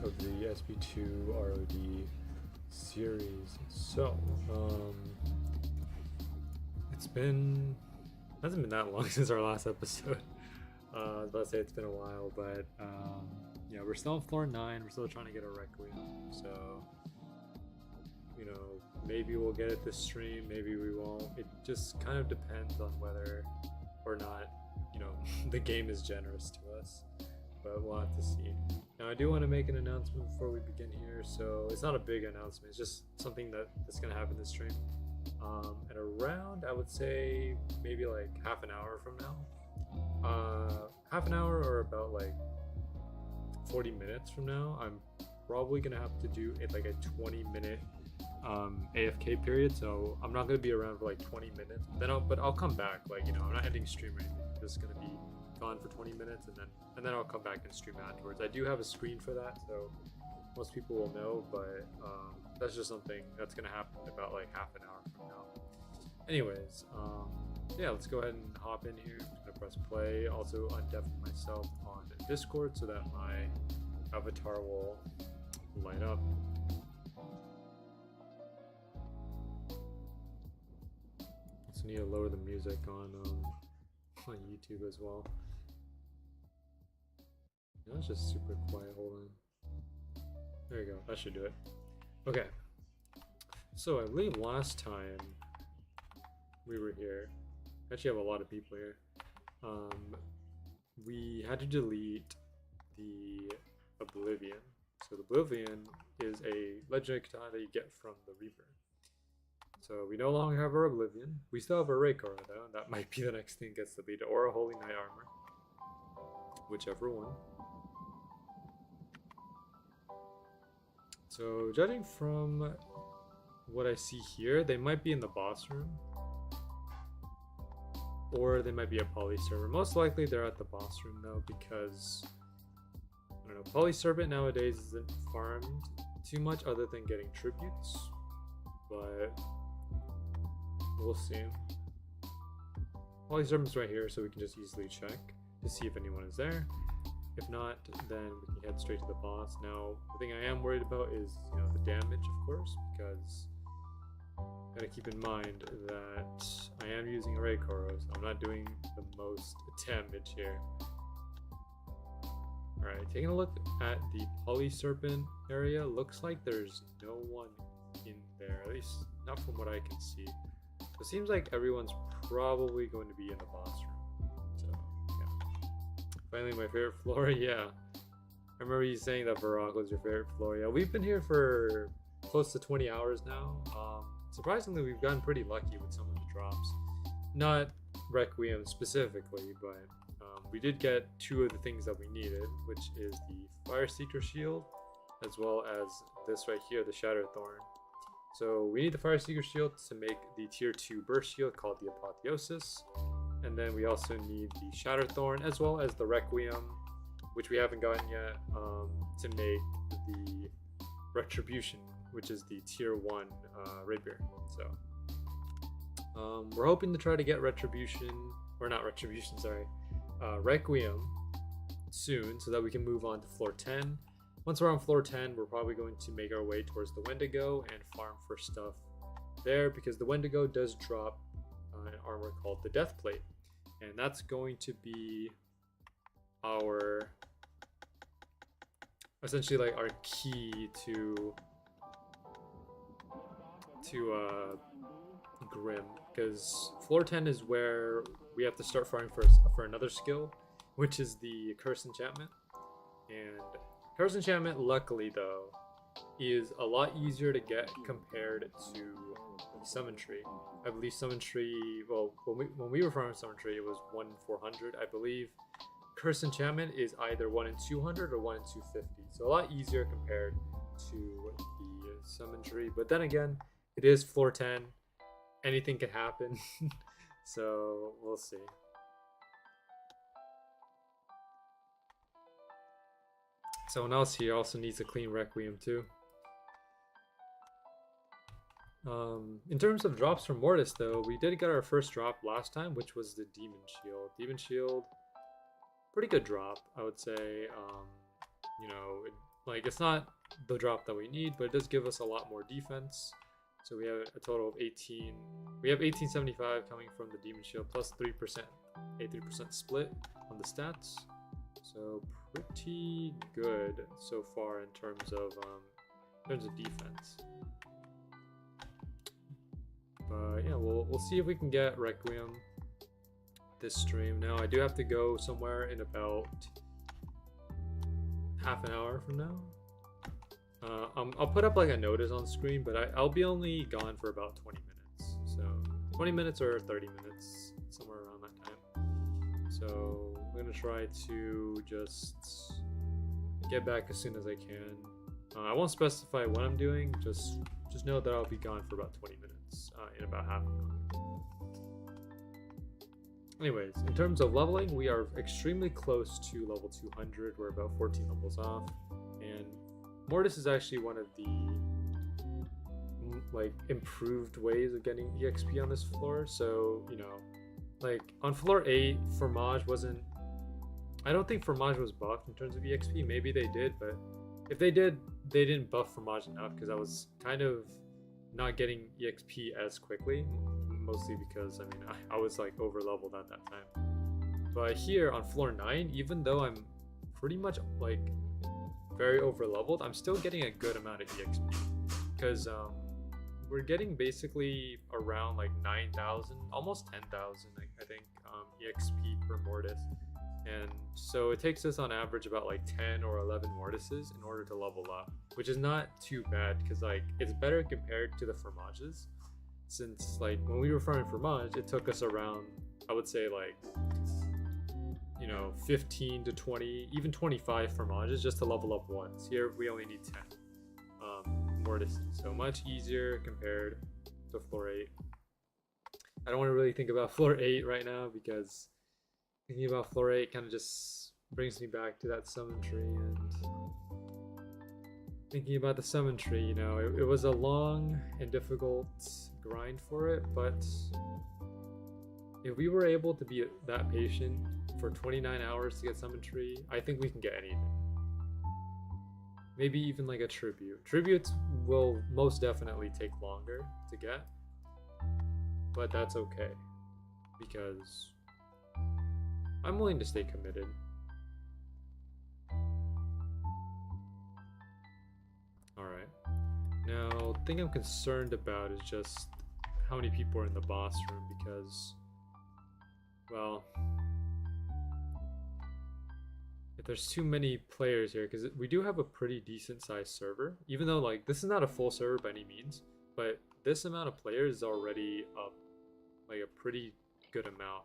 of the SB2 ROD series. So, it's been hasn't been that long since our last episode. I was about to say it's been a while, but yeah, we're still on floor 9. We're still trying to get a Requiem. So, you know, maybe we'll get it this stream, maybe we won't. It just kind of depends on whether or not, you know, the game is generous to us. But we'll have to see. Now, I do want to make an announcement before we begin here. So it's not a big announcement. It's just something that's going to happen this stream. At around, I would say, maybe like half an hour from now. Half an hour or about like 40 minutes from now, I'm probably going to have to do it like a 20-minute AFK period. So I'm not going to be around for like 20 minutes. But I'll come back. Like, you know, I'm not ending stream or anything. I'm just going to be gone for 20 minutes and then I'll come back and stream afterwards. I do have a screen for that, so most people will know, but that's just something that's gonna happen about like half an hour from now. Anyways, yeah, let's go ahead and hop in here. I'm gonna press play. Also undef myself on Discord so that my avatar will light up. Also need to lower the music on YouTube as well. That's just super quiet. Hold on. There you go. That should do it. Okay. So I believe last time we were here, I actually have a lot of people here. We had to delete the Oblivion. So the Oblivion is a legendary katana that you get from the Reaper. So we no longer have our Oblivion. We still have our Reikara though, and that might be the next thing gets deleted, or a Holy Knight Armor. Whichever one. So judging from what I see here, they might be in the boss room. Or they might be a poly server. Most likely they're at the boss room though, because I don't know, poly servant nowadays isn't farmed too much other than getting tributes. But we'll see. Poly servant's right here, so we can just easily check to see if anyone is there. If not, then we can head straight to the boss. Now, the thing I am worried about is, you know, the damage, of course, because gotta keep in mind that I am using a Reikara, so I'm not doing the most damage here. Alright, taking a look at the Poly Serpent area, looks like there's no one in there, at least not from what I can see. So it seems like everyone's probably going to be in the boss room. So, yeah. Finally, my favorite floor, yeah. I remember you saying that Varrock was your favorite floor. Yeah, we've been here for close to 20 hours now. Surprisingly, we've gotten pretty lucky with some of the drops. Not Requiem specifically, but we did get 2 of the things that we needed, which is the Fire Seeker Shield, as well as this right here, the Shatter Thorn. So we need the Fire Seeker Shield to make the tier 2 burst shield called the Apotheosis. And then we also need the Shatter Thorn, as well as the Requiem, which we haven't gotten yet, to make the Retribution, which is the tier 1 rapier. So we're hoping to try to get Retribution, or not Retribution, sorry, Requiem soon, so that we can move on to floor 10. Once we're on floor 10, we're probably going to make our way towards the Wendigo and farm for stuff there, because the Wendigo does drop an armor called the Death Plate, and that's going to be our, essentially like our key to Grim, because floor 10 is where we have to start farming for another skill, which is the Curse Enchantment. And Curse Enchantment, luckily though, is a lot easier to get compared to the Summon Tree. I believe Summon Tree, well, when we were farming Summon Tree, it was 1 in 400, I believe. Curse Enchantment is either 1 in 200 or 1 in 250, so a lot easier compared to the Summon Tree. But then again, it is floor 10. Anything can happen. So we'll see. Someone else here also needs a clean Requiem too. In terms of drops from Mortis though, we did get our first drop last time, which was the Demon Shield. Demon Shield, pretty good drop, I would say. You know, like, it's not the drop that we need, but it does give us a lot more defense. So we have a total of 18. We have 1875 coming from the Demon Shield plus 3%, a 3% split on the stats. So pretty good so far in terms of defense. But yeah, we'll see if we can get Requiem this stream. Now I do have to go somewhere in about half an hour from now. I'll put up like a notice on screen, but I'll be only gone for about 20 minutes. So 20 minutes or 30 minutes, somewhere around that time. So I'm gonna try to just get back as soon as I can. I won't specify what I'm doing, just know that I'll be gone for about 20 minutes in about half an hour. Anyways, in terms of leveling, we are extremely close to level 200. We're about 14 levels off, and Mortis is actually one of the like improved ways of getting EXP on this floor. So, you know, like on floor 8, Fromage wasn't, I don't think Fromage was buffed in terms of EXP. Maybe they did, but if they did, they didn't buff Fromage enough because I was kind of not getting EXP as quickly, mostly because I mean I was like over leveled at that time. But here on floor 9, even though I'm pretty much like very over leveled, I'm still getting a good amount of EXP because we're getting basically around like 9,000, almost 10,000 I think EXP per Mortis. And so it takes us on average about like 10 or 11 Mortises in order to level up, which is not too bad because like it's better compared to the Fromages, since like when we were farming Fromage, it took us around, I would say like, you know, 15 to 20, even 25 Fromages just to level up once. Here we only need 10 Mortises, so much easier compared to floor 8. I don't want to really think about floor 8 right now because thinking about floor 8 kind of just brings me back to that summon tree, and thinking about the summon tree, you know, it was a long and difficult grind for it, but if we were able to be that patient for 29 hours to get summon tree, I think we can get anything. Maybe even like a tribute. Tributes will most definitely take longer to get, but that's okay because I'm willing to stay committed. Alright. Now, the thing I'm concerned about is just how many people are in the boss room because, well, if there's too many players here, because we do have a pretty decent sized server, even though like this is not a full server by any means, but this amount of players is already up like a pretty good amount.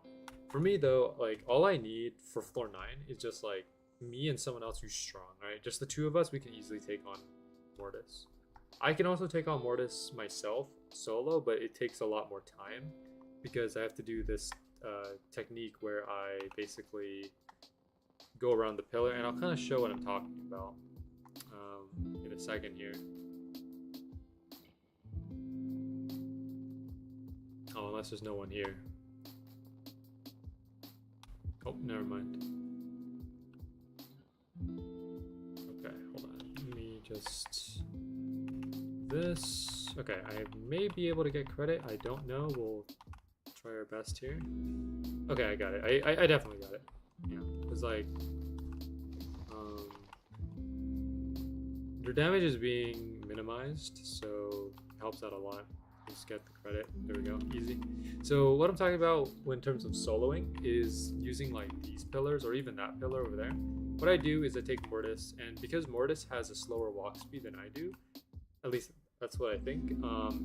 For me though, like all I need for floor 9 is just like me and someone else who's strong, right? Just the two of us, we can easily take on Mortis. I can also take on Mortis myself solo, but it takes a lot more time because I have to do this technique where I basically go around the pillar, and I'll kind of show what I'm talking about in a second here. Oh, unless there's no one here. Oh, never mind. Okay, hold on. Let me just... This... Okay, I may be able to get credit. I don't know. We'll try our best here. Okay, I got it. I definitely got it. Yeah, because like... your damage is being minimized, so it helps out a lot. Just get the credit. There we go. Easy. So what I'm talking about in terms of soloing is using like these pillars or even that pillar over there. What I do is I take Mortis, and because Mortis has a slower walk speed than I do, at least that's what I think,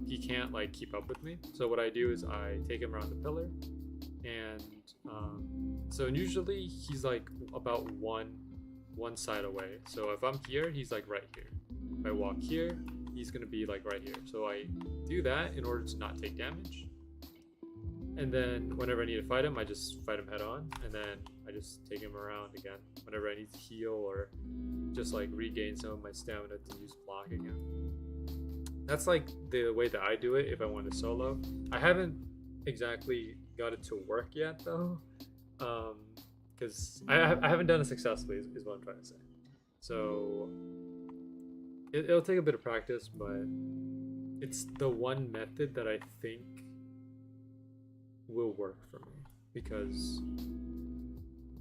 he can't like keep up with me. So what I do is I take him around the pillar, and so usually he's like about one side away. So if I'm here, he's like right here. If I walk here, he's gonna be like right here. So I do that in order to not take damage, and then whenever I need to fight him, I just fight him head on, and then I just take him around again whenever I need to heal or just like regain some of my stamina to use block again. That's like the way that I do it if I want to solo. I haven't exactly got it to work yet though, because I haven't done it successfully is what I'm trying to say. So it'll take a bit of practice, but it's the one method that I think will work for me, because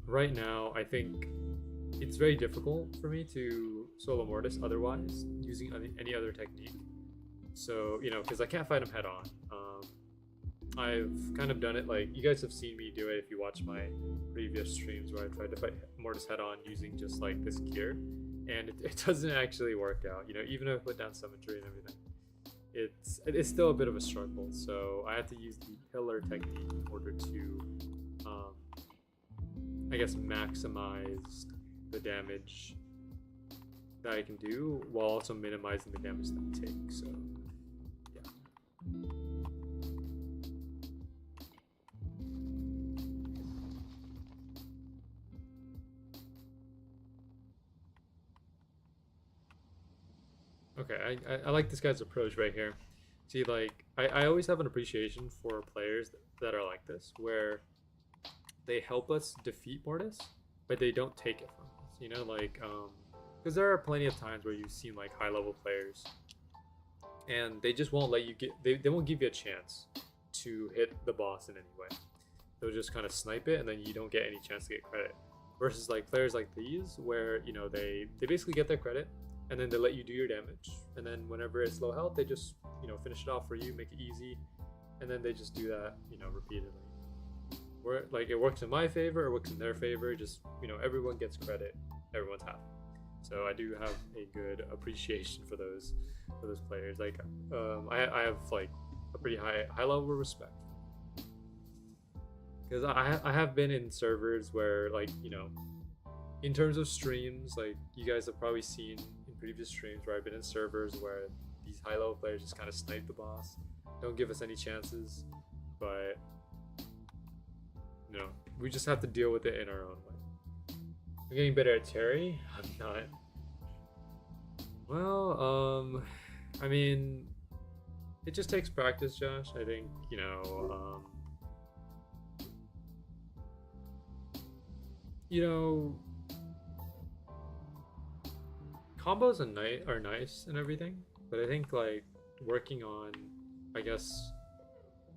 right now I think it's very difficult for me to solo mortis otherwise using any other technique. So, you know, because I can't fight him head on. I've kind of done it, like, you guys have seen me do it if you watch my previous streams where I tried to fight mortis head on using just like this gear, and it doesn't actually work out. You know, even if I put down symmetry and everything, it's still a bit of a struggle. So I have to use the pillar technique in order to, I guess, maximize the damage that I can do while also minimizing the damage that I take. So yeah. Okay, I like this guy's approach right here. See, like, I always have an appreciation for players that are like this, where they help us defeat Mortis, but they don't take it from us. You know, like, because there are plenty of times where you've seen like high level players, and they just won't let you get, they won't give you a chance to hit the boss in any way. They'll just kind of snipe it, and then you don't get any chance to get credit. Versus like players like these, where, you know, they basically get their credit, and then they let you do your damage, and then whenever it's low health, they just, you know, finish it off for you, make it easy, and then they just do that, you know, repeatedly. Where, like, it works in my favor, it works in their favor, just, you know, everyone gets credit, everyone's happy. So I do have a good appreciation for those players. Like, I have like a pretty high level of respect, because I have been in servers where, like, you know, in terms of streams, like, you guys have probably seen in previous streams where I've been in servers where these high level players just kind of snipe the boss, don't give us any chances, but, you know, we just have to deal with it in our own way. I'm getting better at Terry? I'm not. Well, I mean, it just takes practice, Josh. I think, you know, combos are nice and everything, but I think, like, working on, I guess,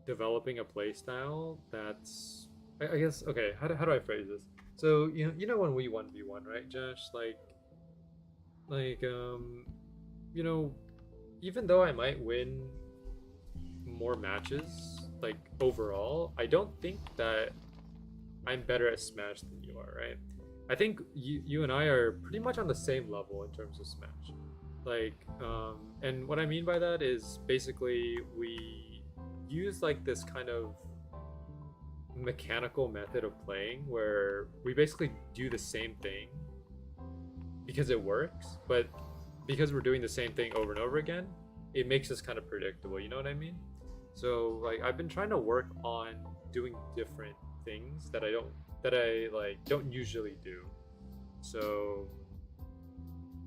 developing a playstyle that's, I guess, okay, how do I phrase this? So, you know when we 1v1, right, Josh? Like, you know, even though I might win more matches, like, overall, I don't think that I'm better at Smash than you are, right? I think you and I are pretty much on the same level in terms of Smash. Like, and what I mean by that is basically we use like this kind of mechanical method of playing where we basically do the same thing because it works, but because we're doing the same thing over and over again, it makes us kind of predictable, you know what I mean? So, like, I've been trying to work on doing different things that I don't usually do. So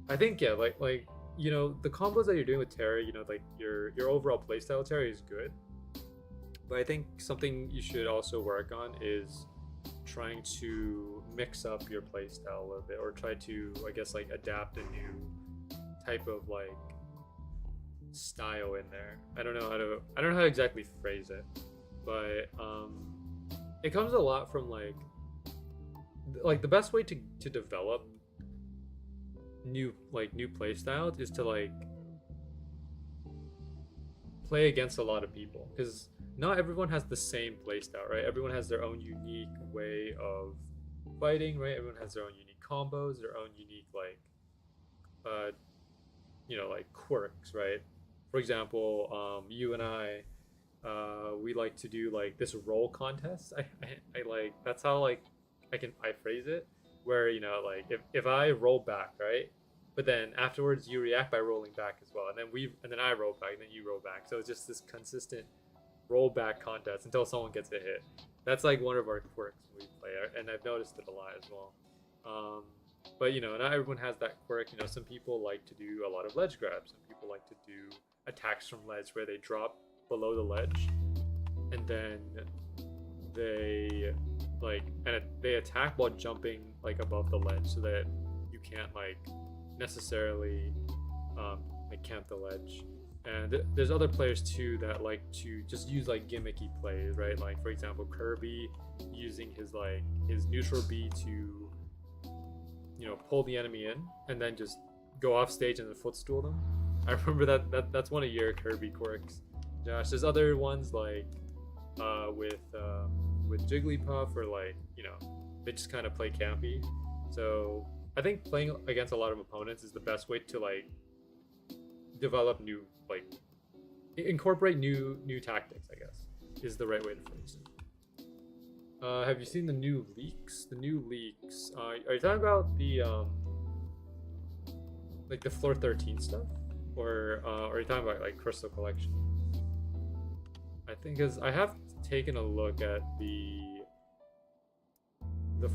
I think, yeah, like, you know, the combos that you're doing with Terry, you know, like your overall playstyle of Terry is good, but I think something you should also work on is trying to mix up your playstyle a little bit, or try to, I guess, like, adapt a new type of like style in there. I don't know how to exactly phrase it, but it comes a lot from like the best way to develop new play styles is to like play against a lot of people, because not everyone has the same play style, right? Everyone has their own unique way of fighting, right? Everyone has their own unique combos, their own unique like you know, like quirks, right? For example, you and I, we like to do like this roll contest. I like, that's how like I phrase it, where, you know, like if I roll back, right, but then afterwards you react by rolling back as well, and then I roll back, and then you roll back, so it's just this consistent roll back contest until someone gets a hit. That's like one of our quirks when we play, and I've noticed it a lot as well. But, you know, not everyone has that quirk. You know, some people like to do a lot of ledge grabs. Some people like to do attacks from ledge where they drop below the ledge, and then they they attack while jumping like above the ledge, so that you can't like necessarily like camp the ledge. And there's other players too that like to just use like gimmicky plays, right? Like for example, Kirby using his neutral B to, you know, pull the enemy in and then just go off stage and then footstool them. I remember that's one of your Kirby quirks, Josh. There's other ones like with Jigglypuff, or like, you know, they just kind of play campy. So I think playing against a lot of opponents is the best way to like develop new, like incorporate new tactics, I guess, is the right way to phrase it. Have you seen the new leaks? The new leaks. Are you talking about the like the floor 13 stuff, or are you talking about like Crystal Collection? I think as I have taken a look at the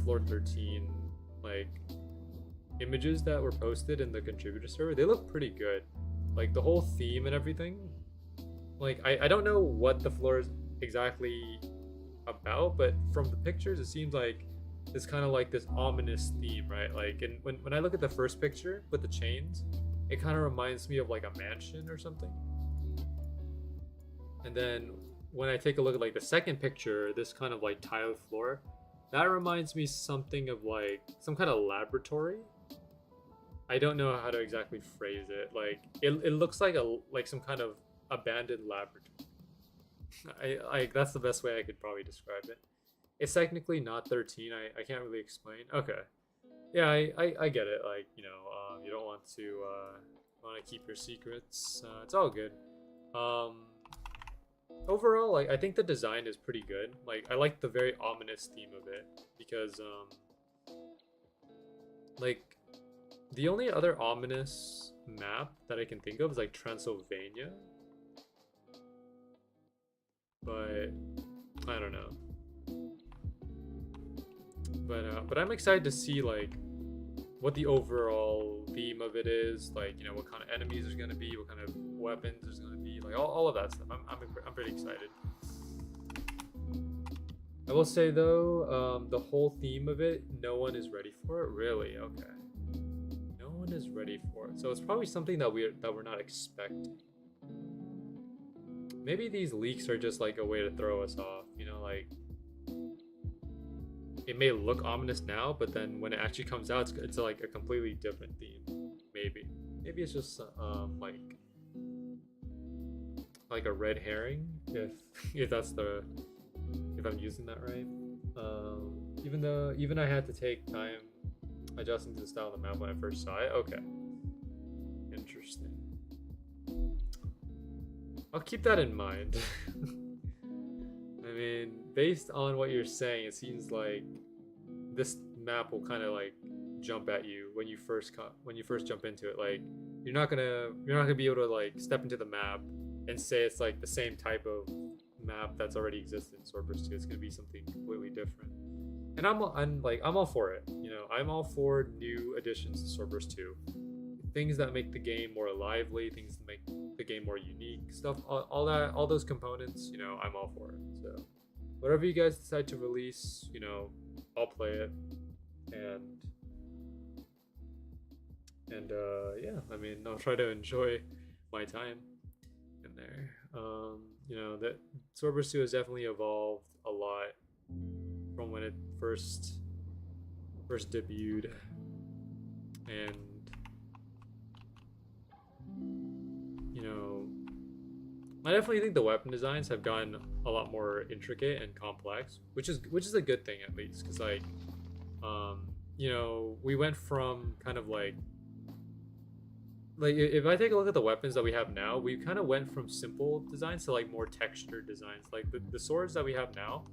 floor 13 like images that were posted in the contributor server. They look pretty good. Like the whole theme and everything. Like I don't know what the floor is exactly about, but from the pictures it seems like it's kind of like this ominous theme, right? Like, and when I look at the first picture with the chains, it kind of reminds me of like a mansion or something. And then when I take a look at like the second picture, this kind of like tiled floor, that reminds me something of like some kind of laboratory. I don't know how to exactly phrase it. Like it looks like some kind of abandoned laboratory. I that's the best way I could probably describe it. It's technically not 13. I can't really explain. Okay. Yeah, I get it. Like, you know, you don't want to keep your secrets. It's all good. Overall, like I think the design is pretty good. Like I like the very ominous theme of it because like the only other ominous map that I can think of is like Transylvania. But I don't know. But I'm excited to see like what the overall theme of it is. Like, you know, what kind of enemies there's gonna be, what kind of weapons there's gonna be, like all of that stuff. I'm pretty excited. I will say though, the whole theme of it, no one is ready for it. Really? Okay. No one is ready for it. So it's probably something that we're not expecting. Maybe these leaks are just like a way to throw us off, you know, like it may look ominous now, but then when it actually comes out, it's like a completely different theme. Maybe it's just like a red herring, if I'm using that right. Even I had to take time adjusting to the style of the map when I first saw it. Okay, interesting. I'll keep that in mind. I mean, based on what you're saying, it seems like this map will kind of like jump at you when you first jump into it. Like you're not gonna be able to like step into the map and say it's like the same type of map that's already existed in Swordburst 2. It's gonna be something completely different. And I'm all for it. You know, I'm all for new additions to Swordburst 2. Things that make the game more lively, things that make the game more unique, stuff, all those components, you know, I'm all for it. So whatever you guys decide to release, you know, I'll play it. And yeah, I mean, I'll try to enjoy my time in there. You know, that Swordburst 2 has definitely evolved a lot from when it first debuted, and you know, I definitely think the weapon designs have gotten a lot more intricate and complex, which is a good thing, at least, because like you know, we went from kind of like if I take a look at the weapons that we have now, we kind of went from simple designs to like more textured designs. Like the swords that we have now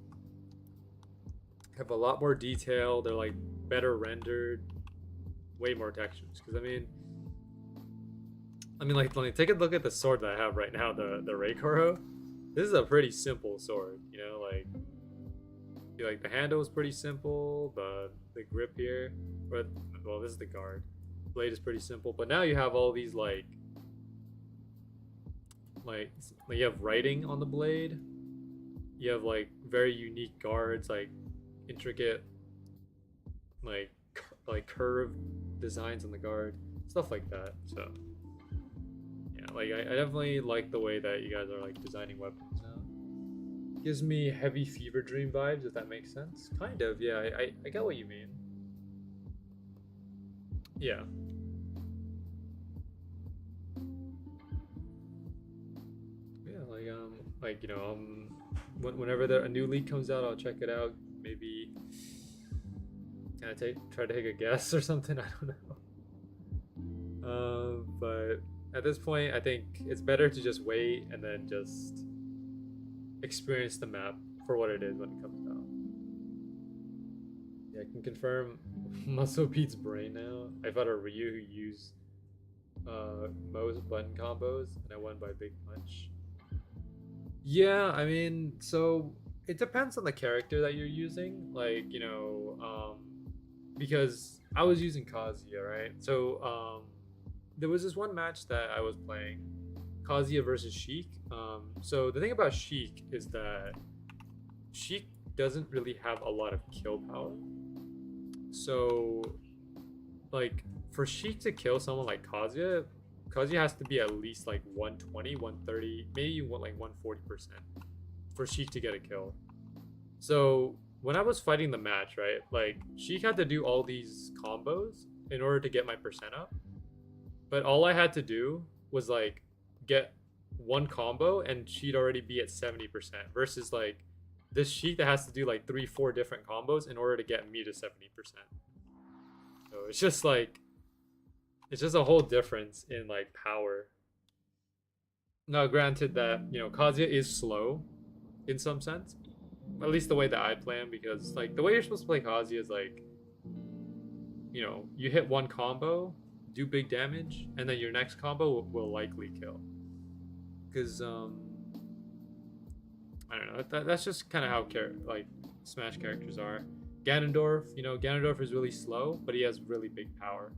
have a lot more detail. They're like better rendered, way more textures. Because I mean, like take a look at the sword that I have right now, the Reikoro. This is a pretty simple sword, you know, like the handle is pretty simple, the grip here, but well, this is the guard. Blade is pretty simple, but now you have all these like you have writing on the blade. You have like very unique guards, like intricate like curved designs on the guard, stuff like that. So know, like I definitely like the way that you guys are like designing weapons now. Gives me heavy fever dream vibes, if that makes sense. Kind of, yeah. I get what you mean. Yeah. Yeah, like you know, whenever a new league comes out, I'll check it out. Maybe can I try to take a guess or something? I don't know. But at this point, I think it's better to just wait and then just experience the map for what it is when it comes out. Yeah, I can confirm Muscle Pete's brain now. I fought a Ryu who used most button combos and I won by big punch. Yeah, I mean, so it depends on the character that you're using. Like, you know, because I was using Kazuya, right? So there was this one match that I was playing, Kazuya versus Sheik. So the thing about Sheik is that Sheik doesn't really have a lot of kill power. So, like, for Sheik to kill someone like Kazuya has to be at least like 120, 130, maybe like 140% for Sheik to get a kill. So when I was fighting the match, right, like Sheik had to do all these combos in order to get my percent up. But all I had to do was like get one combo and she'd already be at 70% versus like this Sheik that has to do like 3-4 different combos in order to get me to 70%. So it's just like, it's just a whole difference in like power. Now, granted that, you know, Kazuya is slow in some sense, at least the way that I play him, because like the way you're supposed to play Kazuya is like, you know, you hit one combo, do big damage, and then your next combo will likely kill. Because I don't know, that's just kind of how like Smash characters are. Ganondorf, you know, Ganondorf is really slow, but he has really big power.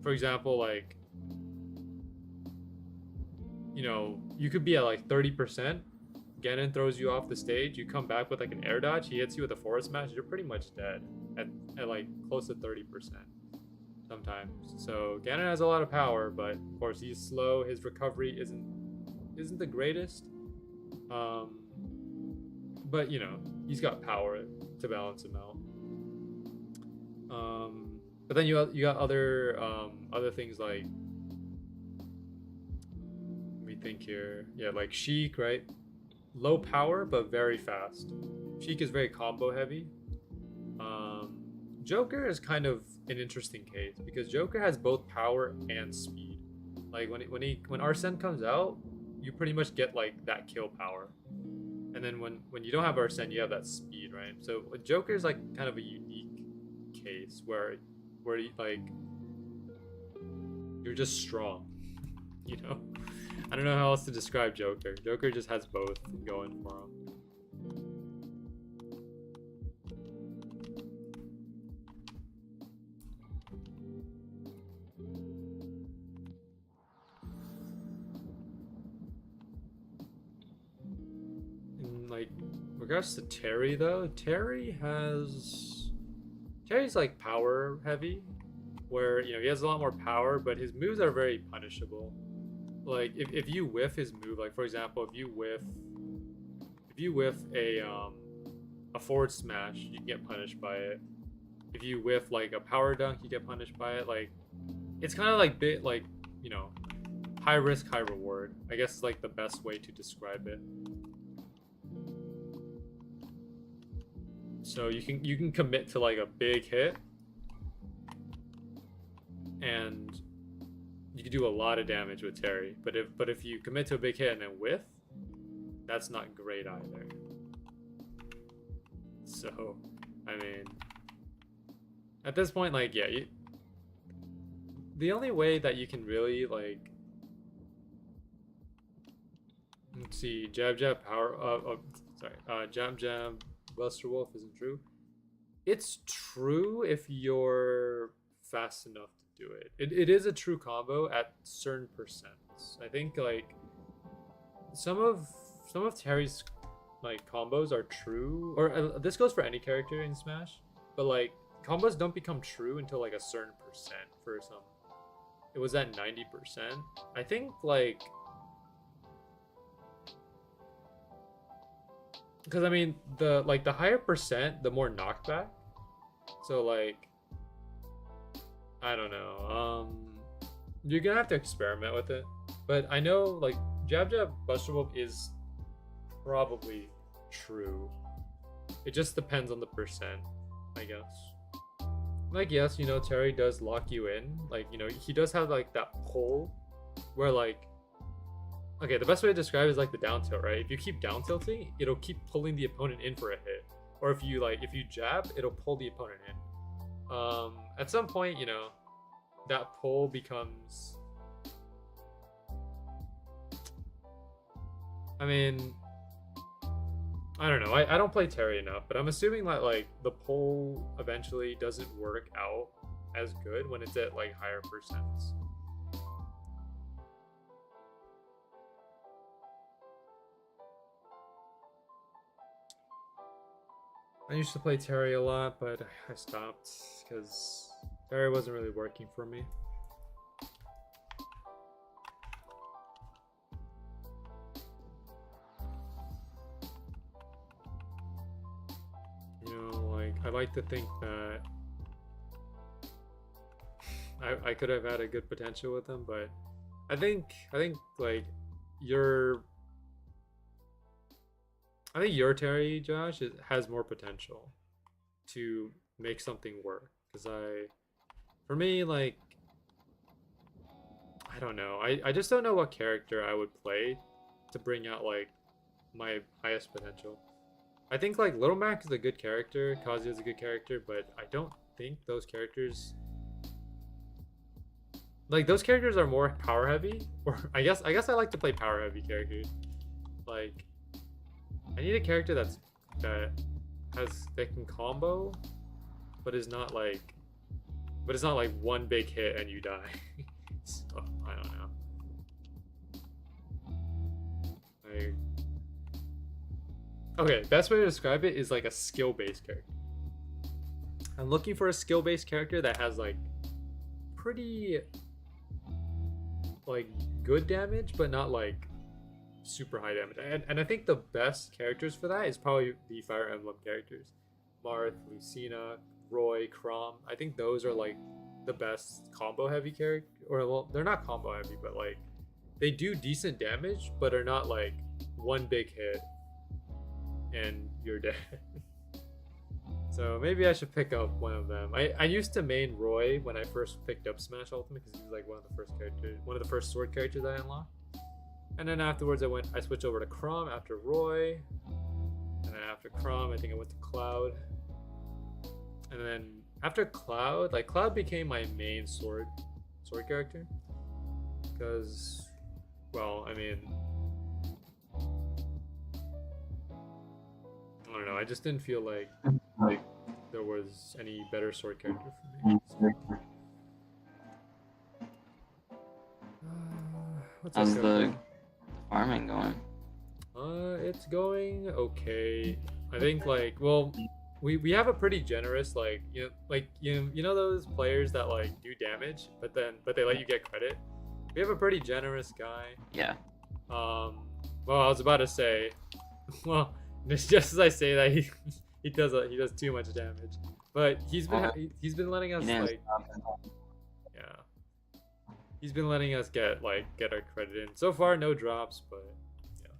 For example, like, you know, you could be at like 30%, Ganon throws you off the stage, you come back with like an air dodge, he hits you with a forward smash, you're pretty much dead at like close to 30% sometimes. So Ganon has a lot of power, but of course he's slow, his recovery isn't the greatest. But you know, he's got power to balance him out. But then you got other things like, let me think here. Yeah, like Sheik, right? Low power but very fast. Sheik is very combo heavy. Joker is kind of an interesting case because Joker has both power and speed. Like when Arsene comes out, you pretty much get like that kill power. And then when you don't have Arsene, you have that speed, right? So Joker is like kind of a unique case where like you're just strong, you know. I don't know how else to describe Joker. Joker just has both going for him. In like regards to Terry though, Terry's like power heavy, where you know he has a lot more power, but his moves are very punishable. Like if you whiff his move, like for example, if you whiff a forward smash, you get punished by it. If you whiff like a power dunk, you get punished by it. Like it's kind of like you know, high risk, high reward. I guess is like the best way to describe it. So you can commit to like a big hit, and you can do a lot of damage with Terry. But if you commit to a big hit and then whiff, that's not great either. So, I mean, at this point, like, yeah, the only way that you can really like, let's see, jab power, jab Buster Wolf isn't true. It's true if you're fast enough to do it. It is a true combo at certain percents. I think like some of Terry's like combos are true, or this goes for any character in Smash, but like combos don't become true until like a certain percent for some. it was at 90%. I think like, because I mean the higher percent, the more knockback. So like, I don't know. You're gonna have to experiment with it. But I know like jab jab buster whoop is probably true. It just depends on the percent, I guess. Like, yes, you know, Terry does lock you in. Like, you know, he does have like that pull where like, okay, the best way to describe it is like the down tilt, right? If you keep down tilting, it'll keep pulling the opponent in for a hit. Or if you jab, it'll pull the opponent in. At some point, you know, that pull becomes, I mean, I don't know. I don't play Terry enough, but I'm assuming that like the pull eventually doesn't work out as good when it's at like higher percents. I used to play Terry a lot, but I stopped because Terry wasn't really working for me. You know, like, I like to think that I could have had a good potential with him, but I think like your Terry, Josh, has more potential to make something work. Because for me, like, I don't know. I just don't know what character I would play to bring out like my highest potential. I think like Little Mac is a good character, Kazuya is a good character, but I don't think those characters, like, those characters are more power heavy. Or I guess I like to play power heavy characters. Like, I need a character that can combo, but is not like, it's not like one big hit and you die. So I don't know. Like, okay, best way to describe it is like a skill-based character. I'm looking for a skill-based character that has like pretty like good damage, but not like super high damage. And I think the best characters for that is probably the Fire Emblem characters. Marth, Lucina, Roy, Chrom. I think those are like the best combo heavy character. Or, well, they're not combo heavy, but like they do decent damage, but are not like one big hit and you're dead. So maybe I should pick up one of them. I used to main Roy when I first picked up Smash Ultimate because he was like one of the first sword characters I unlocked. And then afterwards I switched over to Chrom after Roy. And then after Chrom, I think I went to Cloud. And then after Cloud, like Cloud became my main sword character. Because, well, I mean, I don't know, I just didn't feel like there was any better sword character for me. So. How's the farming going? It's going okay. I think like, well, we have a pretty generous like, you know those players that like do damage but they let you get credit. We have a pretty generous guy. Yeah. Well, I was about to say, well, just as I say that, he does too much damage, but he's been letting us like, yeah, he's been letting us get our credit in. So far, no drops, but yeah.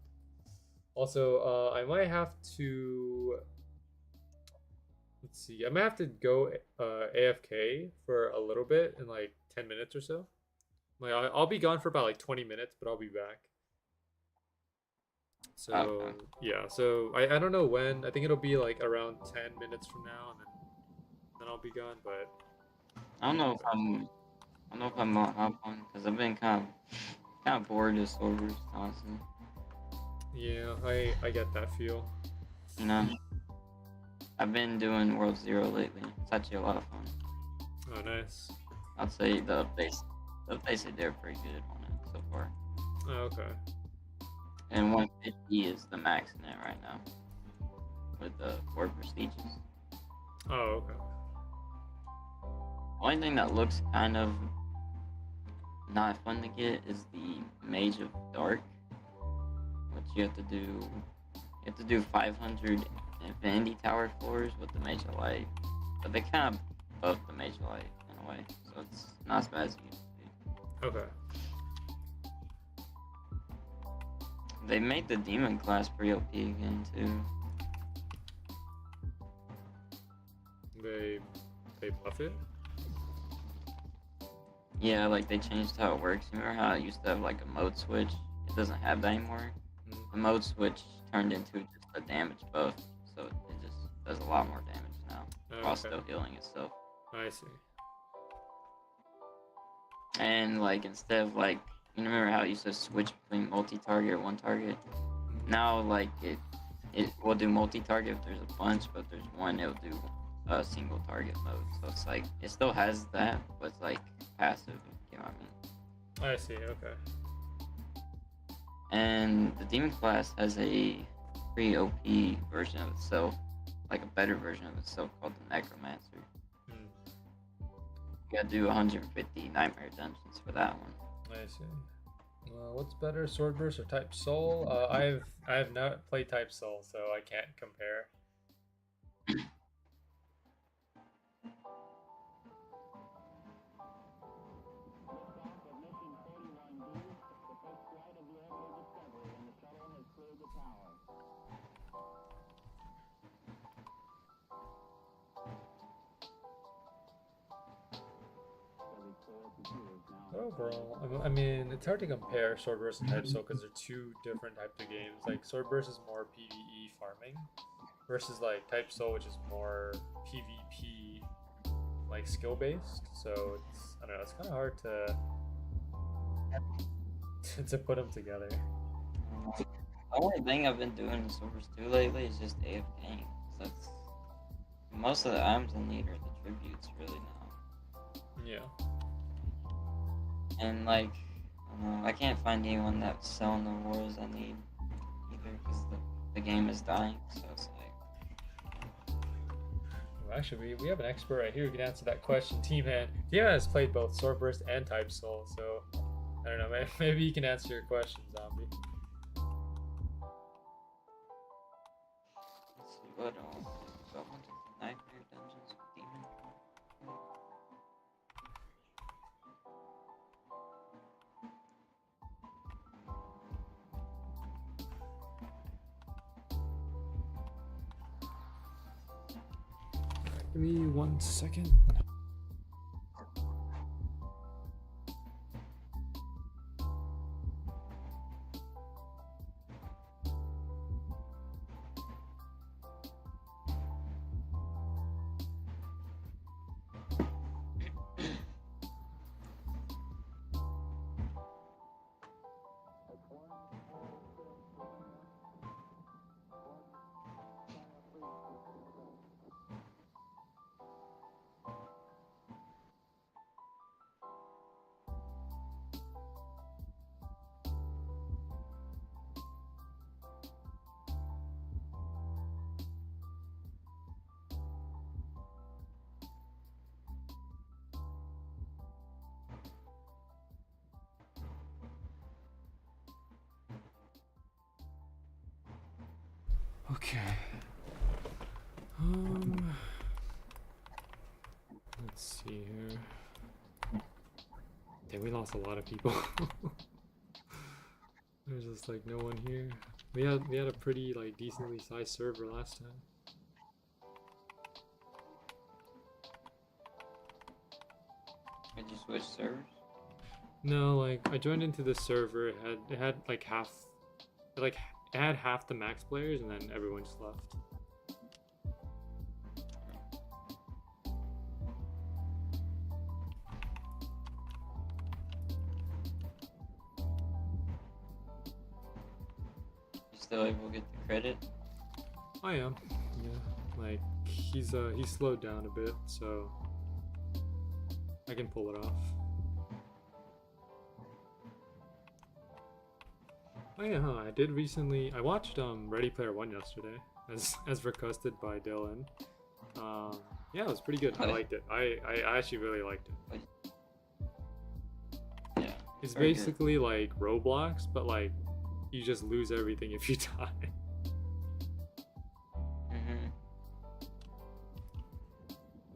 Also, I might have to, let's see, I might have to go AFK for a little bit in like 10 minutes or so. Like I'll be gone for about like 20 minutes, but I'll be back. So okay. Yeah, so I don't know when. I think it'll be like around 10 minutes from now, and then I'll be gone. But I don't know if I'm gonna hop on because I've been kind of bored of Swordburst, honestly. Yeah, I get that feel. You know, I've been doing World Zero lately. It's actually a lot of fun. Oh, nice. I'd say the updates they did are pretty good on it so far. Oh, okay. And 150 is the max in it right now with the 4 prestiges. Oh, okay. Only thing that looks kind of not fun to get is the Mage of Dark, which you have to do. You have to do 500 Infinity Tower floors with the Mage of Light, but they kind of buff the Mage of Light in a way, so it's not as bad as it used to be. Okay. They made the Demon class pretty OP again too. They buff it? Yeah, like they changed how it works. You remember how it used to have like a mode switch? It doesn't have that anymore. Mm. The mode switch turned into just a damage buff, so it just does a lot more damage now, while still healing itself. I see. And like instead of like, you remember how it used to switch between multi-target or one target? Now like it will do multi-target if there's a bunch, but if there's one, it'll do a single target mode. So it's like it still has that, but it's like passive. You know what I mean? I see. Okay. And the Demon class has a pretty OP version of itself, like a better version of itself called the Necromancer. Hmm. You gotta do 150 Nightmare Dungeons for that one. I see. What's better, Swordburst or Type Soul? I have not played Type Soul, so I can't compare. Overall, I mean, it's hard to compare Swordburst and Type Soul because they're two different types of games. Like Swordburst is more PvE farming, versus like Type Soul, which is more PvP, like skill based. So it's, I don't know, it's kind of hard to put them together. The only thing I've been doing in Swordburst 2 lately is just AFKing. That's most of the items I need are the tributes really now. Yeah. And like, I don't know, I can't find anyone that's selling the wars I need either because the game is dying. So it's like. Well, actually, we have an expert right here who can answer that question. T-Man, T-Man has played both Swordburst and Type Soul, so I don't know. Maybe you can answer your question, Zombie. Let's see what go on to the Nightmare Dungeons with Demon. Give me 1 second. Okay. Let's see here. Damn, we lost a lot of people. There's just like no one here. We had a pretty like decently sized server last time. Did you switch servers? No, like I joined into the server. It had like half, it had half the max players, and then everyone just left. You still able to get the credit? I am. Yeah, like he's slowed down a bit, so I can pull it off. Oh yeah, huh, I did recently. I watched Ready Player One yesterday, as requested by Dylan. Yeah, it was pretty good. I liked it. I actually really liked it. Yeah. It's Very good. basically like Roblox, but like you just lose everything if you die. Mhm.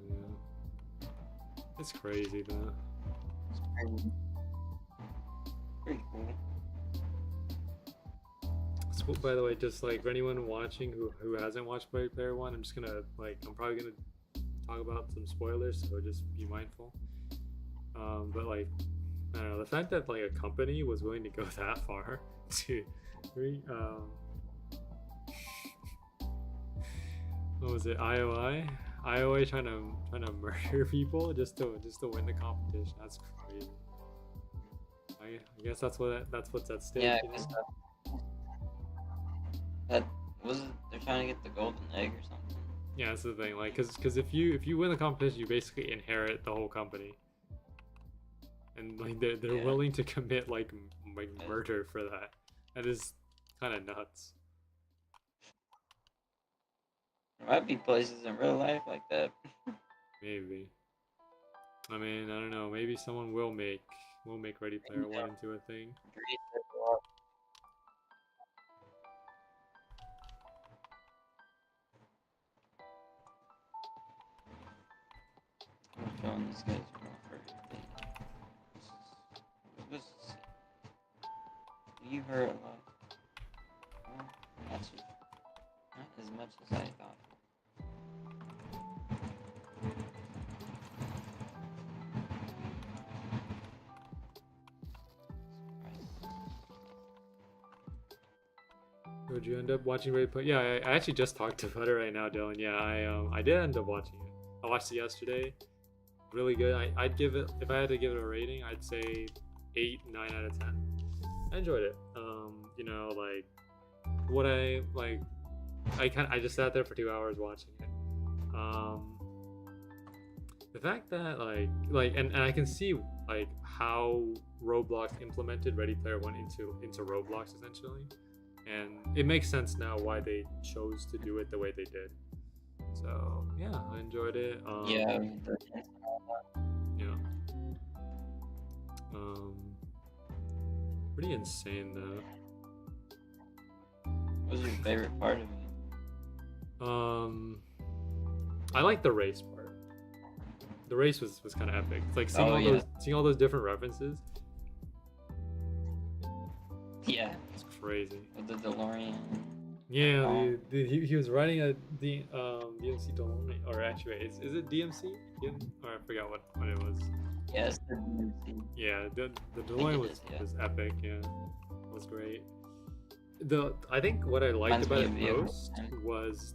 Yeah. It's crazy though. It's pretty cool. So, by the way, just like for anyone watching who hasn't watched Ready Player One, I'm just gonna like I'm probably gonna talk about some spoilers, so just be mindful. But like I don't know, the fact that like a company was willing to go that far to what was it, IOI? IOI trying to murder people just to win the competition. That's crazy. I guess that's what's at stake, Yeah, you because know? that was it. They're trying to get the golden egg or something. Yeah, that's the thing. Like, cause if you win the competition, you basically inherit the whole company, and like they're Yeah. willing to commit like Yeah. murder for that. That is kind of nuts. There might be places in real life like that. Maybe. I mean, I don't know. Maybe someone will make Ready Player One into a thing. Greece has a lot. I'm showing these guys around for everything. This is. You heard a lot. Well, not as much as I thought. Would you end up watching Ready Player? Yeah, I actually just talked about it right now, Dylan. Yeah, I did end up watching it. I watched it yesterday. Really good. I'd give it, if I had to give it a rating, I'd say 8, 9 out of 10. I enjoyed it. Like what I like. I just sat there for 2 hours watching it. Um, the fact that and I can see like how Roblox implemented Ready Player One into Roblox essentially, and it makes sense now why they chose to do it the way they did. So yeah, I enjoyed it. Yeah. Yeah. Um, Pretty insane though. What was your favorite part of it? I like the race part. The race was kind of epic. It's like Oh, yeah. seeing all those different references. Yeah. It's crazy. With the DeLorean. Yeah, Oh. he was riding a DMC DeLorean, or actually, is it DMC? Or I forgot what it was. Yes, the DMC. Yeah, the think DeLorean it was is, yeah. was epic. Yeah, it was great. I think what I liked Reminds about me it of vehicle. most was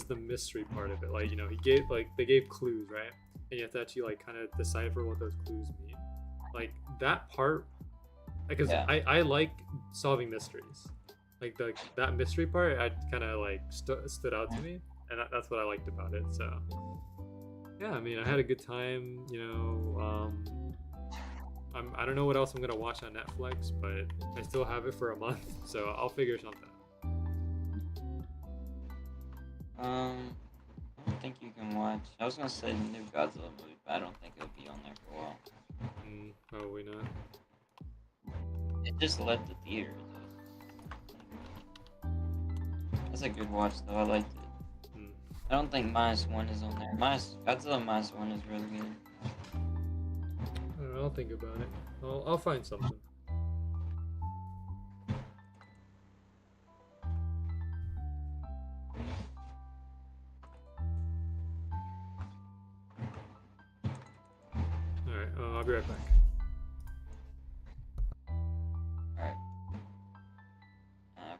the mystery part of it. Like they gave clues, right, and you have to actually like kind of decipher what those clues mean. Like that part, because Yeah. I like solving mysteries. Like that mystery part, I kind of like stood out to me, and that's what I liked about it. So yeah, I mean, I had a good time. I don't know what else I'm gonna watch on Netflix, but I still have it for a month, so I'll figure something out. I don't think you can watch. I was gonna say the new Godzilla movie, but I don't think it'll be on there for a while. Probably not. It just left the theater though. That's a good watch though. I liked it. Mm. I don't think -1 is on there. Godzilla -1 is really good. I don't know, I'll think about it. I'll find something. All right, I'll be right back. Alright. Uh,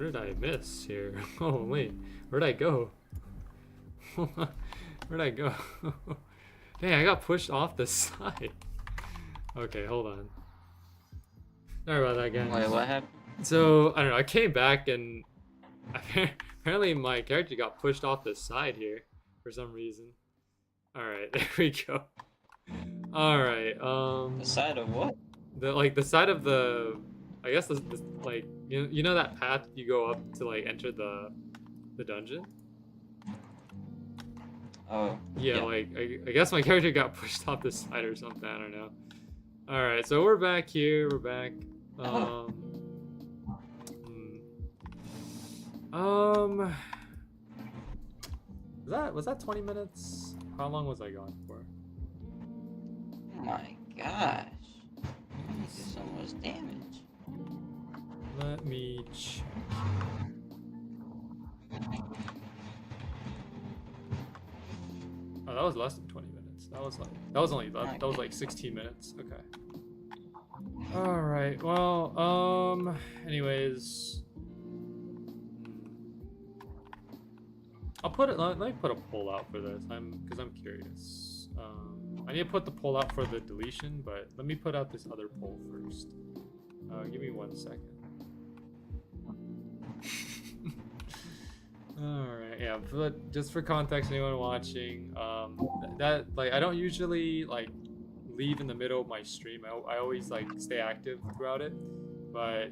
What did I miss here? Oh wait, where'd I go? Where'd I go? Dang, I got pushed off the side. Okay, hold on. Sorry about that, guys. Wait, what happened? So, I don't know, I came back and apparently my character got pushed off the side here for some reason. Alright, there we go. Alright, The side of what? the side of the, I guess the like, you know that path you go up to like enter the dungeon? Oh. Yeah, like, I guess my character got pushed off the side or something, I don't know. Alright, so we're back here, we're back. Was that 20 minutes? How long was I going for? Oh my gosh. You did so much damage. Let me check. Oh, that was less than 20 minutes. That was like 16 minutes. Okay. All right. Well, anyways, let me put a poll out for this. Because I'm curious. I need to put the poll out for the deletion, but let me put out this other poll first. Give me 1 second. Alright, yeah, but just for context, anyone watching, that, like, I don't usually, like, leave in the middle of my stream. I always, like, stay active throughout it, but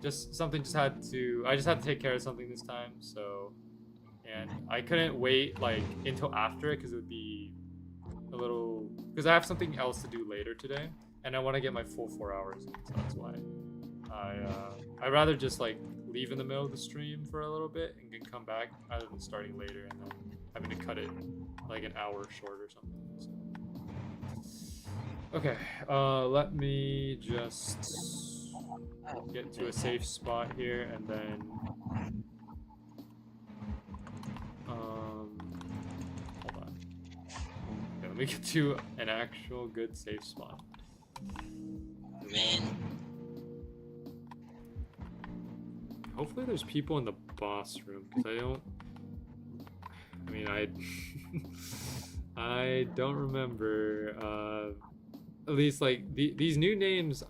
something just had to take care of something this time, so, and I couldn't wait, like, until after it, because it would be a little, because I have something else to do later today, and I want to get my full 4 hours in, so that's why I'd rather just, like, leave in the middle of the stream for a little bit and then come back rather than starting later and then having to cut it like an hour short or something. So. Okay, let me just get to a safe spot here and then hold on. Okay, let me get to an actual good safe spot. Man. Hopefully there's people in the boss room, because I don't remember, at least, like, these new names,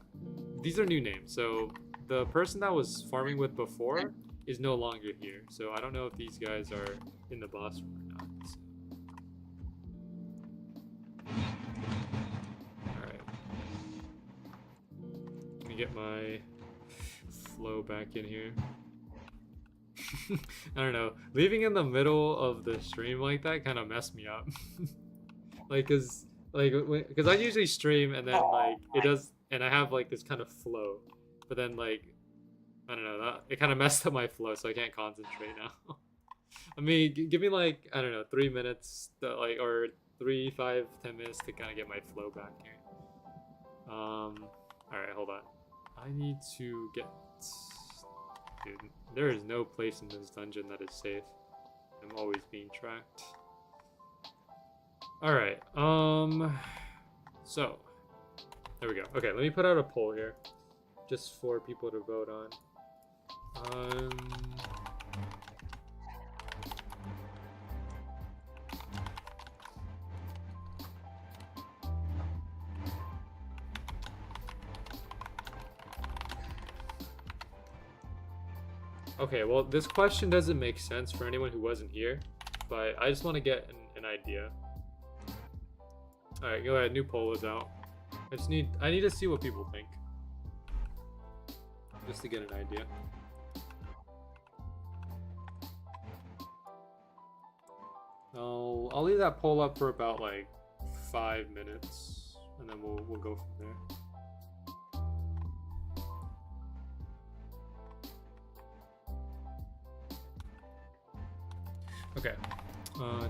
these are new names, so the person that was farming with before is no longer here, so I don't know if these guys are in the boss room or not. So. Alright. Let me get my flow back in here. I don't know, leaving in the middle of the stream like that kind of messed me up. Cause I usually stream and then like it does, and I have like this kind of flow, but then like I don't know, it kind of messed up my flow, so I can't concentrate now. I mean, give me like, I don't know, 3 minutes, or 3, 5, 10 minutes to kind of get my flow back here. All right, hold on. I need to get. Dude, there is no place in this dungeon that is safe. I'm always being tracked. Alright, so, there we go. Okay, let me put out a poll here, just for people to vote on. Okay, well, this question doesn't make sense for anyone who wasn't here, but I just want to get an idea. Alright, go ahead, new poll is out. I need to see what people think. Just to get an idea. I'll leave that poll up for about like 5 minutes, and then we'll go from there. Okay,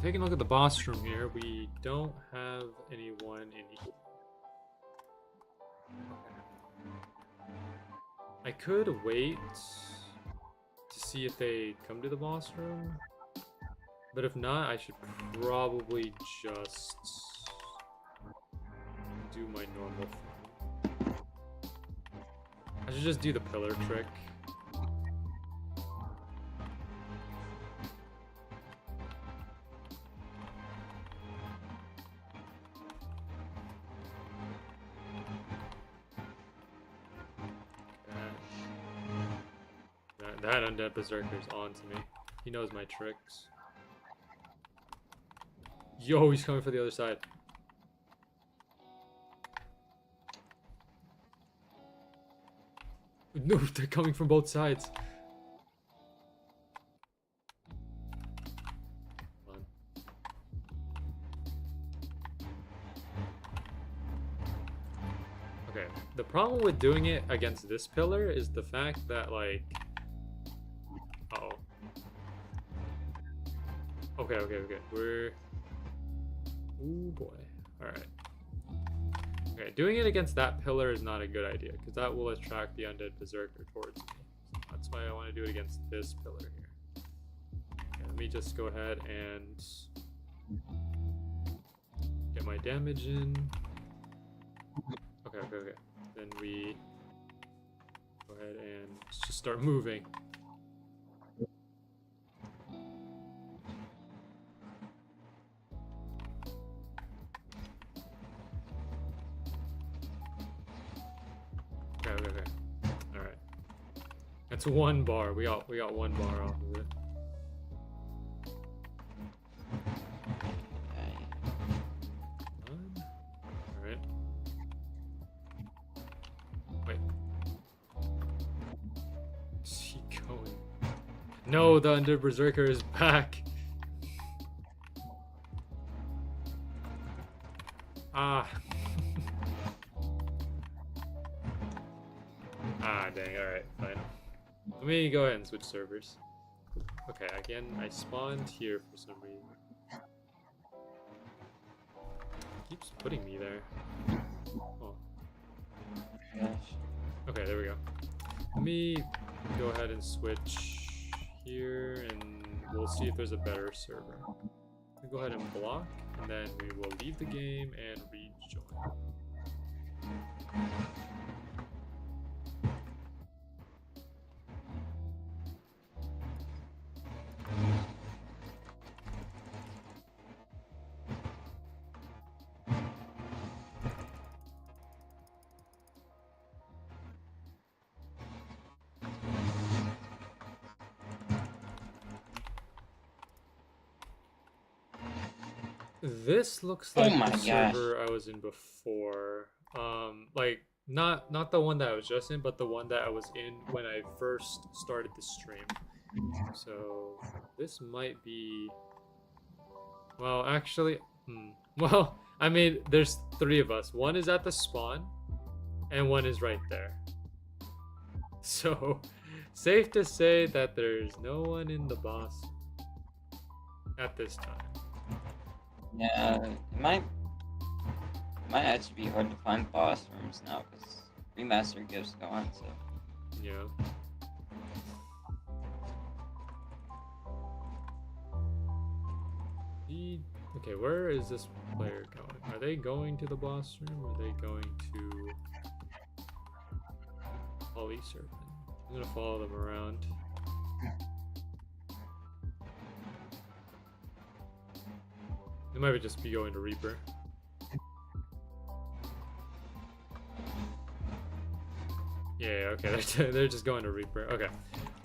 taking a look at the boss room here, we don't have anyone in here. I could wait to see if they come to the boss room, but if not, I should probably just do my normal thing. I should just do the pillar trick. That undead berserker's on to me. He knows my tricks. Yo, he's coming for the other side. No, they're coming from both sides. Come on. Okay, the problem with doing it against this pillar is the fact that, like... Uh-oh. Okay. We're... Ooh, boy. Alright. Okay, doing it against that pillar is not a good idea, because that will attract the undead berserker towards me. So that's why I want to do it against this pillar here. Okay, let me just go ahead and get my damage in. Okay. Then we go ahead and just start moving. Okay. All right. That's one bar. We got one bar off of it. All right. Wait. Where's he going? No, the undead berserker is back. Ah. Ah, dang, alright, fine. Let me go ahead and switch servers. Okay, again, I spawned here for some reason. It keeps putting me there. Oh. Okay, there we go. Let me go ahead and switch here, and we'll see if there's a better server. We'll go ahead and block, and then we will leave the game and rejoin. This looks like the server I was in before. Like not the one that I was just in, but the one that I was in when I first started the stream. So this might be. Well, actually, well, I mean, there's 3 of us. One is at the spawn, and one is right there. So, safe to say that there's no one in the boss at this time. Yeah, it might actually be hard to find boss rooms now because remaster gifts go on. So yeah. Okay, where is this player going? Are they going to the boss room, or are they going to Holy Serpent? I'm gonna follow them around. They might just be going to Reaper. Yeah, okay, they're just going to Reaper. Okay.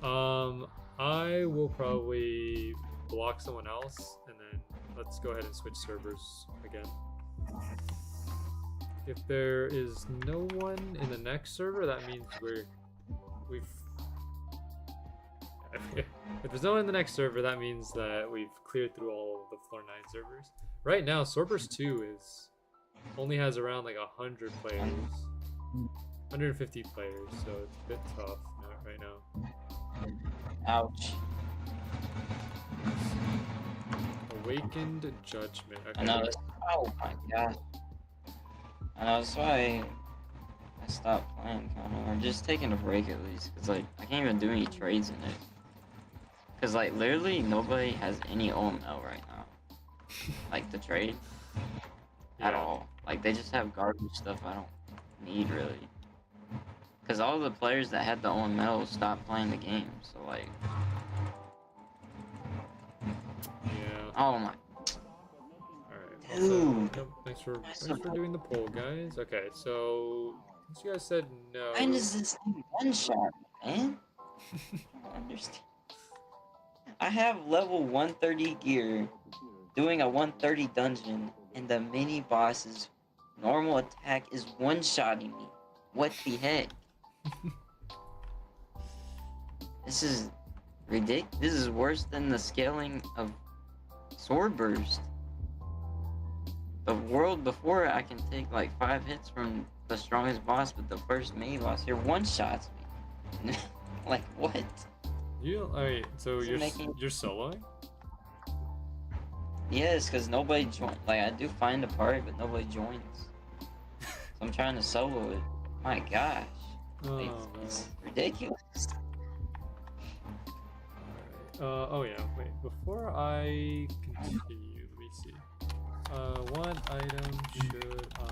I will probably block someone else, and then let's go ahead and switch servers again. If there is no one in the next server, that means we've if there's no one in the next server, that means that we've cleared through all of the floor 9 servers. Right now, Swordburst 2 only has around like 100 players, 150 players, so it's a bit tough right now. Ouch. Awakened Judgment. Okay. I know this. Oh my god. I know that's why I stopped playing, kind of, or just taking a break at least, cause like I can't even do any trades in it. Cause like literally nobody has any OML right now, like the trade at all. Like they just have garbage stuff I don't need really. Cause all the players that had the OML stopped playing the game, so like. Yeah. Oh my. Alright. Nope, thanks for doing the poll, guys. Okay, so since you guys said no. Mine is this one shot, man. don't understand. I have level 130 gear, doing a 130 dungeon, and the mini boss's normal attack is one-shotting me. What the heck? This is ridiculous. This is worse than the scaling of Swordburst. The world before, I can take like 5 hits from the strongest boss, but the first mini boss here one-shots me. Like, what? Alright, so Is it you're soloing? Yes, because nobody joined. Like, I do find a party, but nobody joins. So I'm trying to solo it. My gosh. Oh, Like, no. it's ridiculous. Alright. Oh yeah, wait. Before I continue, let me see. What item should I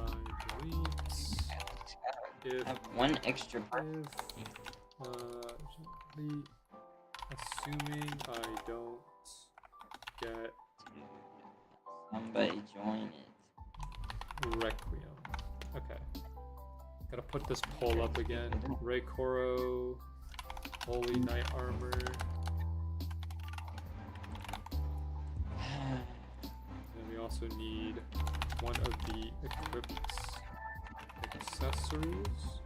delete? I have one extra part. Assuming I don't get Somebody join it. Requiem. Okay. Gotta put this poll up again. Ray Koro, Holy Knight Armor. And we also need one of the equipped accessories.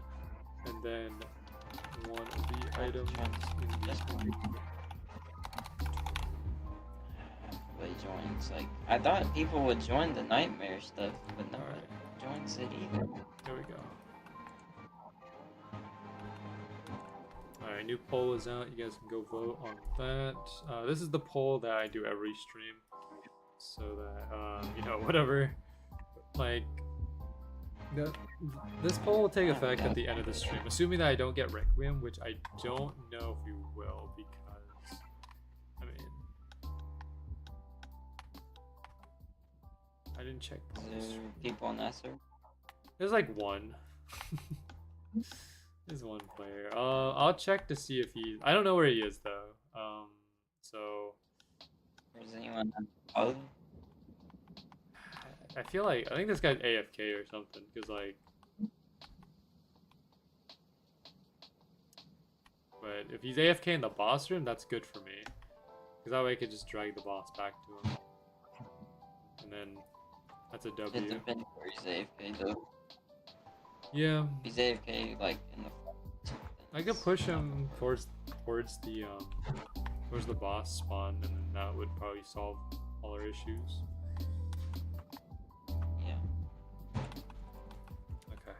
And then one of the items in the Nobody joins. Like, I thought people would join the nightmare stuff, but nobody joins it either. There we go. Alright, new poll is out. You guys can go vote on that. This is the poll that I do every stream. So that, you know, whatever. Like, this poll will take effect at the end of the stream. Assuming that I don't get Requiem, which I don't know if we will, because, I mean, I didn't check polls. People on that server? There's like one. There's one player. I'll check to see if he. I don't know where he is though. So. Is anyone on? I feel like I think this guy's AFK or something, cause like. But if he's AFK in the boss room, that's good for me, cause that way I could just drag the boss back to him, and then that's a W. It depends where he's AFK though. Yeah. He's AFK like in the front. I could push him towards the boss spawn, and then that would probably solve all our issues. Yeah. Okay.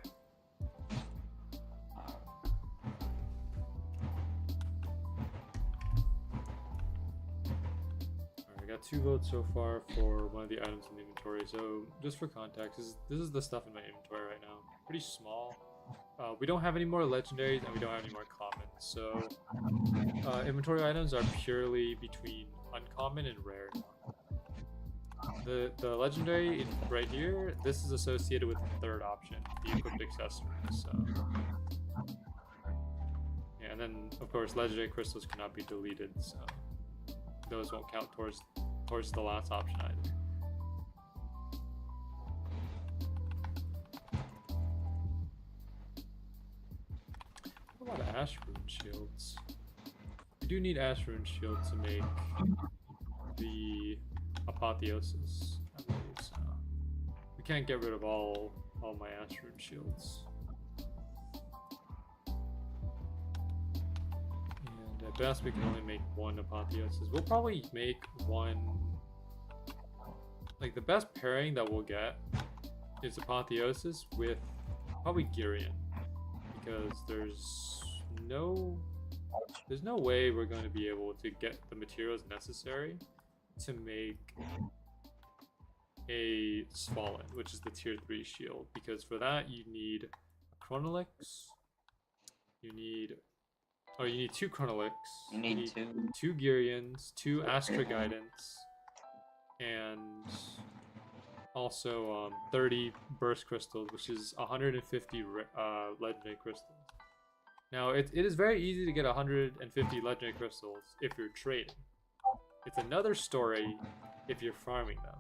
Alright, I got 2 votes so far for one of the items in the inventory. So just for context, this is the stuff in my inventory right now. Pretty small. We don't have any more legendaries and we don't have any more commons. So inventory items are purely between uncommon and rare. The legendary right here, this is associated with the third option, the equipped accessories. So yeah, and then of course legendary crystals cannot be deleted, so those won't count towards the last option either. A lot of Ash Rune shields. We do need Ash Rune shields to make the Apotheosis, I believe, so we can't get rid of all my Ash Rune shields. And at best we can only make 1 Apotheosis. We'll probably make 1, like the best pairing that we'll get is Apotheosis with probably Girion, because there's no way we're going to be able to get the materials necessary to make a Svalin, which is the tier 3 shield, because for that you need a Chronolix, you need 2 Chronolix, You need 2 Girions, 2 Astra Guidance, and also 30 Burst Crystals, which is 150 Legendary Crystals. Now, it is very easy to get 150 Legendary Crystals if you're trading. It's another story if you're farming them.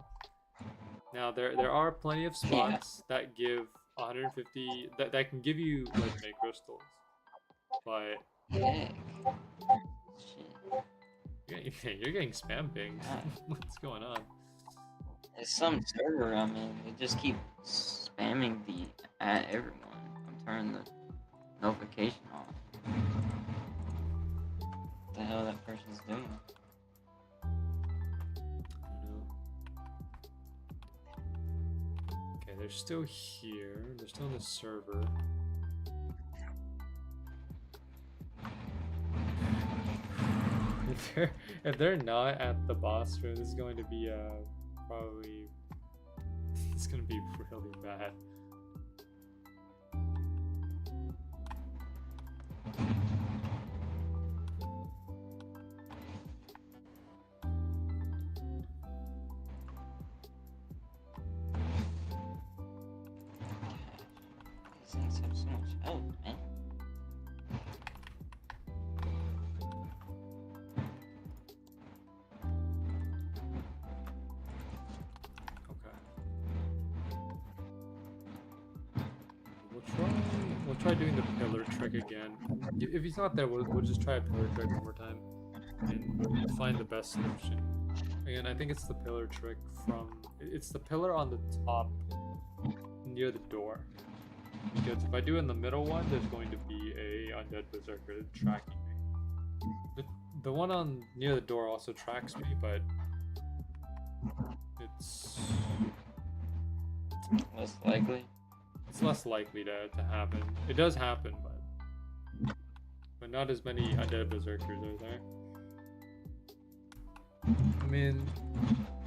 Now, there are plenty of spots that give 150, that can give you Legendary Crystals. But Heck. Shit. You're getting spam pinged. Ah. What's going on? It's some server I'm in. They just keep spamming the at everyone. I'm turning the notification off. What the hell that person's doing? I don't know. Okay, they're still here. They're still on the server. If they're not at the boss room, this is going to be probably it's gonna be really bad. These things have so much help, man. We'll try doing the pillar trick again. If he's not there, we'll just try a pillar trick one more time and find the best solution. Again, I think it's the pillar trick it's the pillar on the top near the door. Because if I do in the middle one, there's going to be a undead berserker tracking me. The one on near the door also tracks me, but it's Less likely. it's less likely to happen. It does happen, but not as many undead berserkers are there. I mean,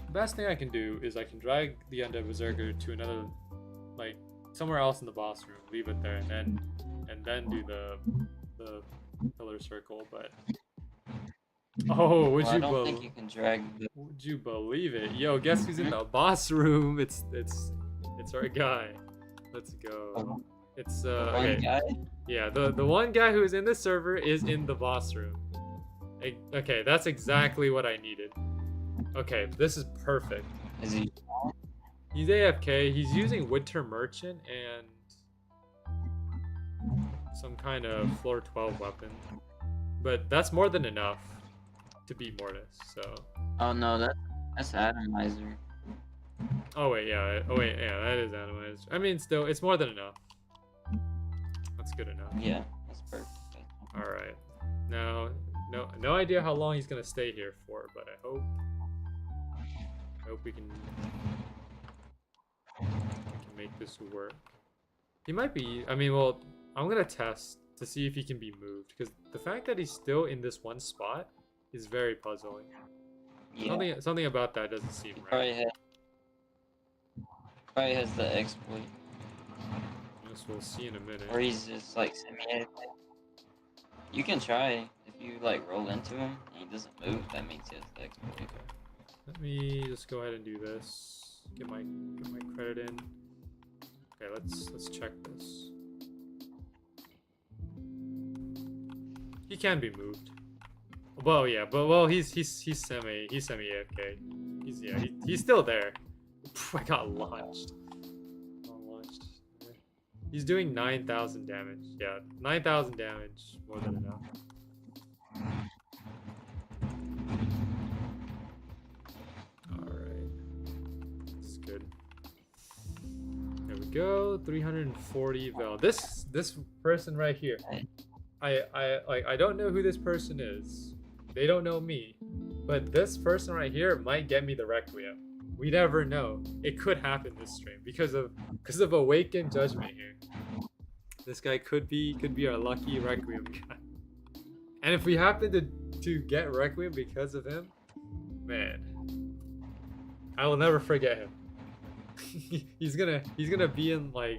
the best thing I can do is I can drag the undead berserker to another, like somewhere else in the boss room, leave it there, and then do the pillar circle. But oh, Well, I don't think you can drag the would you believe it? Yo, guess who's in the boss room? It's our guy. Let's go. It's one okay. guy. Yeah, the one guy who is in this server is in the boss room. Okay, that's exactly what I needed. Okay, this is perfect. Is he? He's AFK. He's using Winter Merchant and some kind of floor 12 weapon. But that's more than enough to beat Mortis, so... Oh no, that's Atomizer. Oh wait, yeah. Oh wait, yeah, that is Atomizer. I mean, still, it's more than enough. That's good enough. Yeah, that's perfect. Alright. Now, no idea how long he's gonna stay here for, but I hope we can make this work. He might be, I mean, well, I'm gonna test to see if he can be moved, because the fact that he's still in this one spot is very puzzling. Yeah. Something about that doesn't seem right. Probably has the exploit. Guess we'll see in a minute. Or he's just like semi-AFK. You can try. If you like roll into him and he doesn't move, that means he has the exploit. Okay. Let me just go ahead and do this. Get my credit in. Okay, let's check this. He can be moved. Well, yeah, but well, he's semi AFK. He's still there. I got launched. He's doing 9,000 damage. Yeah, 9,000 damage, more than enough. Alright. This is good. There we go. 340 val. This person right here. I don't know who this person is. They don't know me. But this person right here might get me the Requiem. We never know. It could happen this stream because of Awakened Judgment here. This guy could be our lucky Requiem guy. And if we happen to get Requiem because of him, man, I will never forget him. he's gonna be in my.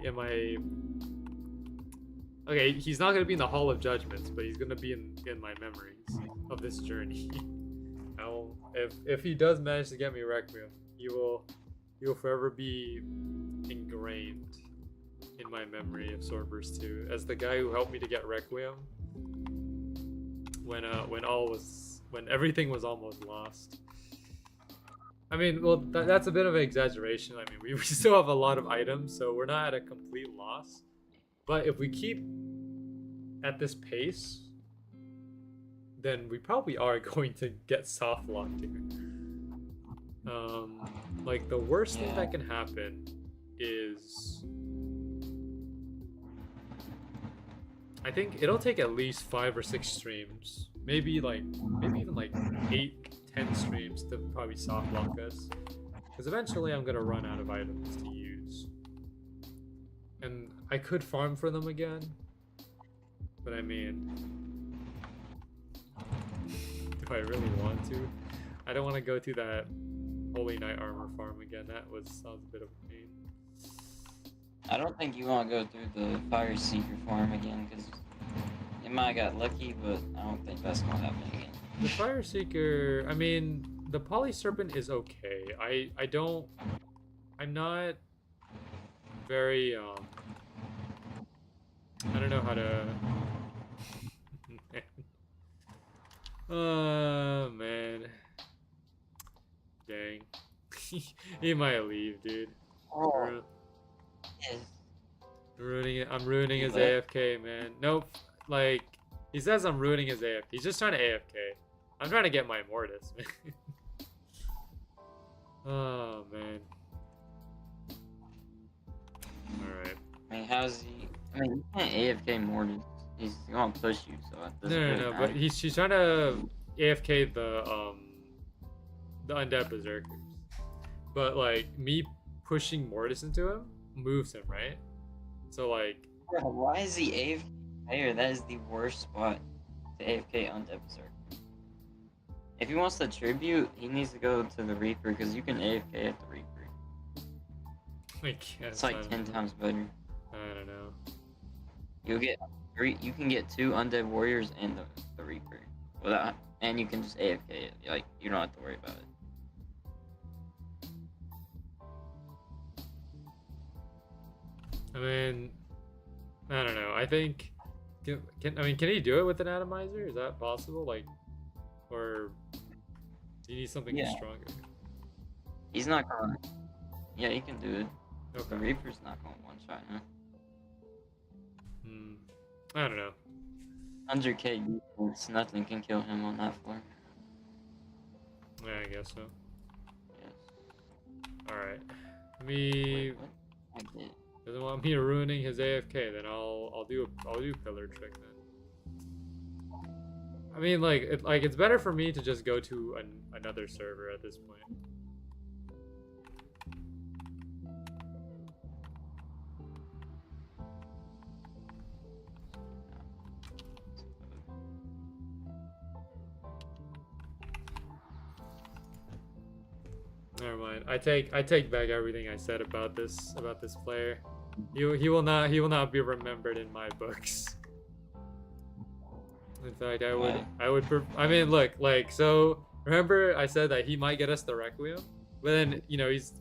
Okay, he's not gonna be in the Hall of Judgments, but he's gonna be in my memories of this journey. If he does manage to get me Requiem, he will forever be ingrained in my memory of Swordburst 2 as the guy who helped me to get Requiem when everything was almost lost. I mean, well, that's a bit of an exaggeration. I mean, we still have a lot of items, so we're not at a complete loss. But if we keep at this pace, then we probably are going to get soft locked here. Like the worst thing that can happen is I think it'll take at least 5 or 6 streams, maybe even like 8-10 streams to probably soft lock us, because eventually I'm gonna run out of items to use, and I could farm for them again, but I mean, do I really want to? I don't want to go through that Holy Knight armor farm again. That sounds a bit of a pain. I don't think you want to go through the Fire Seeker farm again, because you might have got lucky, but I don't think that's going to happen again. The Fire Seeker, I mean, the Poly Serpent is okay. I'm not very, I don't know how to... Oh, man. Dang. He might leave, dude. Oh. Yes. Ruining it. I'm ruining his AFK, man. Nope. Like, he says I'm ruining his AFK. He's just trying to AFK. I'm trying to get my Mortis, man. Oh, man. Alright. I mean, how's he... I mean, you can't AFK Mortis. He's gonna push you, so it doesn't really No, matter. but she's trying to AFK the undead berserkers. But like me pushing Mortis into him moves him, right? So like, Bro, why is he AFK there? That is the worst spot to AFK undead berserker. If he wants to tribute, he needs to go to the Reaper, because you can AFK at the Reaper. It's like 10 times better. I don't know. You can get 2 undead warriors and the Reaper without, and you can just AFK it. Like, you don't have to worry about it. I mean, I don't know. I think can he do it with an atomizer? Is that possible? Like, or do you need something stronger? He's not gonna. Yeah, he can do it. Okay. The Reaper's not gonna one shot him. I don't know. 100k defense, nothing can kill him on that floor. Yeah, I guess so. Yes. All right. Let me. Wait, what? I did. Doesn't want me ruining his AFK. Then I'll do pillar trick then. I mean, like it's better for me to just go to another server at this point. Never mind. I take back everything I said about this player. He will not be remembered in my books. In fact, I mean, look, like, so remember I said that he might get us the Requiem, but then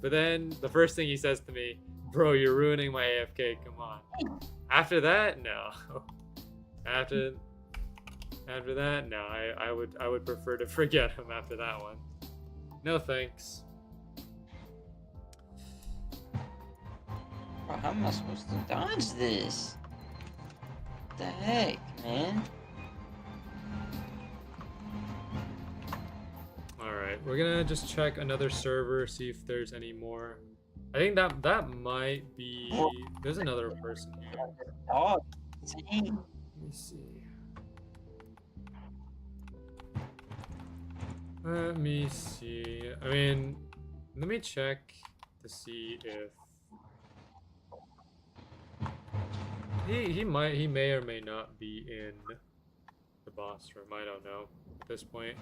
then the first thing he says to me, bro, you're ruining my AFK. Come on. After that, no. After that, no. I would prefer to forget him after that one. No thanks. Bro, how am I supposed to dodge this? What the heck, man? Alright, we're gonna just check another server, see if there's any more. I think that might be... There's another person here. Oh, Let me see. Let me see. I mean, let me check to see if... He may or may not be in the boss room. I don't know at this point.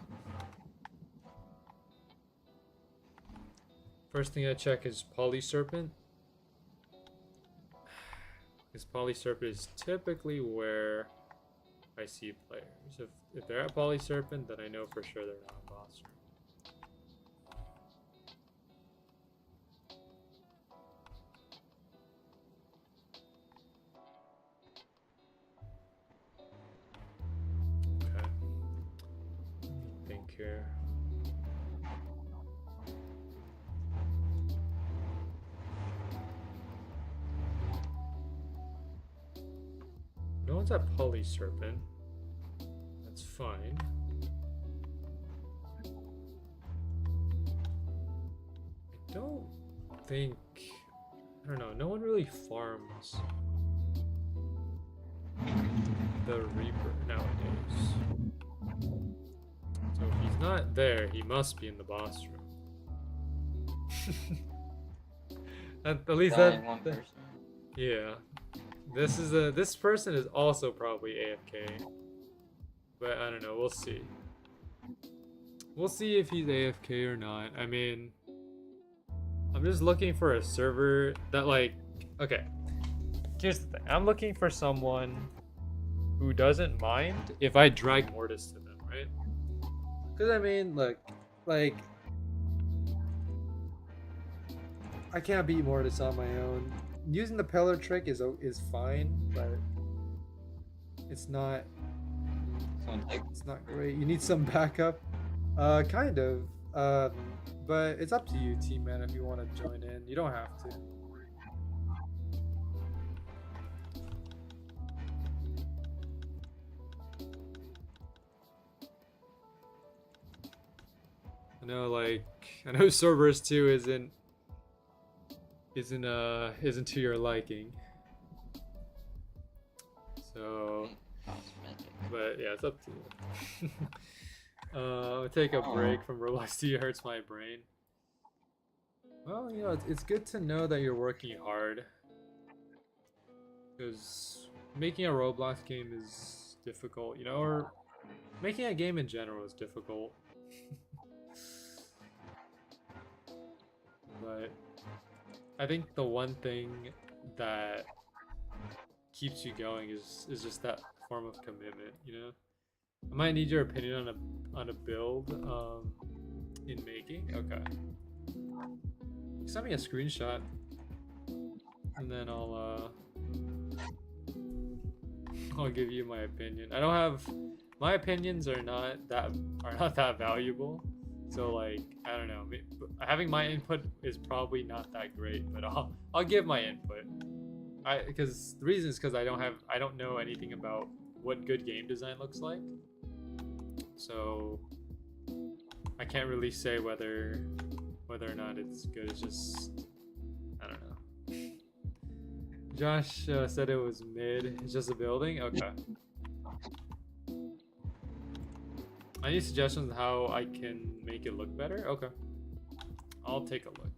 First thing I check is Poly Serpent. Because Poly Serpent is typically where I see players. If they're at Poly Serpent, then I know for sure they're not in boss room. Here. No one's at Poly Serpent. That's fine. don't think, I don't know, no one really farms the Reaper nowadays. So if he's not there, he must be in the boss room. At least Only that, one person. yeah. This person is also probably AFK. But I don't know, we'll see. We'll see if he's AFK or not. I mean, I'm just looking for a server that, like, okay. Here's the thing. I'm looking for someone who doesn't mind if I drag Mortis to them, right? Because I mean, look, like, I can't beat Mortis on my own. Using the Pellar trick is fine, but it's not great. You need some backup. Kind of. But it's up to you, team man, if you want to join in. You don't have to. I know, like, I know Swordburst 2 isn't to your liking. So, but yeah, it's up to you. I'll take a break from Roblox 2 hurts my brain. Well, you know, it's good to know that you're working hard. Because making a Roblox game is difficult, you know, or making a game in general is difficult. But I think the one thing that keeps you going is just that form of commitment, you know? I might need your opinion on a build in making. Okay. Send me a screenshot and then I'll give you my opinion. I don't have, my opinions are not that valuable. So, like, I don't know. Having my input is probably not that great, but I'll give my input. Because the reason is because I don't know anything about what good game design looks like. So I can't really say whether or not it's good. It's just, I don't know. Josh said it was mid. It's just a building. Okay. I need suggestions on how I can make it look better. Okay, I'll take a look.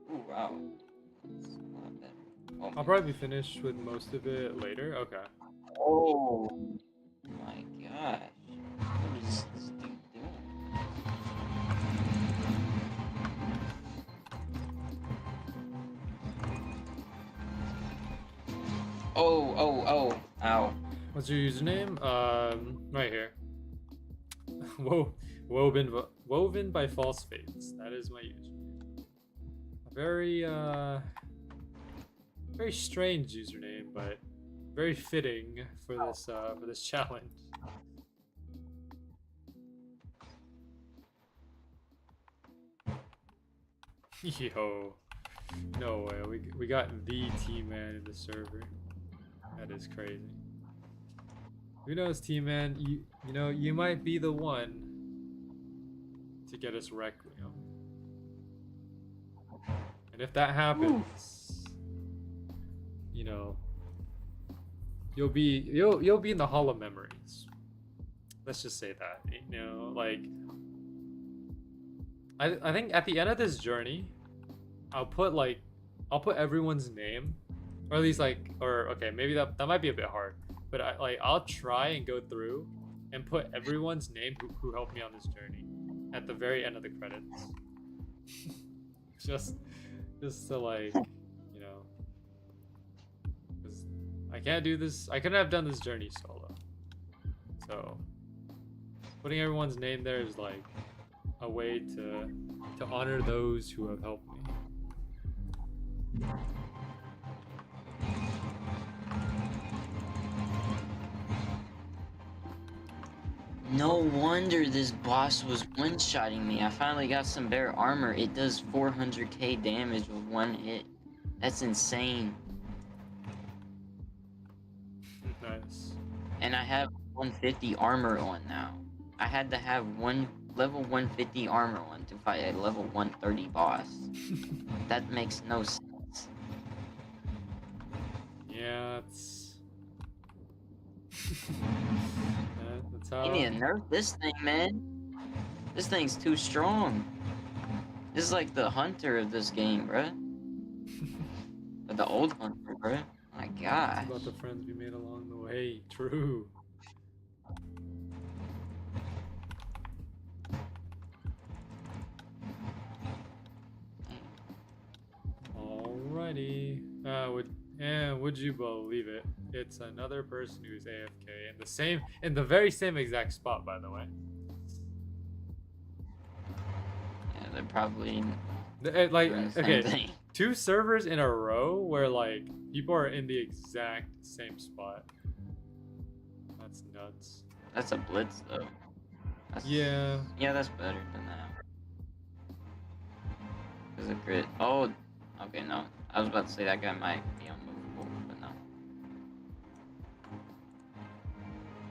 Ooh, wow. That's a lot better. Oh, I'll probably be finished with most of it later. Okay. Oh my gosh. What is this dude doing? Oh, ow. What's your username? Right here. Whoa, woven by false fates. That is my username. A very strange username, but very fitting for this challenge. Yo, no way. We got the T-Man in the server. That is crazy. Who knows, T-Man? You know, you might be the one to get us Requiem. And if that happens, you know, you'll be in the Hall of Memories. Let's just say that. You know, like, I think at the end of this journey, I'll put everyone's name, or at least okay, maybe that might be a bit hard, but I'll try and go through and put everyone's name who helped me on this journey at the very end of the credits. just to, like, you know, 'cause I can't do this. I couldn't have done this journey solo. So putting everyone's name there is like a way to honor those who have helped me. No wonder this boss was one-shotting me. I finally got some better armor. It does 400k damage with one hit. That's insane. And I have 150 armor on now. I had to have one level 150 armor on to fight a level 130 boss. That makes no sense. Yeah, it's that's I how. need to nerf this thing, man. This thing's too strong. This is like the hunter of this game, bruh. Or the old hunter, bruh. My gosh. About the friends we made along the way. True. Alrighty. Would you believe it? It's another person who's AFK in the very same exact spot, by the way. Yeah, they're probably Like, doing the same okay, thing. 2 servers in a row where like people are in the exact same spot. That's nuts. That's a blitz, though. Yeah. Yeah, that's better than that. There's a crit. Oh, okay, no. I was about to say that guy might be unmovable, but no.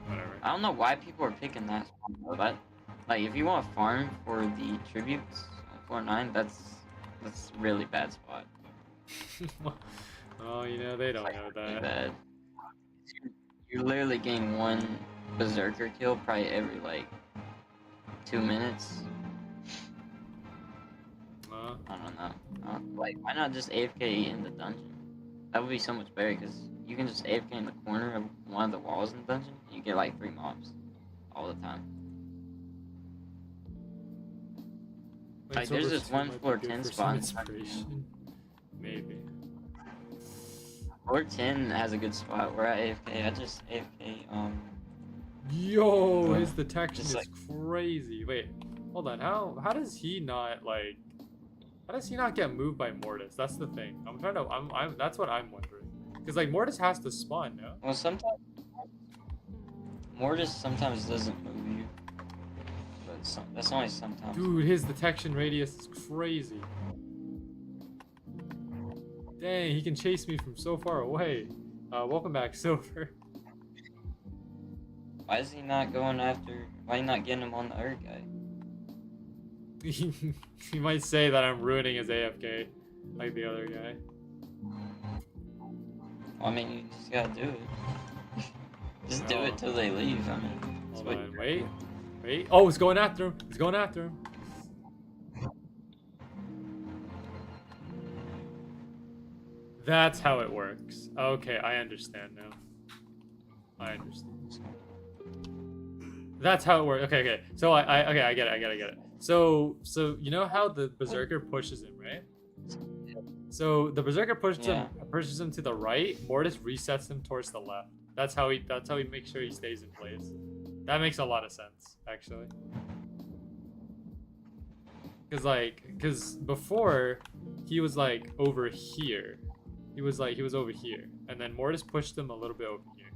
Whatever. I don't know why people are picking that spot, though. That, like, if you want to farm for the tributes on 4-9, that's really bad spot. Oh, you know, they don't Like, know really that. bad. You literally gain 1 berserker kill probably every, like, 2 minutes. I don't know. Like, why not just AFK in the dungeon? That would be so much better, because you can just AFK in the corner of one of the walls in the dungeon, and you get like 3 mobs all the time. Like, there's this one floor 10 spot. Inspiration. Maybe. Floor 10 has a good spot where I AFK. I just AFK, Yo, his detection just is like- crazy. Wait, hold on. How does he not like? How does he not get moved by Mortis? That's the thing. That's what I'm wondering. Because like Mortis has to spawn, no? Well, sometimes Mortis sometimes doesn't move you, but that's only sometimes. Dude, his detection radius is crazy. Dang, he can chase me from so far away. Welcome back, Silver. Why is he not going after? Why are you not getting him on the other guy? He might say that I'm ruining his AFK, like the other guy. Well, I mean, you just gotta do it. Just do No. it till they leave. I mean, that's Hold what on, wait. Oh, he's going after him. He's going after him. That's how it works. Okay, I understand now. I understand. That's how it works. Okay. So I get it. So you know how the berserker pushes him, right? So the berserker pushes him to the right. Mortis resets him towards the left. That's how he makes sure he stays in place. That makes a lot of sense, actually. Cause before he was like over here. He was over here, and then Mortis pushed him a little bit over here.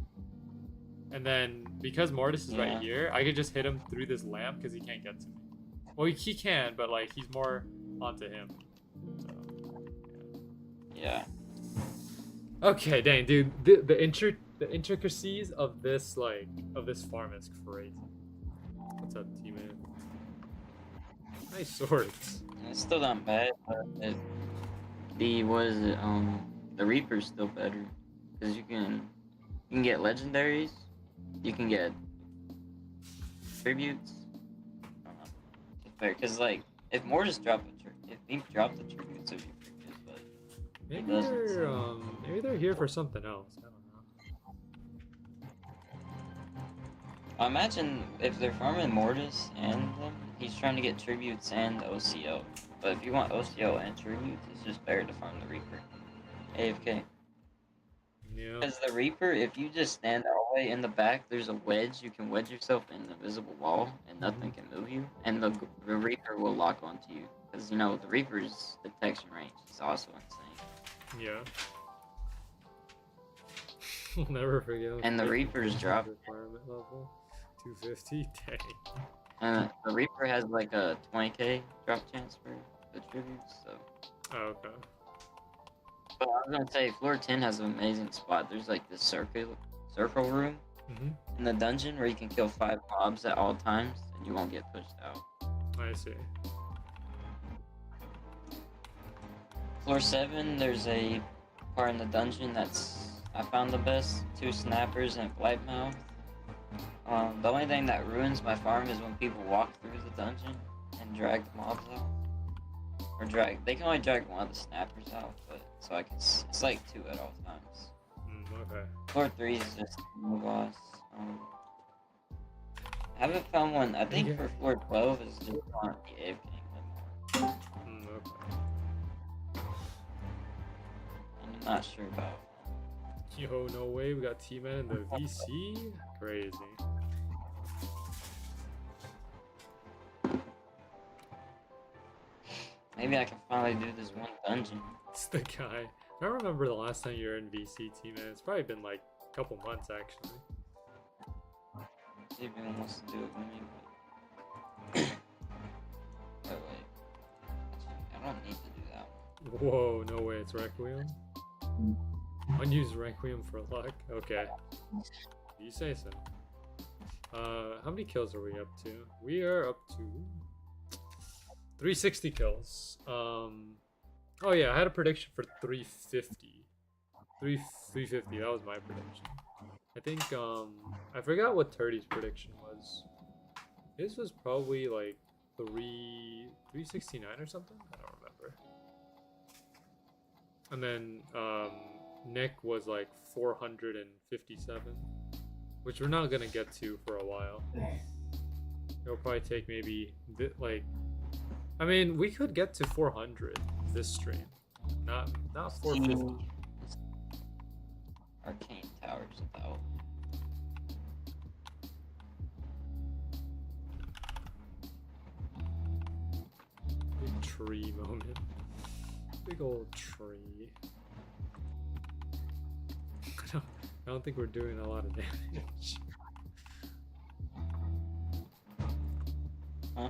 And then because Mortis is right here, I could just hit him through this lamp because he can't get to me. Well, he can, but like he's more onto him. So, Yeah. okay, dang, dude, the intricacies of this farm is crazy. What's up, teammate? Nice swords. It's still not bad, but the Reaper's still better because you can get legendaries, you can get tributes. I don't know. It's better because like if Mortis dropped if he dropped the tributes, it'd be pretty good. But Maybe they're here for something else. I don't know. imagine if they're farming Mortis and them, he's trying to get tributes and OCO. But if you want OCO and tributes, it's just better to farm the Reaper. AFK. Yeah. Because the Reaper, if you just stand all the way in the back, there's a wedge. You can wedge yourself in the visible wall, and nothing can move you. And the Reaper will lock onto you. Because, you know, the Reaper's detection range is also insane. Yeah. I'll never forget. And the Reaper's drop. Requirement level 250. Dang. And the Reaper has like a 20k drop chance for the tributes, so. Oh, okay. But I was gonna say, floor 10 has an amazing spot. There's like this circle room, in the dungeon where you can kill 5 mobs at all times and you won't get pushed out. I see. Floor 7, there's a part in the dungeon I found the best. 2 snappers and blightmouth. The only thing that ruins my farm is when people walk through the dungeon and drag the mobs out. Or they can only drag one of the snappers out, but so it's like 2 at all times. Okay. Floor 3 is just the boss. I haven't found one. I think for floor 12 is just on the Ave King. Okay. I'm not sure about. Yo, no way. We got T-Man in the VC. Crazy. Maybe I can finally do this one dungeon. It's the guy. I don't remember the last time you were in VC, T-Man. It's probably been like a couple months, actually. See if anyone wants to do it with me. But wait. I don't need to do that one. Whoa, no way. It's Requiem? Unused Requiem for luck? Okay. You say so. How many kills are we up to? We are up to 360 kills. Oh yeah, I had a prediction for 350. 350, that was my prediction. I think, I forgot what Turdy's prediction was. His was probably like 369 or something? I don't remember. And then, Nick was like 457, which we're not gonna get to for a while. It'll probably take maybe, like, I mean, we could get to 400 this stream. Not 450. Arcane Towers about. Big tree moment. Big old tree. I don't think we're doing a lot of damage. Huh?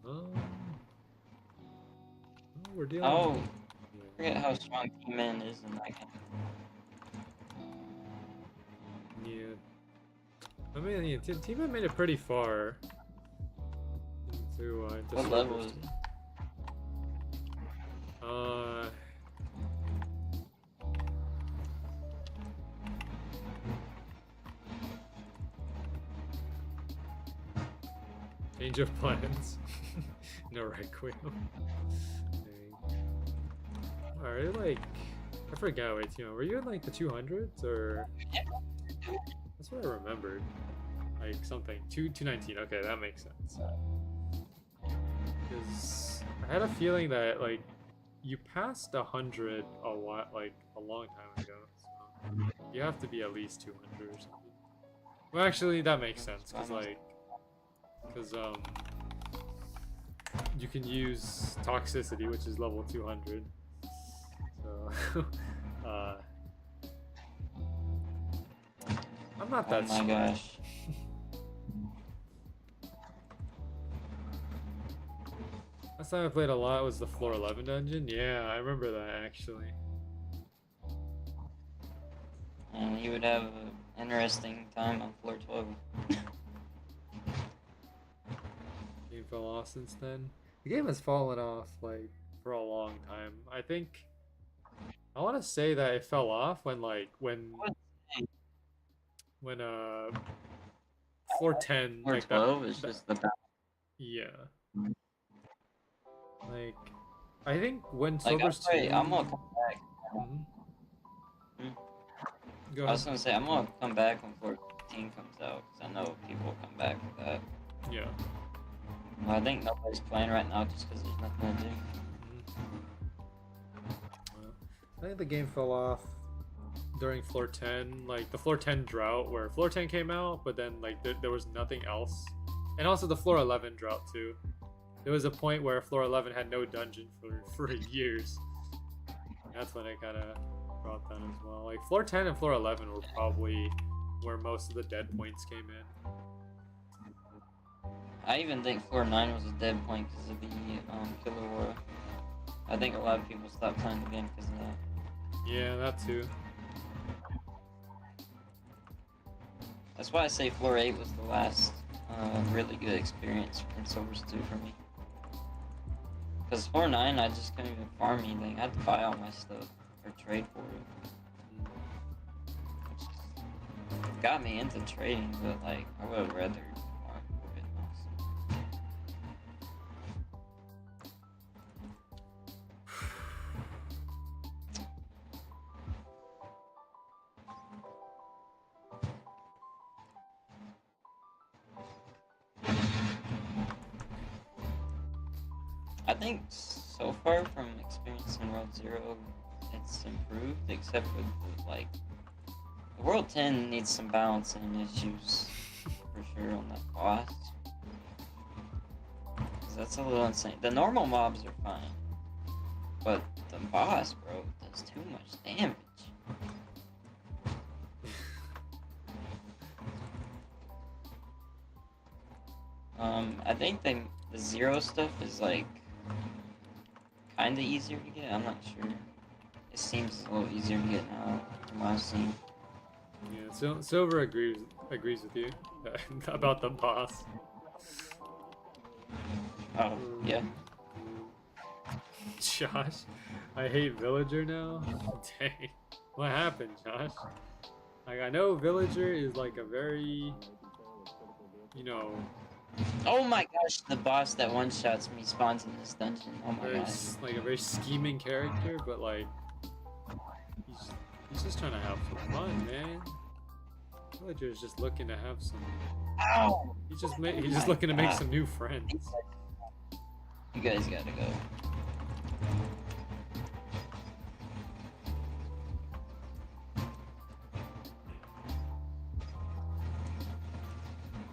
Oh, we're dealing. Oh, I forget how strong T-Man is in that game. Yeah. I mean, yeah, T-Man made it pretty far. Into What level is it? Change of plans. No Requiem. Alright, like, I forgot. Wait, were you in like the 200s or? That's what I remembered. Like something 219. Okay, that makes sense. Because I had a feeling that like you passed 100 a lot, like a long time ago. So you have to be at least 200 or something. Well, actually, that makes sense because you can use toxicity, which is level 200. So I'm not that Oh my gosh. Last time I played a lot was the floor 11 dungeon. Yeah, I remember that actually. And you would have an interesting time on floor 12. Game fell off since then. The game has fallen off like for a long time. I think I want to say that it fell off when floor 10 Floor like 12 is just the battle. Yeah. Like I think when Like, Swordburst I'm gonna come back. Go I ahead. was gonna say, I'm gonna come back when floor 15 comes out, because I know people will come back for that. Yeah. Well, I think nobody's playing right now just because there's nothing to do. I think the game fell off during floor 10, like the floor 10 drought where floor 10 came out, but then like there was nothing else. And also the floor 11 drought too. There was a point where floor 11 had no dungeon for years. That's when it kind of brought down as well. Like floor 10 and floor 11 were probably where most of the dead points came in. I even think floor 9 was a dead point because of the Killer Aura. I think a lot of people stopped playing the game because of that. Yeah, that too. That's why I say floor 8 was the last really good experience in Swordburst 2 for me. Because floor 9, I just couldn't even farm anything. I had to buy all my stuff or trade for it. Which got me into trading, but like I would have rather farm for it. Honestly. I think so far from experience in World 0, it's improved, except for like the World 10 needs some balancing issues for sure on that boss. 'Cause that's a little insane. The normal mobs are fine, but the boss, bro, does too much damage. I think the 0 stuff is like kind of easier to get. I'm not sure. It seems a little easier to get now from what I've seen. Yeah, Silver agrees with you about the boss. Oh, yeah. Josh, I hate Villager now. Dang, what happened, Josh? Like I know Villager is like a very, you know. Oh my gosh, the boss that one-shots me spawns in this dungeon. Oh my gosh. Like a very scheming character, but like he's just trying to have some fun, man. Villager is just looking to have some. Ow! He's just looking to make some new friends. You guys gotta go.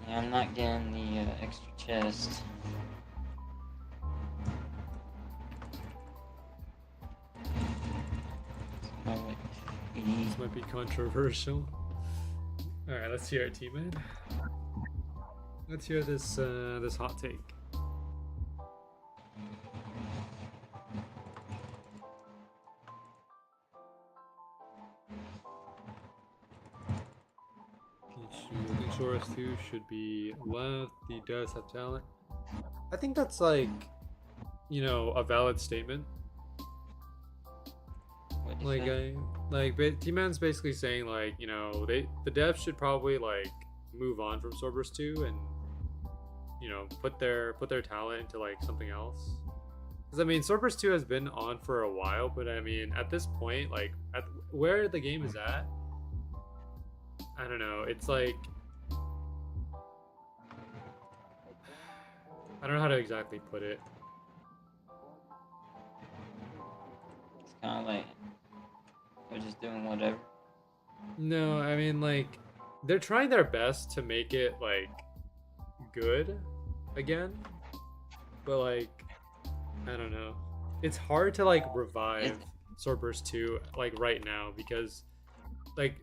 Yeah, I'm not getting the extra chest. This might be controversial. Alright, let's hear it, T-Man. Let's hear this this hot take. I think Soros 2 should be left. He does have talent. I think that's like, you know, a valid statement. Like T-Man's basically saying like, you know, the devs should probably like move on from Swordburst 2 and, you know, put their talent into like something else. Because I mean, Swordburst 2 has been on for a while, but I mean, at this point, like at where the game is at, I don't know. It's like I don't know how to exactly put it. It's kind of like they're just doing whatever. No, I mean like they're trying their best to make it like good again, but like I don't know. It's hard to like revive Swordburst 2 like right now because like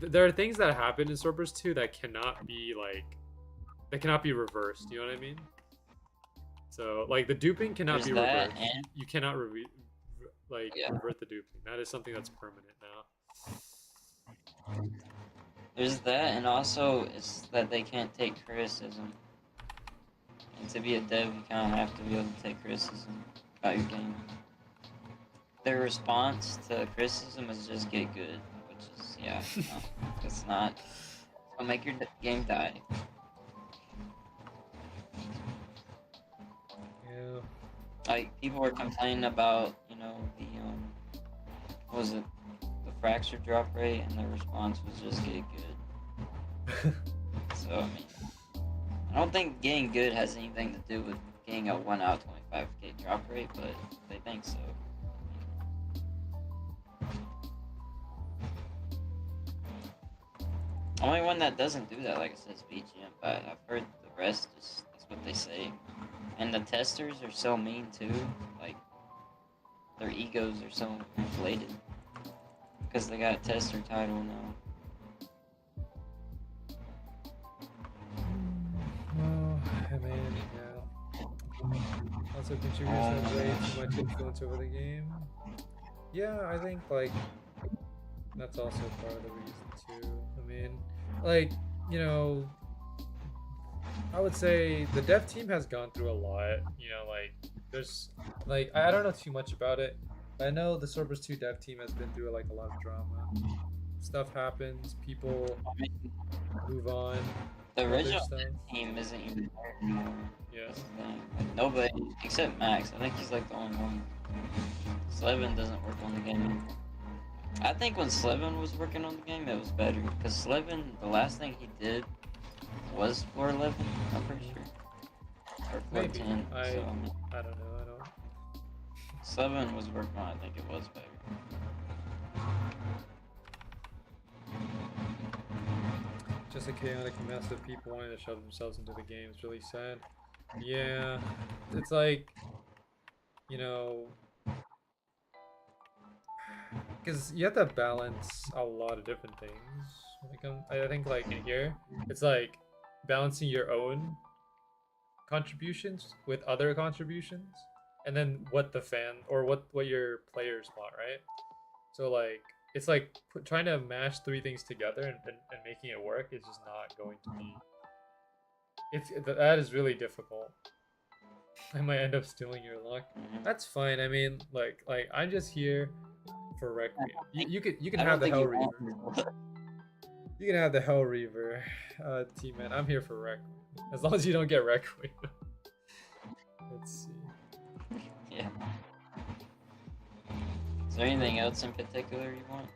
there are things that happen in Swordburst 2 that cannot be reversed. You know what I mean? So like the duping cannot be reversed. You cannot revert the duping. That is something that's permanent now. There's that, and also it's that they can't take criticism. And to be a dev, you kind of have to be able to take criticism about your game. Their response to criticism is just get good, which is, yeah, no, it's not. It's gonna make your game die. Yeah. Like, people were complaining about, you know, the, what was it? The fracture drop rate, and their response was just get good. So, I mean, I don't think getting good has anything to do with getting a 1 out of 25k drop rate, but they think so. Only one that doesn't do that, like I said, is BGM, but I've heard the rest is that's what they say. And the testers are so mean too, like, their egos are so inflated. Because they got a tester title now. Oh, I mean, yeah. Also, contributors have way too much influence over the game. Yeah, I think, like, that's also part of the reason, too. I mean, like, you know, I would say the dev team has gone through a lot. You know, like there's like I don't know too much about it. But I know the Swordburst 2 dev team has been through like a lot of drama. Stuff happens, people I mean, move on, the other original stuff. team isn't even there anymore. Yeah. That's the thing. Like, nobody except Max. I think he's like the only one. Slevin doesn't work on the game anymore. I think when Slevin was working on the game, that was better. Because Slevin, the last thing he did was floor 11, I'm pretty sure. Or floor Maybe. 10. I So, don't know. I don't. Slevin was working on it, I think it was better. Just a chaotic mess of people wanting to shove themselves into the game. It's really sad. Yeah. It's like, you know, because you have to balance a lot of different things. Like I think like in here, it's like balancing your own contributions with other contributions, and then what the fan or what your players want, right? So like it's like trying to mash three things together and making it work is just not going to be. That is really difficult. I might end up stealing your luck. That's fine. I mean, like I'm just here for Requiem. You can have the Hell Reaver. You can have the Hell Reaver, T-Man. I'm here for Requiem. As long as you don't get Requiem. Let's see. Yeah. Is there anything else in particular you want?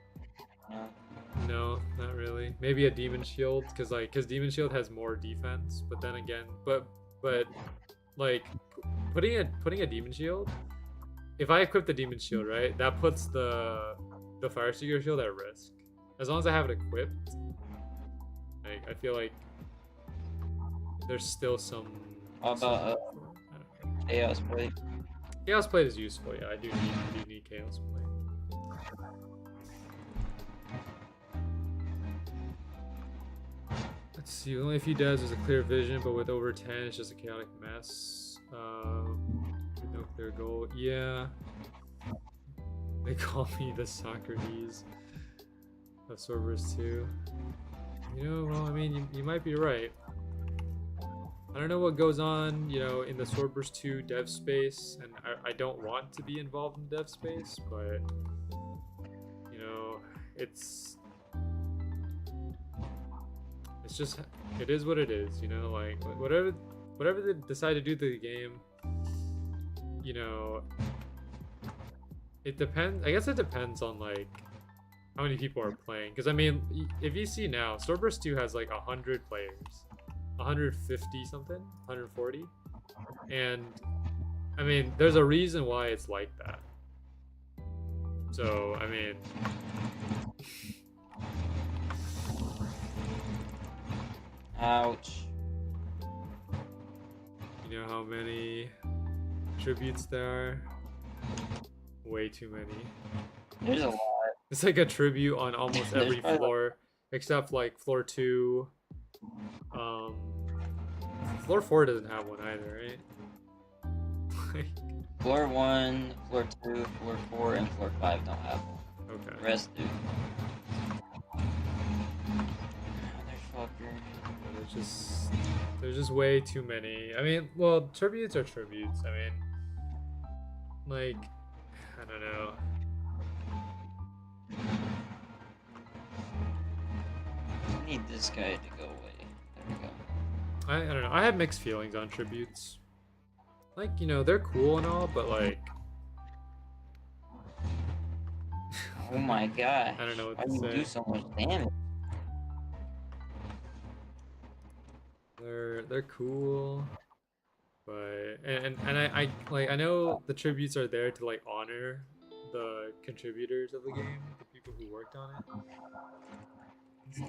No, not really. Maybe a Demon Shield, because Demon Shield has more defense. But then again, but like putting a Demon Shield. If I equip the Demon Shield, right, that puts the Fire Seeker Shield at risk. As long as I have it equipped, like I feel like there's still some. How about Chaos Plate? Chaos Plate is useful. Yeah, I do need Chaos Plate. Let's see. Only if he does is a clear vision, but with over 10, it's just a chaotic mess. With no clear goal. Yeah. They call me the Socrates of Swordburst 2. You know, well, I mean, you might be right. I don't know what goes on, you know, in the Swordburst 2 dev space, and I don't want to be involved in dev space, but, you know, it's just, it is what it is, you know, like, whatever they decide to do to the game, you know, it depends, I guess it depends on, like, how many people are playing, because, I mean, if you see now, Swordburst 2 has, like, 100 players. 150 something, 140, and I mean there's a reason why it's like that. So I mean Ouch. You know how many tributes there are? Way too many. There's a lot. It's like a tribute on almost every floor except like floor 2. Floor 4 doesn't have one either, right? Floor 1, floor 2, floor 4, and floor 5 don't have one. Okay. The rest do. Motherfucker. Yeah, there's just way too many. I mean, well, tributes are tributes. I mean, like, I don't know. I need this guy to go away. There we go. I don't know. I have mixed feelings on tributes. Like, you know, they're cool and all, but like, Oh my god. I don't know what Why to do you say. do so much damage? They're cool, but and I like I know the tributes are there to like honor the contributors of the game, the people who worked on it and stuff.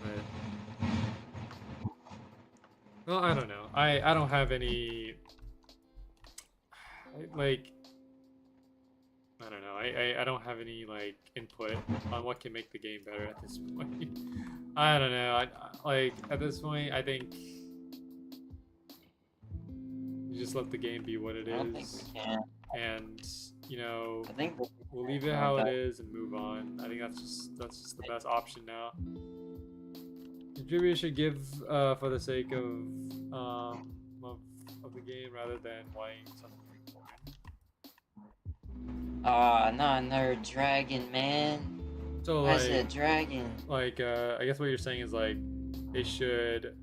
But, well, I don't know. I don't have any like I don't know. I don't have any like input on what can make the game better at this point. I don't know. Like at this point, I think you just let the game be what it I don't think is, we can. and you know, I think we'll leave it how it is and move on. I think that's just the best option now. Contributors should give for the sake of the game rather than wanting something important. not another dragon, man. So Why like, is it a dragon? like I guess what you're saying is like they should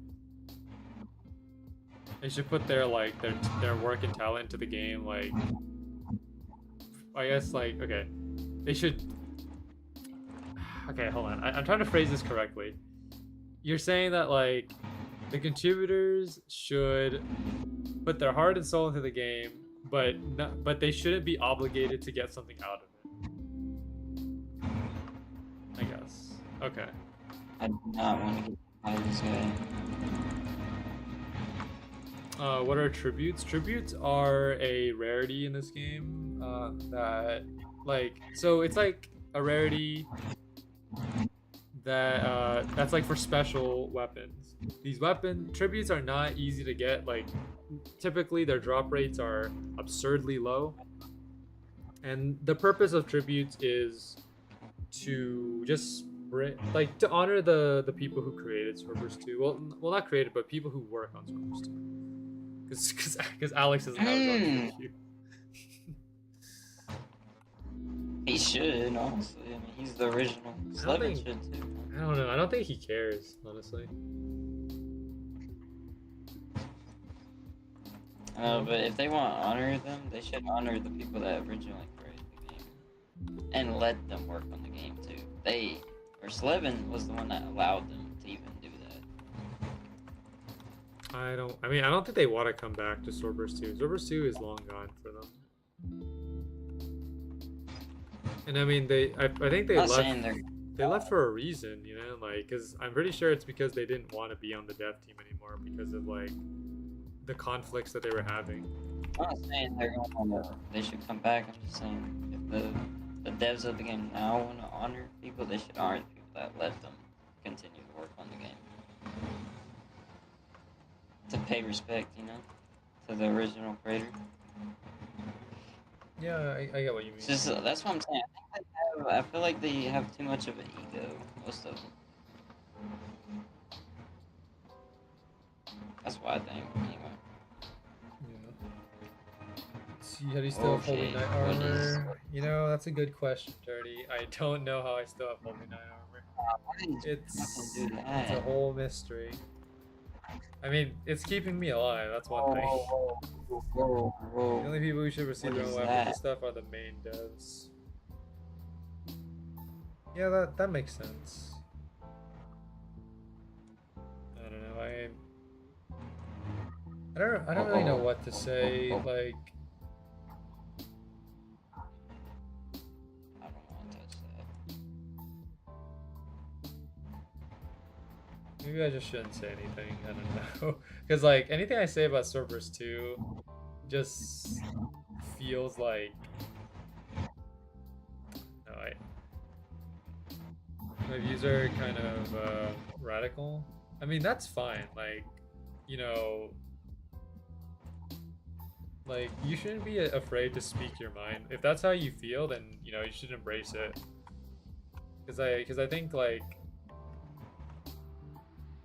put their like their work and talent into the game. Like, I guess like okay, they should. Okay, hold on. I'm trying to phrase this correctly. You're saying that like the contributors should put their heart and soul into the game, but they shouldn't be obligated to get something out of it. I guess. Okay. I do not want to get by this guy. What are tributes? Tributes are a rarity in this game. That like so it's like a rarity that that's like for special weapons. These weapon tributes are not easy to get. Like typically their drop rates are absurdly low, and the purpose of tributes is to just like to honor the people who created Swordburst 2. Well, not created, but people who work on Swordburst 2. Because Alex doesn't have his own tribute. He should, honestly. I mean, he's the original. Slevin should too. I don't know. I don't think he cares, honestly. But if they want to honor them, they should honor the people that originally created the game. And let them work on the game too. Slevin was the one that allowed them to even do that. I don't think they want to come back to Swordburst 2. Swordburst 2 is long gone for them. And I mean, I think they left for a reason, you know, like, because I'm pretty sure it's because they didn't want to be on the dev team anymore because of like the conflicts that they were having. I'm not saying they should come back. I'm just saying if the devs of the game now want to honor people, they should honor the people that let them continue to work on the game. To pay respect, you know, to the original creator. Yeah, I get what you mean. Just, that's what I'm saying. I feel like they have too much of an ego, most of them. That's what I think, anyway. Yeah. See, how do you still have Holy Knight armor? You know, that's a good question, Dirty. I don't know how I still have Holy Knight armor. It's a whole mystery. I mean, it's keeping me alive, that's one thing. Whoa. The only people who should receive their own weapons and stuff are the main devs. Yeah, that makes sense. I don't know, I don't really know what to say, like... I don't want to touch that. Maybe I just shouldn't say anything, I don't know. Because, like, anything I say about Swordburst 2 just feels like... No, my views are kind of radical. I mean, that's fine, like, you know... Like, you shouldn't be afraid to speak your mind. If that's how you feel, then, you know, you should embrace it. Because I think, like...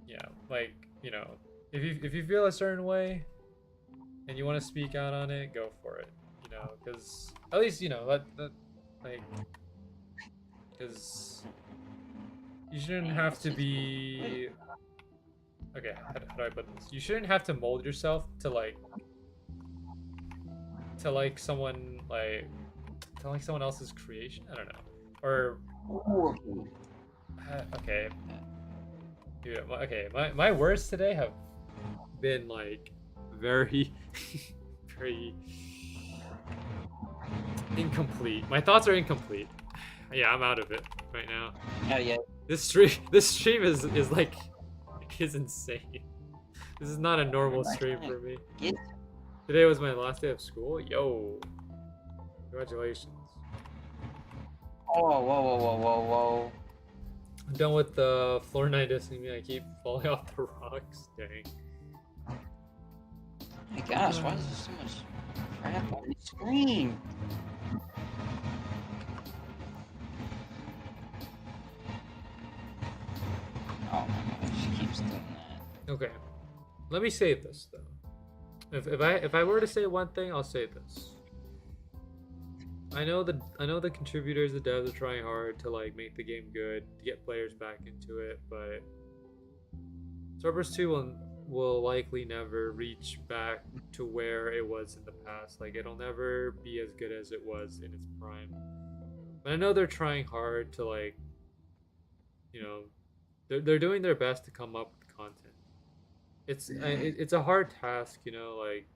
Yeah, like, you know, if you feel a certain way and you want to speak out on it, go for it, you know, because at least, you know, that like, because you shouldn't have to be, okay, how do I put this? You shouldn't have to mold yourself to like someone else's creation. I don't know, or okay. Dude, okay, my words today have been like very very incomplete. My thoughts are incomplete. Yeah, I'm out of it right now. Yeah. This stream is like insane. This is not a normal stream for me. Today was my last day of school. Yo, congratulations. Whoa. I'm done with the floor 9 dissing me. I keep falling off the rocks. Dang. My gosh, why is there so much crap on the screen? still not. Okay, let me say this though. If I were to say one thing, I'll say this. I know the contributors, the devs are trying hard to like make the game good, to get players back into it, but Swordburst 2 will likely never reach back to where it was in the past. Like it'll never be as good as it was in its prime. But I know they're trying hard to like, you know, they're doing their best to come up with content. It's a hard task, you know, like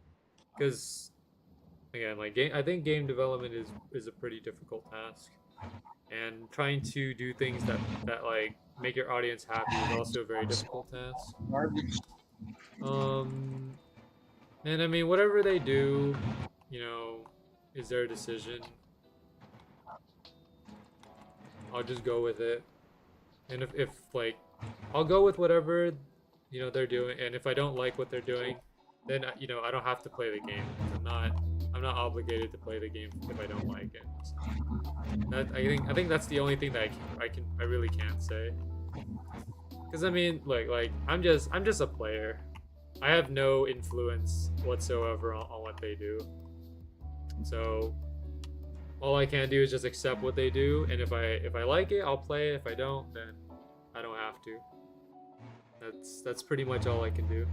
because again, like I think game development is a pretty difficult task, and trying to do things that like make your audience happy is also a very difficult task. And I mean, whatever they do, you know, is their decision. I'll just go with it, and if like, I'll go with whatever, you know, they're doing, and if I don't like what they're doing, then you know I don't have to play the game. I'm not obligated to play the game if I don't like it. So that, I think that's the only thing that I really can't say. Because I mean, like I'm just a player. I have no influence whatsoever on what they do. So all I can do is just accept what they do, and if I like it, I'll play it. If I don't, then I don't have to. That's pretty much all I can do.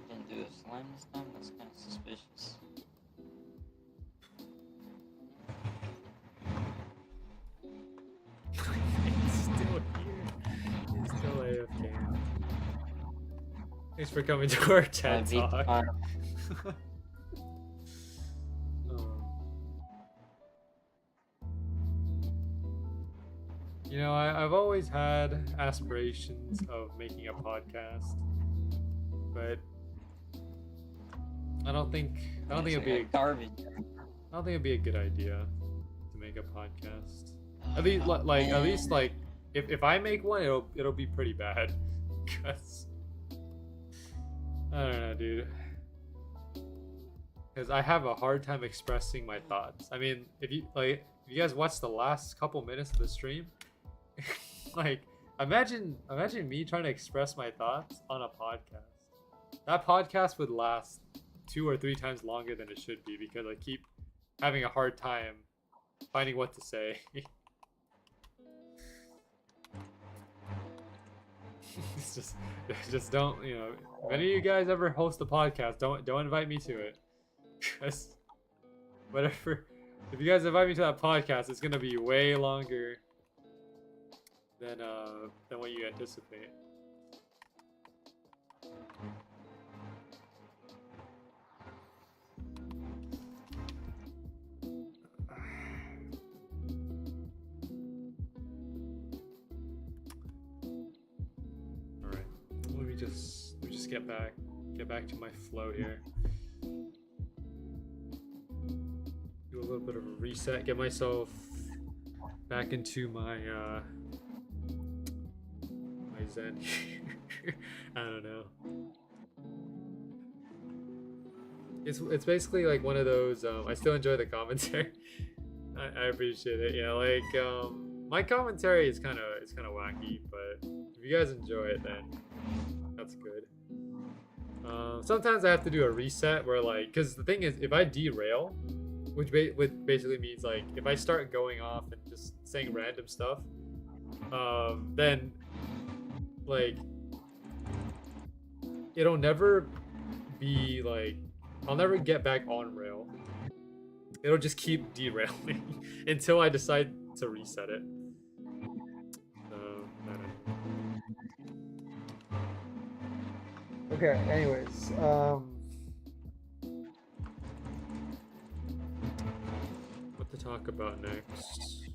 Didn't do a slime this time. That's kind of suspicious. He's still here. He's still AFK. Thanks for coming to our chat talk. You know, I've always had aspirations of making a podcast, but I don't think it'd be garbage. I don't think it'd be a good idea to make a podcast. At least like if I make one, it'll be pretty bad. Cause I don't know, dude. Because I have a hard time expressing my thoughts. I mean, if you guys watched the last couple minutes of the stream, like imagine me trying to express my thoughts on a podcast. That podcast would last 2 or 3 times longer than it should be because I keep having a hard time finding what to say. It's just don't, you know, if any of you guys ever host a podcast, don't invite me to it. Because whatever, if you guys invite me to that podcast, it's gonna be way longer than what you anticipate. Alright, let me just get back to my flow here. Do a little bit of a reset, get myself back into my my zen. I don't know. It's basically like one of those. I still enjoy the commentary. I appreciate it. Yeah, like my commentary is kind of wacky, but if you guys enjoy it, then that's good. Sometimes I have to do a reset where like, because the thing is, if I derail, which basically means like if I start going off and just saying random stuff, then like it'll never be like, I'll never get back on rail. It'll just keep derailing until I decide to reset it. So, I don't know. Okay, anyways, what to talk about next?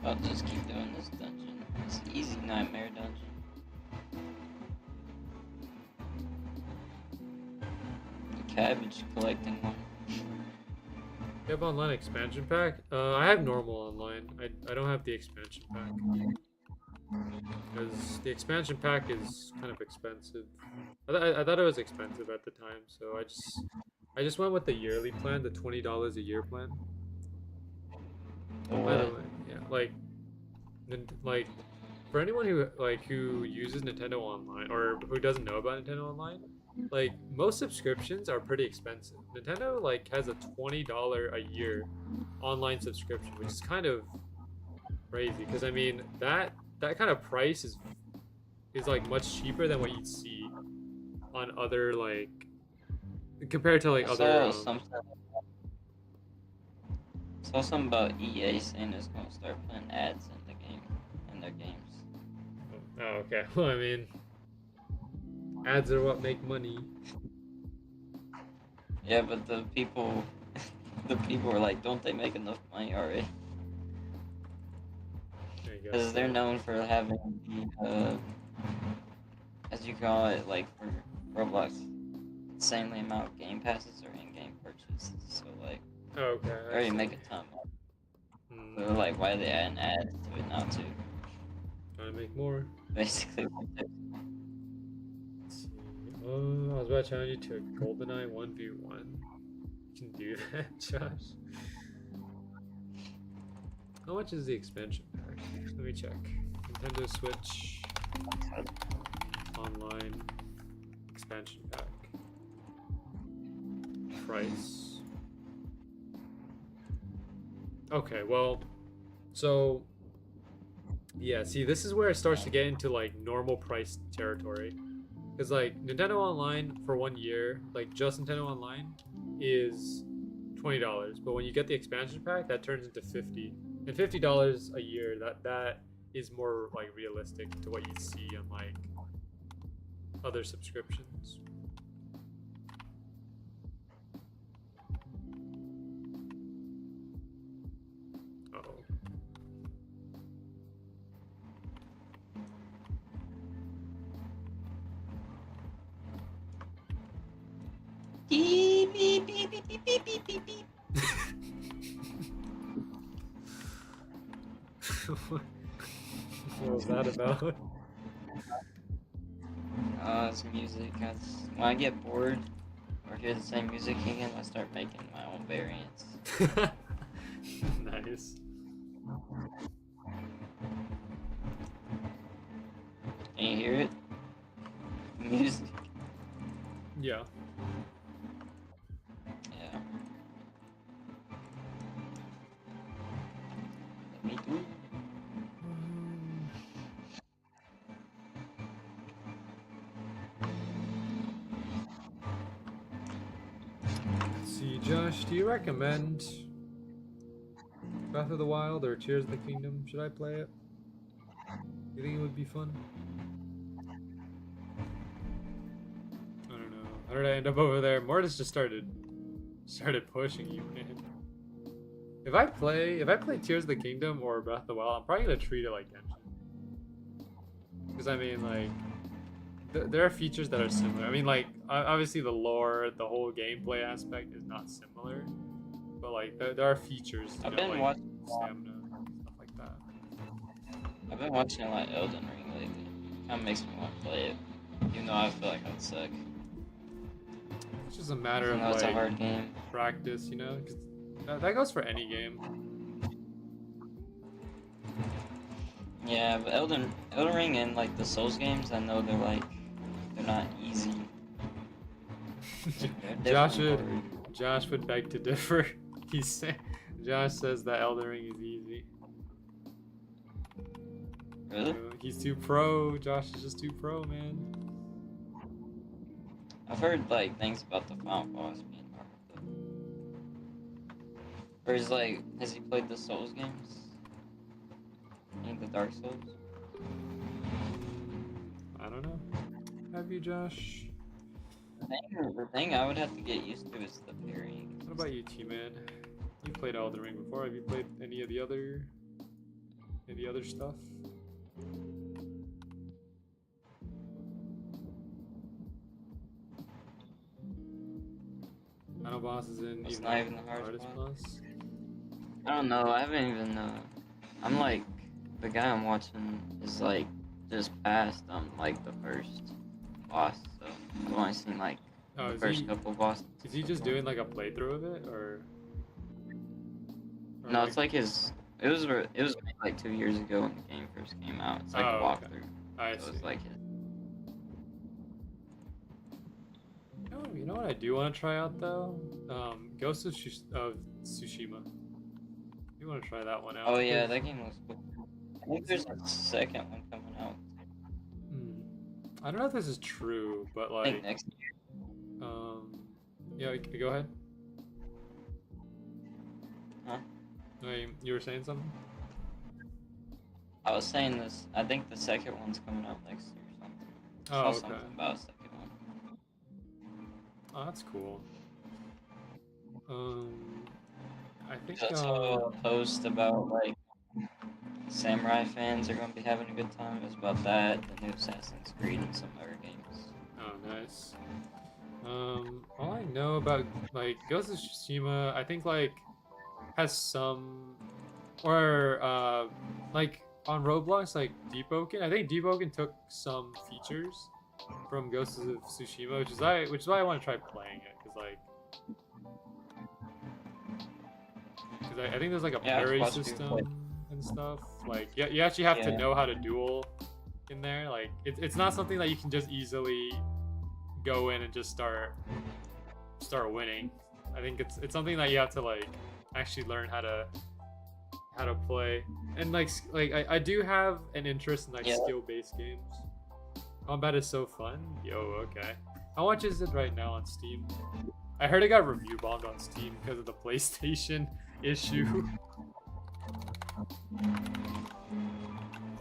I'll just keep doing this dungeon. It's an easy nightmare dungeon. The cabbage collecting one. You have online expansion pack? I have normal online. I don't have the expansion pack. because the expansion pack is kind of expensive. I thought it was expensive at the time, so I just went with the yearly plan, the $20 a year plan. By the What? way, yeah, like for anyone who uses Nintendo Online or who doesn't know about Nintendo Online, like most subscriptions are pretty expensive. Nintendo like has a $20 a year online subscription, which is kind of crazy because I mean that kind of price is like much cheaper than what you'd see on other like compared to I like other saw something about EA saying it's gonna start putting ads in the game, in their games. oh okay. Well, I mean ads are what make money. Yeah, but the people, the people are like, don't they make enough money already? I guess Because they're so. known for having the, as you call it, like for Roblox, insanely amount of game passes or in-game purchases. So like, Okay, they I already see. make a ton of money. So they're Hmm. like, why are they adding ads to it now too? Trying to make more. Basically, Let's see. Oh, I was about to challenge you to a GoldenEye 1v1. You can do that, Josh. How much is the expansion pack? Let me check. Nintendo Switch Online expansion pack. Price. Okay, well, so yeah, see, this is where it starts to get into like normal price territory. Because like Nintendo Online for 1 year, like just Nintendo Online, is $20. But when you get the expansion pack, that turns into 50. And $50 a year, that is more like realistic to what you see on like other subscriptions. Uh-oh. beep, beep, beep, beep, beep, beep, beep, beep, beep. What was that about? It's music. When I get bored or hear the same music again, I start making my own variants. Nice. Can you hear it? Music. Yeah. Yeah. Me too. Let's see, Josh, do you recommend Breath of the Wild or Tears of the Kingdom? Should I play it? You think it would be fun? I don't know. How did I end up over there? Mortis just started pushing you, man. If I play Tears of the Kingdom or Breath of the Wild, I'm probably gonna treat it like Genshin. Because I mean, like, there are features that are similar. I mean, like, obviously the lore, the whole gameplay aspect is not similar, but like, there are features, you I've know, been like watching. stamina, stuff like that. I've been watching a lot of Elden Ring lately. Kind of makes me want to play it, even though I feel like I'd suck. It's just a matter Even of though it's a like hard game. practice, you know. 'Cause that goes for any game. Yeah, but Elden Ring and like the Souls games, I know they're not easy. They're definitely hard. Josh would beg to differ. Josh says that Elden Ring is easy. Really? You know, he's too pro. Josh is just too pro, man. I've heard like things about the final boss being hard though. Or is like, has he played the Souls games? Any of the Dark Souls? I don't know. Have you, Josh? The thing I would have to get used to is the parrying. What about you, T-Man? You played Elden Ring before. Have you played any of the other stuff? Final boss is in It's even not even the hardest hardest boss. I don't know. I haven't even. I'm like the guy I'm watching is like just past like the first boss, so I've only seen like Oh, the first couple bosses. is he just doing like a playthrough of it, or No, it's like his. It was made like 2 years ago when the game first came out. It's like a Oh, okay. walkthrough. I So see. it's like his. Oh, you know what I do want to try out though? Ghost of Tsushima. You want to try that one out? Oh yeah, that game looks cool. I think there's a second one coming out. I don't know if this is true, but I think like, next year. yeah, go ahead. Huh? No, you were saying something? I was saying this. I think the second one's coming out next year or something. I Oh, saw okay. something about a second one. Oh, that's cool. I think I saw a post about like samurai fans are gonna be having a good time. It was about that, the new Assassin's Creed, and some other games. oh, nice. All I know about like Ghost of Tsushima, I think like has some, or like on Roblox, like Deepoken. I think Deepoken took some features from Ghost of Tsushima, which is why I want to try playing it, because I think there's like a Yeah, I was parry watching people play. system and stuff. Like you actually have to Yeah. know how to duel in there. Like it's not something that you can just easily go in and just start winning. I think it's something that you have to like actually learn how to play. And like I do have an interest in like Yeah. skill-based games. Combat is so fun. Yo, okay. How much is it right now on Steam? I heard it got review bombed on Steam because of the PlayStation issue.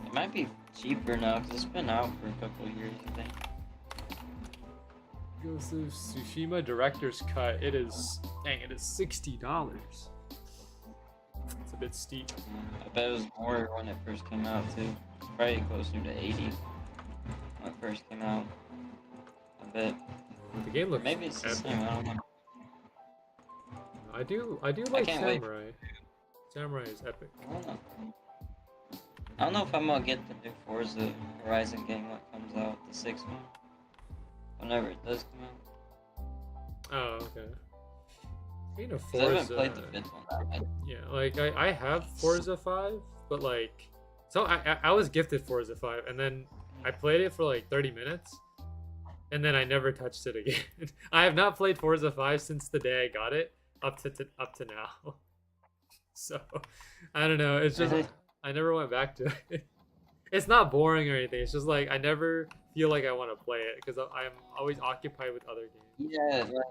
It might be cheaper now because it's been out for a couple of years, I think. Ghost of Tsushima Director's Cut. It is $60. It's a bit steep. I bet it was more when it first came out too. Probably closer to 80 when it first came out. I bet. The game looks Maybe it's the epic. same. I don't know. I do like can't wait. Samurai. Samurai is epic. I don't know. I don't know if I'm gonna get the new Forza Horizon game when it comes out, the 6th one. Whenever it does come out. Oh, okay. Speaking of 'Cause I haven't Forza, played the 5th one. yeah, like I have Forza 5, but like, so I was gifted Forza 5, and then I played it for like 30 minutes, and then I never touched it again. I have not played Forza 5 since the day I got it up to now. So I don't know. It's just I never went back to it. It's not boring or anything. It's just like I never feel like I want to play it because I'm always occupied with other games. Yeah, like,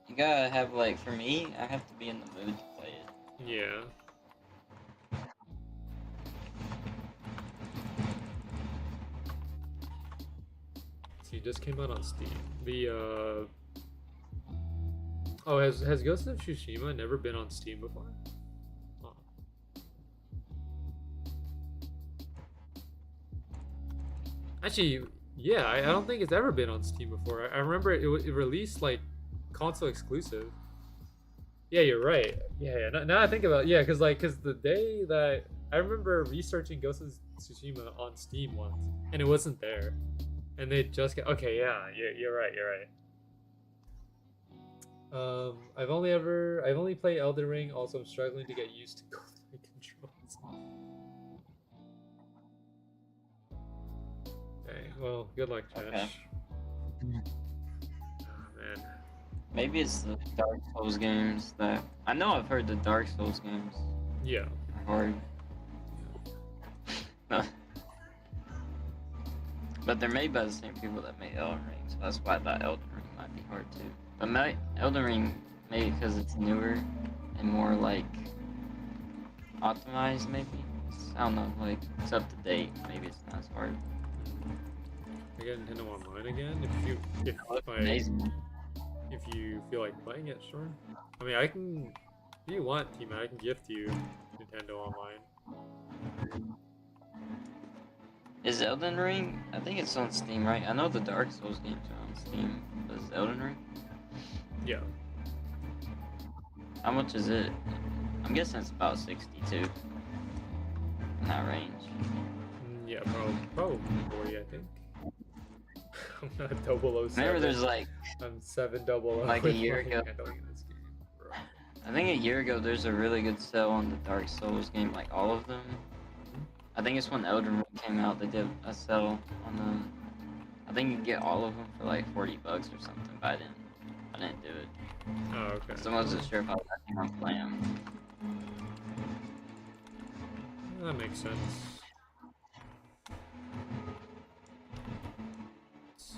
you gotta have, like, for me, I have to be in the mood to play it. Yeah. See, it just came out on Steam. The oh, has Ghost of Tsushima never been on Steam before? Oh. Actually, yeah, I don't think it's ever been on Steam before. I remember it released like console exclusive. Yeah, you're right. Yeah. Now I think about it, yeah, because the day that I remember researching Ghost of Tsushima on Steam once, and it wasn't there, and they just got okay. Yeah, you're right. I've only played Elden Ring. Also, I'm struggling to get used to golden controls. Okay, well, good luck, Josh. Okay. Oh, man. Maybe it's the Dark Souls games that... I know I've heard the Dark Souls games Yeah. are hard. But they're made by the same people that made Elden Ring, so that's why I thought Elden Ring might be hard too. But Elden Ring, maybe because it's newer and more like optimized, maybe. I don't know, like it's up to date. Maybe it's not as hard. I get Nintendo Online again. It looks amazing. If you feel like playing it, sure. I mean, I can. If you want, Team, I can gift you Nintendo Online. Is Elden Ring? I think it's on Steam, right? I know the Dark Souls games are on Steam. But is Elden Ring? Yeah. How much is it? I'm guessing it's about 62. that range. Yeah, probably 40, I think. I'm not 007. Remember, there's like I'm 700. like a year ago. Handling in this game, bro. I think a year ago there's a really good sale on the Dark Souls game, like all of them. I think it's when Elden Ring came out, they did a sale on them. I think you can get all of them for like $40 or something, but I didn't do it. Oh, okay. So I wasn't sure if I was actually gonna play them. That makes sense.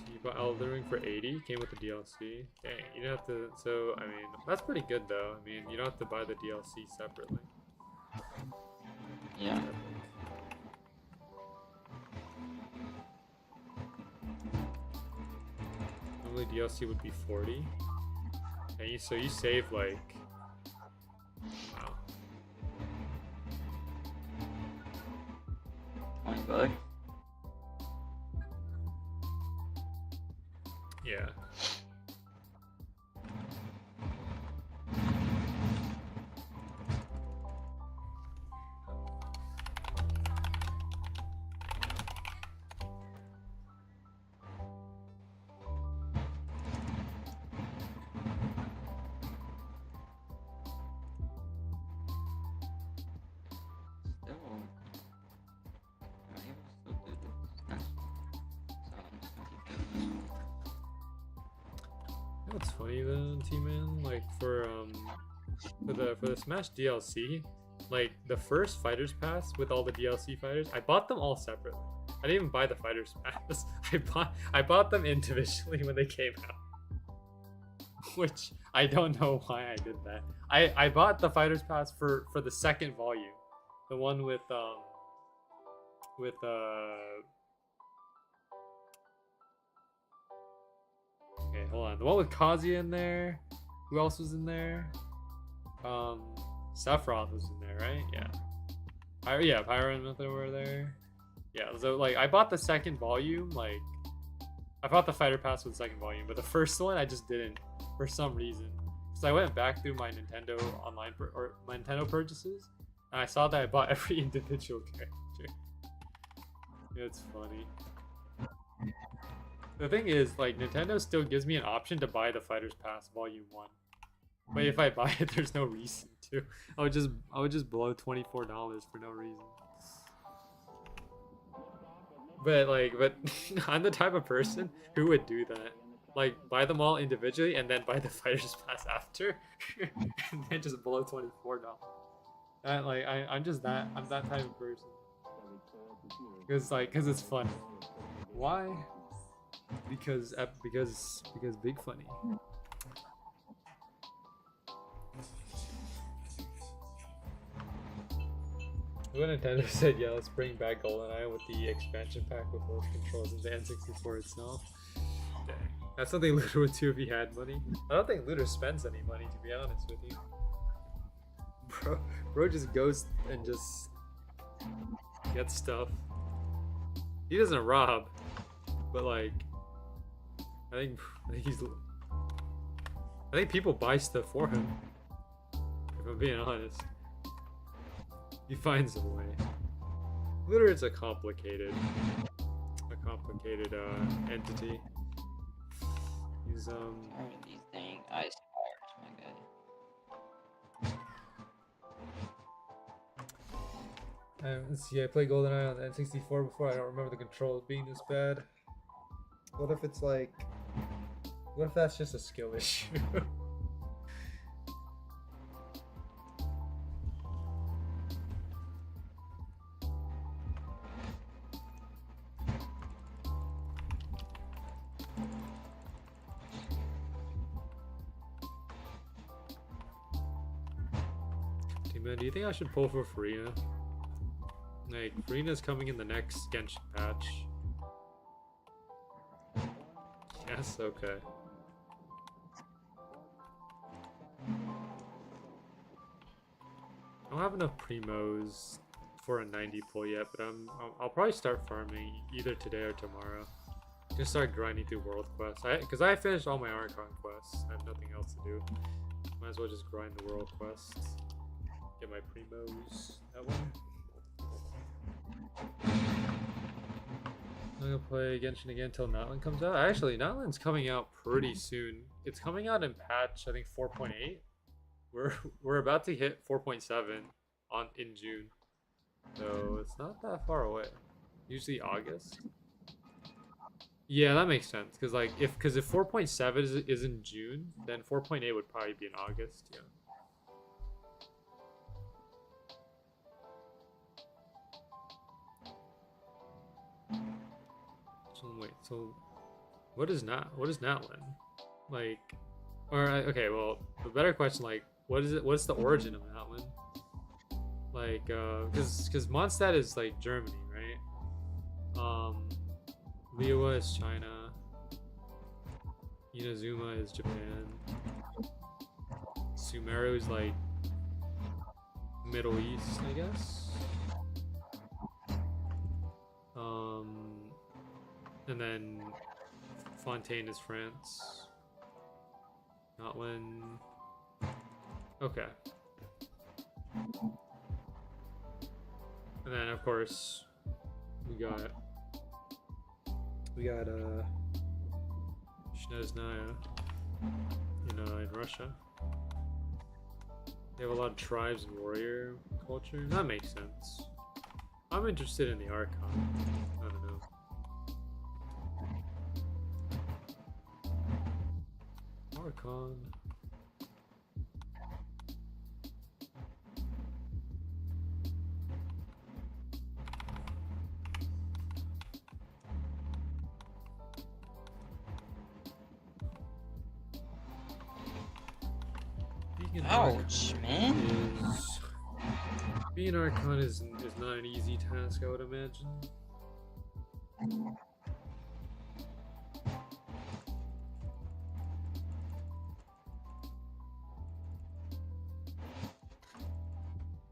You bought Elden Ring for 80, came with the DLC. Dang, you don't have to. So, I mean, that's pretty good though. I mean, you don't have to buy the DLC separately. Yeah. Normally DLC would be 40. And so you save like. Wow. $20. Yeah. What's funny then, T-Man? Like for the Smash DLC, like the first Fighters Pass with all the DLC fighters, I bought them all separately. I didn't even buy the Fighters Pass. I bought them individually when they came out. Which I don't know why I did that. I bought the Fighters Pass for the second volume, the one with okay, hold on. The one with Kazuya in there. Who else was in there? Sephiroth was in there, right? Yeah. Pyro and Mytho were there. Yeah, so like I bought the second volume, like I bought the Fighter Pass with the second volume, but the first one I just didn't for some reason. So I went back through my Nintendo online or my Nintendo purchases, and I saw that I bought every individual character. It's funny. The thing is, like, Nintendo still gives me an option to buy the Fighters Pass Volume 1. But if I buy it, there's no reason to. I would just blow $24 for no reason. But I'm the type of person who would do that. Like, buy them all individually and then buy the Fighters Pass after. And then just blow $24. I'm that type of person. Cause it's fun. Why? Because big funny. When Nintendo said, yeah, let's bring back GoldenEye with the expansion pack with both controls and the N64 itself. Dang. That's something Looter would do if he had money. I don't think Looter spends any money, to be honest with you. Bro just goes and just gets stuff. He doesn't rob, but like, I think people buy stuff for him. If I'm being honest, he finds a way. Looter is a complicated entity. He's These dang ice fires, my guy. Let's see, I played GoldenEye on the N64 before. I don't remember the controls being this bad. What if it's like... What if that's just a skill issue? Man, do you think I should pull for Farina? Like, Farina's coming in the next Genshin patch. Yes, okay. I don't have enough primos for a 90 pull yet, but I'll probably start farming either today or tomorrow. Just start grinding through world quests. Because I finished all my Archon quests. I have nothing else to do. Might as well just grind the world quests. Get my primos. That one. I'm gonna play Genshin again until Natlan comes out. Actually, Natlan's coming out pretty soon. It's coming out in patch, I think 4.8. We're about to hit 4.7 in June, so it's not that far away. Usually August. Yeah, that makes sense. Cause like if 4.7 is in June, then 4.8 would probably be in August. Yeah. So wait, so what is Natlan? Like, or okay, well, the better question, like, what is it? What's the origin of Natlan? Like, because Mondstadt is like Germany, right? Liyue is China. Inazuma is Japan. Sumeru is like Middle East, I guess. And then Fontaine is France. Natlan. Okay. And then of course we got Snezhnaya in Russia. They have a lot of tribes and warrior culture. That makes sense. I'm interested in the Archon. I don't know. Archon. Ouch, man. Being Archon is not an easy task, I would imagine.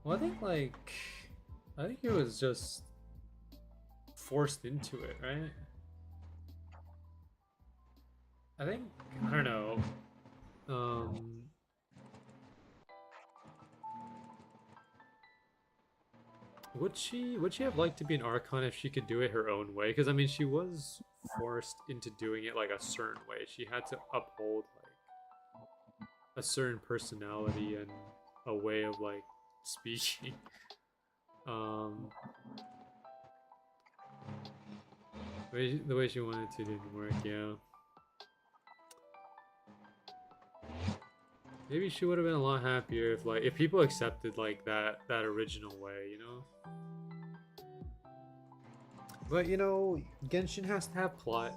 Well, I think it was just forced into it, right? I don't know. Would she have liked to be an Archon if she could do it her own way? Because I mean, she was forced into doing it like a certain way. She had to uphold like a certain personality and a way of like speaking. The way she wanted to didn't work. Yeah. Maybe she would have been a lot happier if people accepted like that original way, you know? But you know, Genshin has to have plot.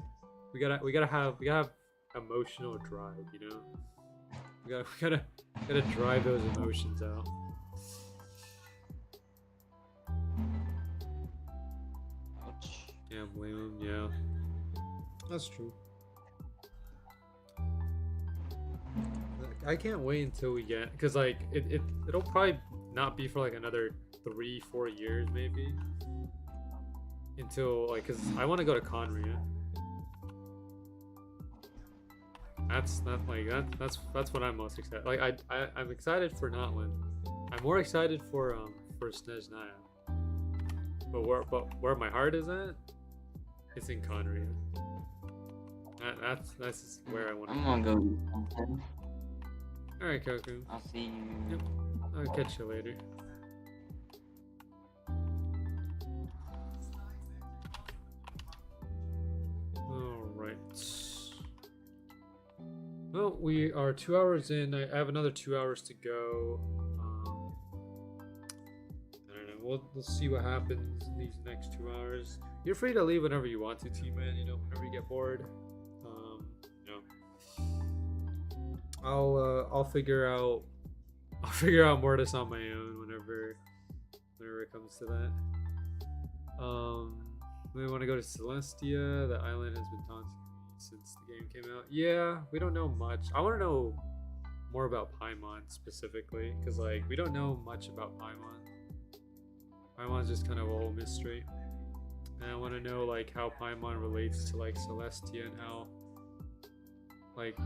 We gotta have emotional drive, you know? We gotta drive those emotions out. Ouch. Can't blame him, yeah. That's true. I can't wait until we get, because like it'll probably not be for like another 3-4 years maybe, until like, because I want to go to Conria. That's not like that's what I'm most excited. Like I'm excited for Natlan. I'm more excited for Snezhnaya. But where my heart is at, it's in Conria. That's where I want to. I'm gonna go. Alright, Koku. I'll see you. Yep. I'll catch you later. Alright. Well, we are 2 hours in. I have another 2 hours to go. I don't know. We'll see what happens in these next 2 hours. You're free to leave whenever you want to, T-Man. You know, whenever you get bored. I'll figure out Mortis on my own whenever it comes to that. We want to go to Celestia. The island has been taunting me since the game came out. Yeah, we don't know much. I want to know more about Paimon specifically, because like we don't know much about Paimon. Paimon's just kind of a whole mystery, and I want to know like how Paimon relates to like Celestia and how like.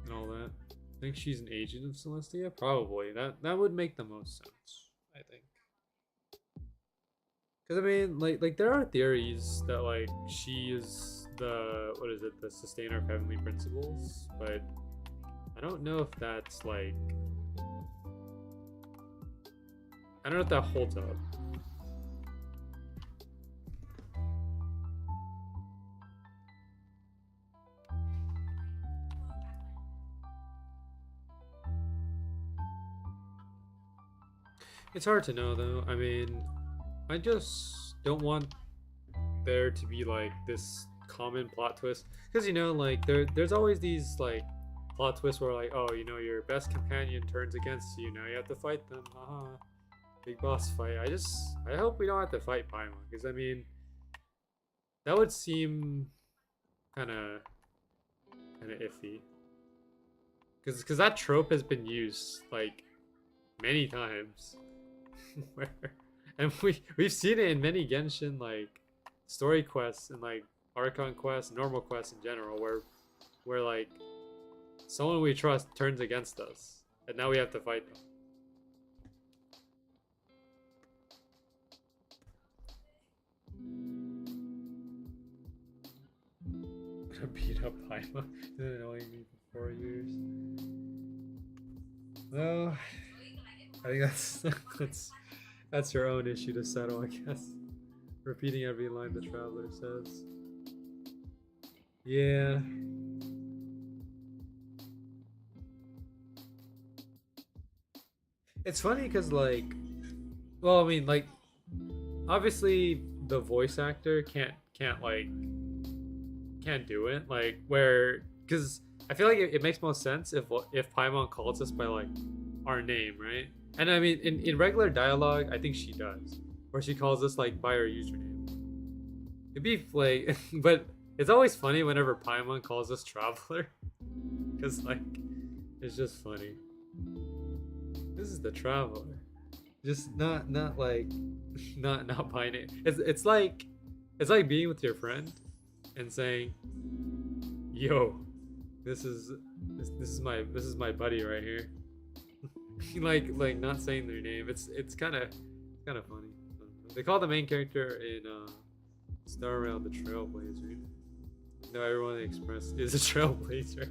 And all that. I think she's an agent of Celestia? Probably. That would make the most sense, I think. Because I mean, like there are theories that like she is the what is it, the sustainer of heavenly principles, but I don't know if that's like I don't know if that holds up. It's hard to know though. I mean, I just don't want there to be like this common plot twist because you know like there's always these like plot twists where like oh you know your best companion turns against you, now you have to fight them, haha, big boss fight. I hope we don't have to fight Paimon because I mean that would seem kind of iffy because that trope has been used like many times where and we've seen it in many Genshin like story quests and like Archon quests, normal quests in general, where like someone we trust turns against us, and now we have to fight them. Gonna beat up Paima. Been annoying me for 4 years. Well, I think that's your own issue to settle, I guess. Repeating every line the traveler says. Yeah. It's funny because like, well, I mean, like, obviously the voice actor can't do it. Like, where because I feel like it makes most sense if Paimon calls us by like our name, right? And I mean, in regular dialogue, I think she does, where she calls us like by our username. It'd be like, but it's always funny whenever Paimon calls us Traveler, because like, it's just funny. This is the Traveler, just not like, not by name. It's like being with your friend, and saying, "Yo, this is my buddy right here." like not saying their name. It's kind of funny. They call the main character in Star Rail the Trailblazer. No, everyone in Express is a Trailblazer.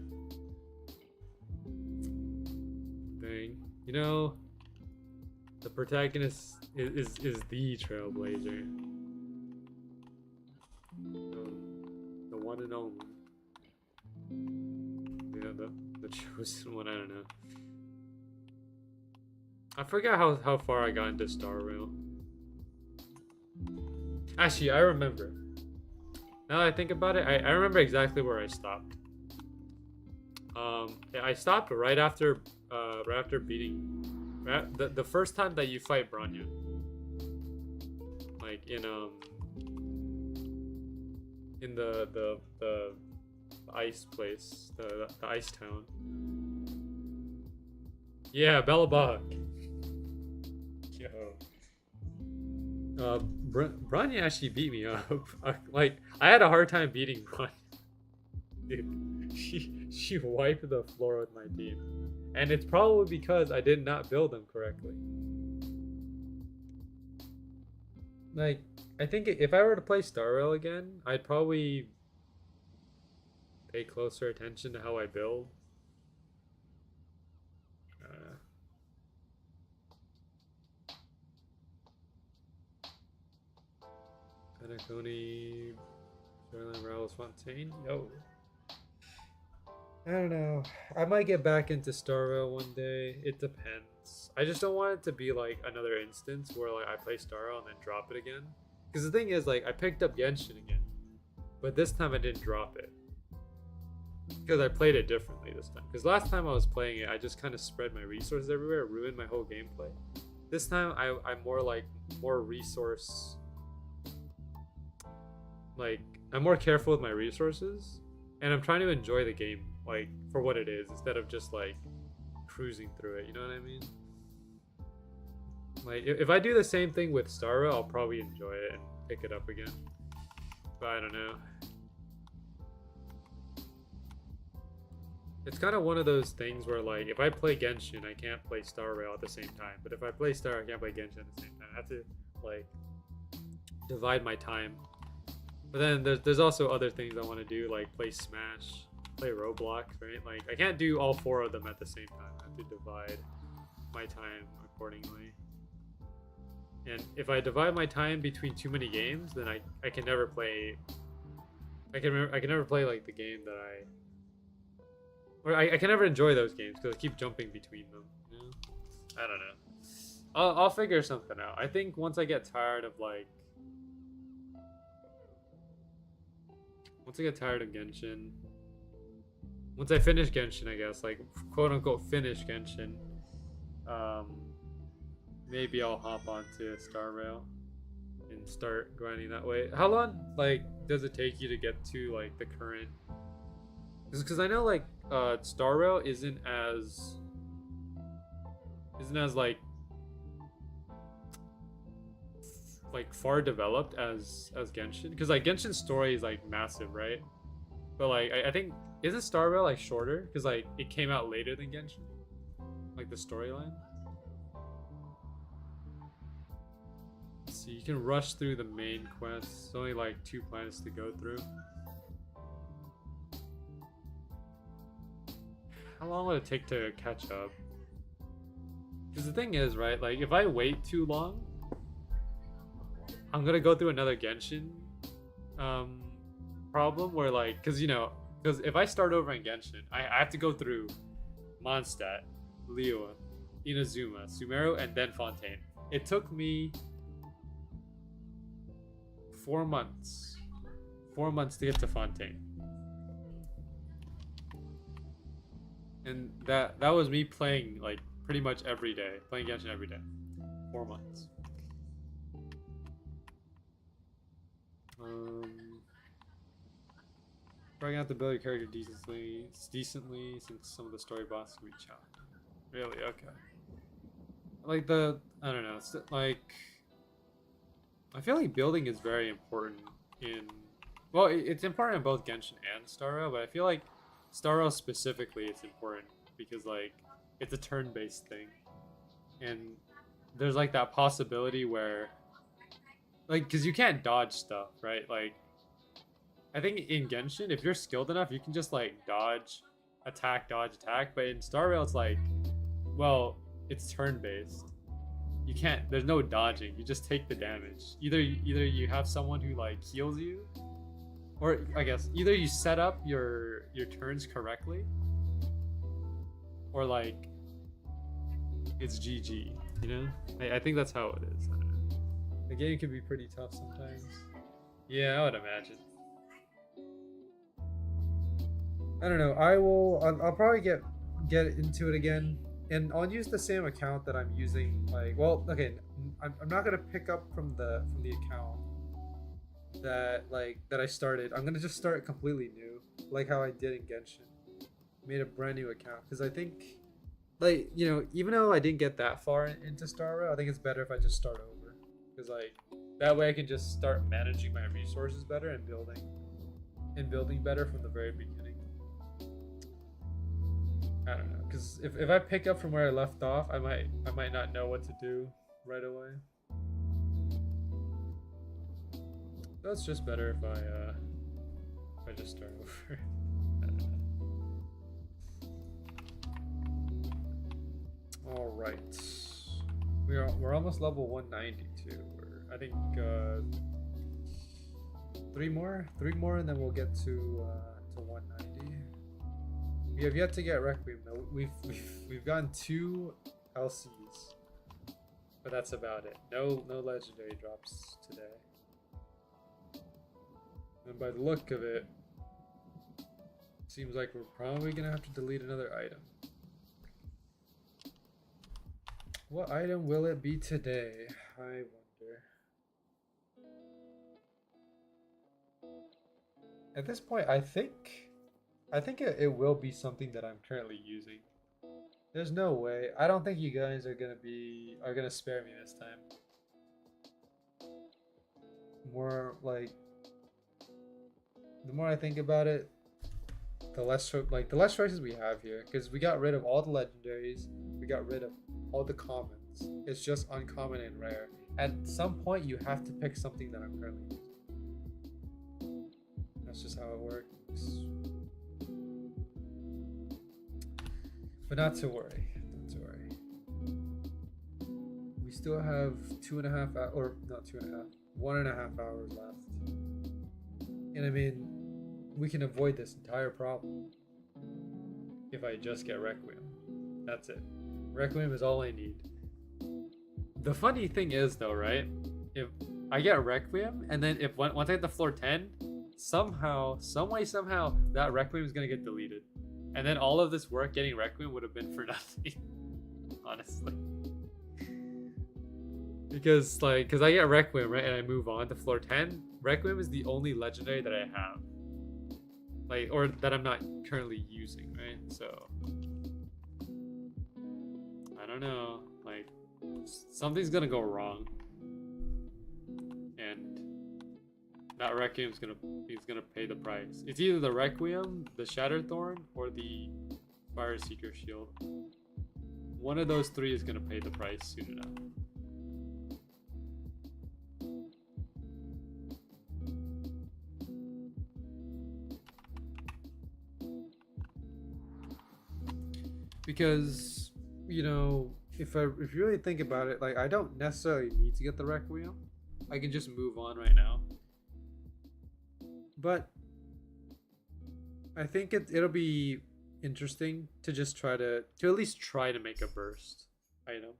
Dang, you know, the protagonist is the Trailblazer, the one and only. Yeah, the chosen one. I don't know. I forgot how far I got into Star Rail. Actually, I remember. Now that I think about it, I remember exactly where I stopped. I stopped right after beating the first time that you fight Bronya. Like in the ice place, the ice town. Yeah, Bellabog. Yo. Bronya actually beat me up. Like, I had a hard time beating Bronya. Dude, she wiped the floor with my team. And it's probably because I did not build them correctly. Like, I think if I were to play Star Rail again, I'd probably pay closer attention to how I build. Penacony, Shoreline Rivals Fontaine. Yo. I don't know. I might get back into Star Rail one day. It depends. I just don't want it to be like another instance where like I play Star Rail and then drop it again. Because the thing is, like, I picked up Genshin again, but this time I didn't drop it because I played it differently this time. Because last time I was playing it, I just kind of spread my resources everywhere, ruined my whole gameplay. This time I'm more resource. Like, I'm more careful with my resources, and I'm trying to enjoy the game like for what it is instead of just like cruising through it. You know what I mean? Like, if I do the same thing with Star Rail, I'll probably enjoy it and pick it up again. But I don't know. It's kind of one of those things where, like, if I play Genshin, I can't play Star Rail at the same time. But if I play Star, I can't play Genshin at the same time. I have to, like, divide my time. But then there's also other things I want to do, like play Smash, play Roblox, right? Like I can't do all 4 of them at the same time. I have to divide my time accordingly. And if I divide my time between too many games, then I can never play. I can never play like the game that I can never enjoy those games because I keep jumping between them. You know? I don't know. I'll figure something out. I think once I get tired of like, once I get tired of Genshin, once I finish Genshin, I guess, like quote unquote finish Genshin, maybe I'll hop onto Star Rail and start grinding that way. How long like does it take you to get to like the current? Because I know like Star Rail isn't as like far developed as Genshin. Because like Genshin's story is like massive, right? But like I think isn't Star Rail like shorter? Because like it came out later than Genshin, like the storyline. So you can rush through the main quests. It's only like 2 planets to go through. How long would it take to catch up? Because the thing is, right, like if I wait too long, I'm gonna go through another Genshin problem where like, because if I start over in Genshin, I have to go through Mondstadt, Liyue, Inazuma, Sumeru, and then Fontaine. It took me 4 months. 4 months to get to Fontaine. And that was me playing like pretty much every day. Playing Genshin every day. 4 months. Probably have to build your character decently since some of the story bosses can be challenging. Really? Okay. Like I don't know. It's like I feel like building is very important in. Well, it's important in both Genshin and Star Rail, but I feel like Star Rail specifically it's important because like it's a turn-based thing, and there's like that possibility where, like, because you can't dodge stuff, right? Like, I think in Genshin, if you're skilled enough, you can just like dodge, attack, but in Star Rail, it's like, well, it's turn-based. You can't. There's no dodging. You just take the damage. Either you have someone who like heals you, or I guess either you set up your turns correctly, or like it's GG. You know. I think that's how it is. I don't know. The game can be pretty tough sometimes. Yeah, I would imagine. I don't know. I'll probably get into it again. And I'll use the same account that I'm using. Like, well, okay, I'm not gonna pick up from the account that I started. I'm gonna just start completely new, like how I did in Genshin. Made a brand new account because I think, like, even though I didn't get that far into Star Rail, I think it's better if I just start over. Because like that way I can just start managing my resources better and building better from the very beginning. I don't know, because if I pick up from where I left off, I might not know what to do right away. So it's just better if I just start over. I don't know. All right, we're almost level 192. I think 3 more, and then we'll get to 190. We have yet to get Requiem though. We've gotten 2 LCs, but that's about it. No legendary drops today. And by the look of it, seems like we're probably gonna have to delete another item. What item will it be today? I wonder. At this point, I think it will be something that I'm currently using. There's no way. I don't think you guys are gonna spare me this time. More like, the more I think about it, the less choices we have here. Because we got rid of all the legendaries, we got rid of all the commons. It's just uncommon and rare. at some point you have to pick something that I'm currently using. That's just how it works. But not to worry. Not to worry. We still have 2.5 hours, or not 2.5, 1.5 hours left. And I mean, we can avoid this entire problem if I just get Requiem. That's it. Requiem is all I need. The funny thing is though, right? If I get Requiem, and then if once I hit the floor 10, somehow, somehow, that Requiem is gonna get deleted. And then all of this work getting Requiem would have been for nothing. Honestly. Because I get Requiem, right? And I move on to floor 10. Requiem is the only legendary that I have. Like, or that I'm not currently using, right? So I don't know. Like, something's gonna go wrong. And that Requiem's he's gonna pay the price. It's either the Requiem, the Shattered Thorn, or the Fire Seeker Shield. One of those three is gonna pay the price soon enough. Because, you know, if you really think about it, like, I don't necessarily need to get the Requiem. I can just move on right now. But I think it'll be interesting to just try to at least try to make a burst item.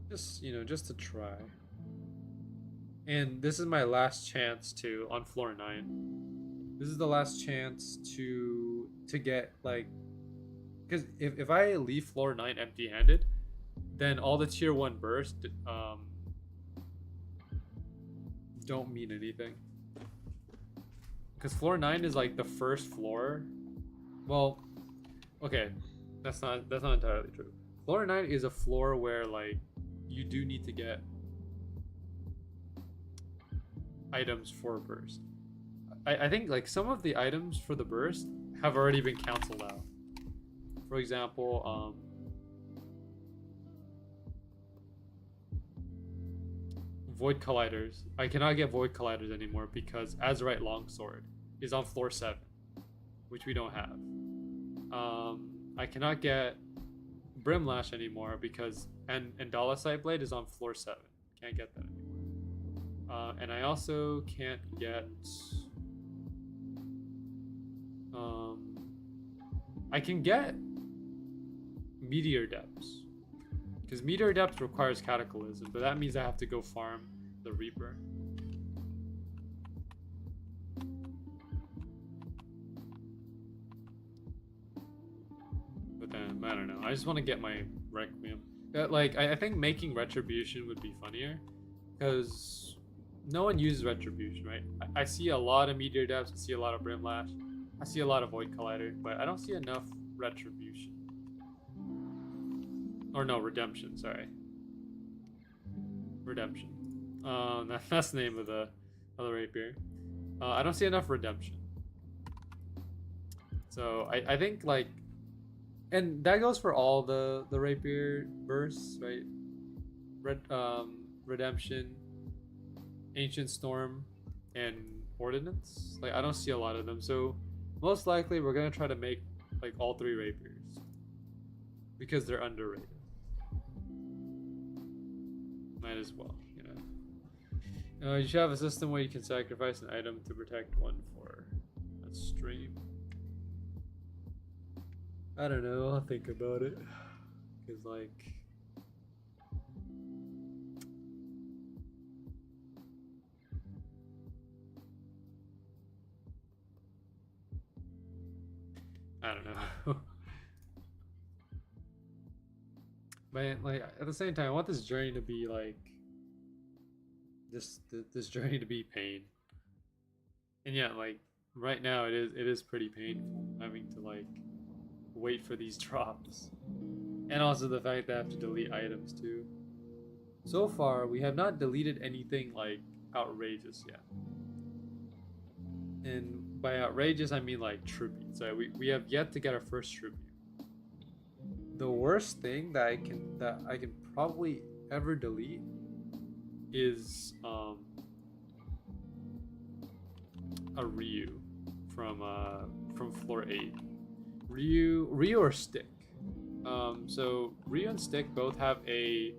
Just, you know, just to try. And this is my last chance on floor 9. This is the last chance to get, like, because if I leave floor 9 empty-handed, then all the tier 1 burst don't mean anything. Because floor 9 is like the first floor. Well, okay, that's not entirely true. Floor 9 is a floor where, like, you do need to get items for burst. I think, like, some of the items for the burst have already been canceled out. For example, Void Colliders. I cannot get Void Colliders anymore because Azurite Longsword is on floor 7, which we don't have. I cannot get Brimlash anymore because and Dolosite Blade is on floor 7. Can't get that anymore. And I also can't get. I can get Meteor Depths, because Meteor Depths requires Cataclysm, but that means I have to go farm the Reaper. But then, I don't know. I just want to get my Requiem. Like, I think making Retribution would be funnier, because no one uses Retribution, right? I see a lot of Meteor Depths, I see a lot of Brimlash, I see a lot of Void Collider, but I don't see enough Retribution. Or no, Redemption, sorry. Redemption. That's the name of the other rapier. I don't see enough Redemption. So I think, like, and that goes for all the rapier bursts, right? Redemption, Ancient Storm, and Ordnance. Like, I don't see a lot of them, so most likely we're gonna try to make, like, all 3 rapiers because they're underrated. Might as well, you know. You should have a system where you can sacrifice an item to protect one for a stream. I don't know, I'll think about it. Cause, like, I don't know. But, like, at the same time, I want this journey to be, like, this journey to be pain. And yeah, like, right now it is pretty painful having to, like, wait for these drops. And also the fact that I have to delete items too. So far, we have not deleted anything, like, outrageous yet. And by outrageous, I mean, like, tributes. So we have yet to get our first tribute. the worst thing that I can probably ever delete is a Ryu from floor 8. Ryu or Stick. So Ryu and Stick both have a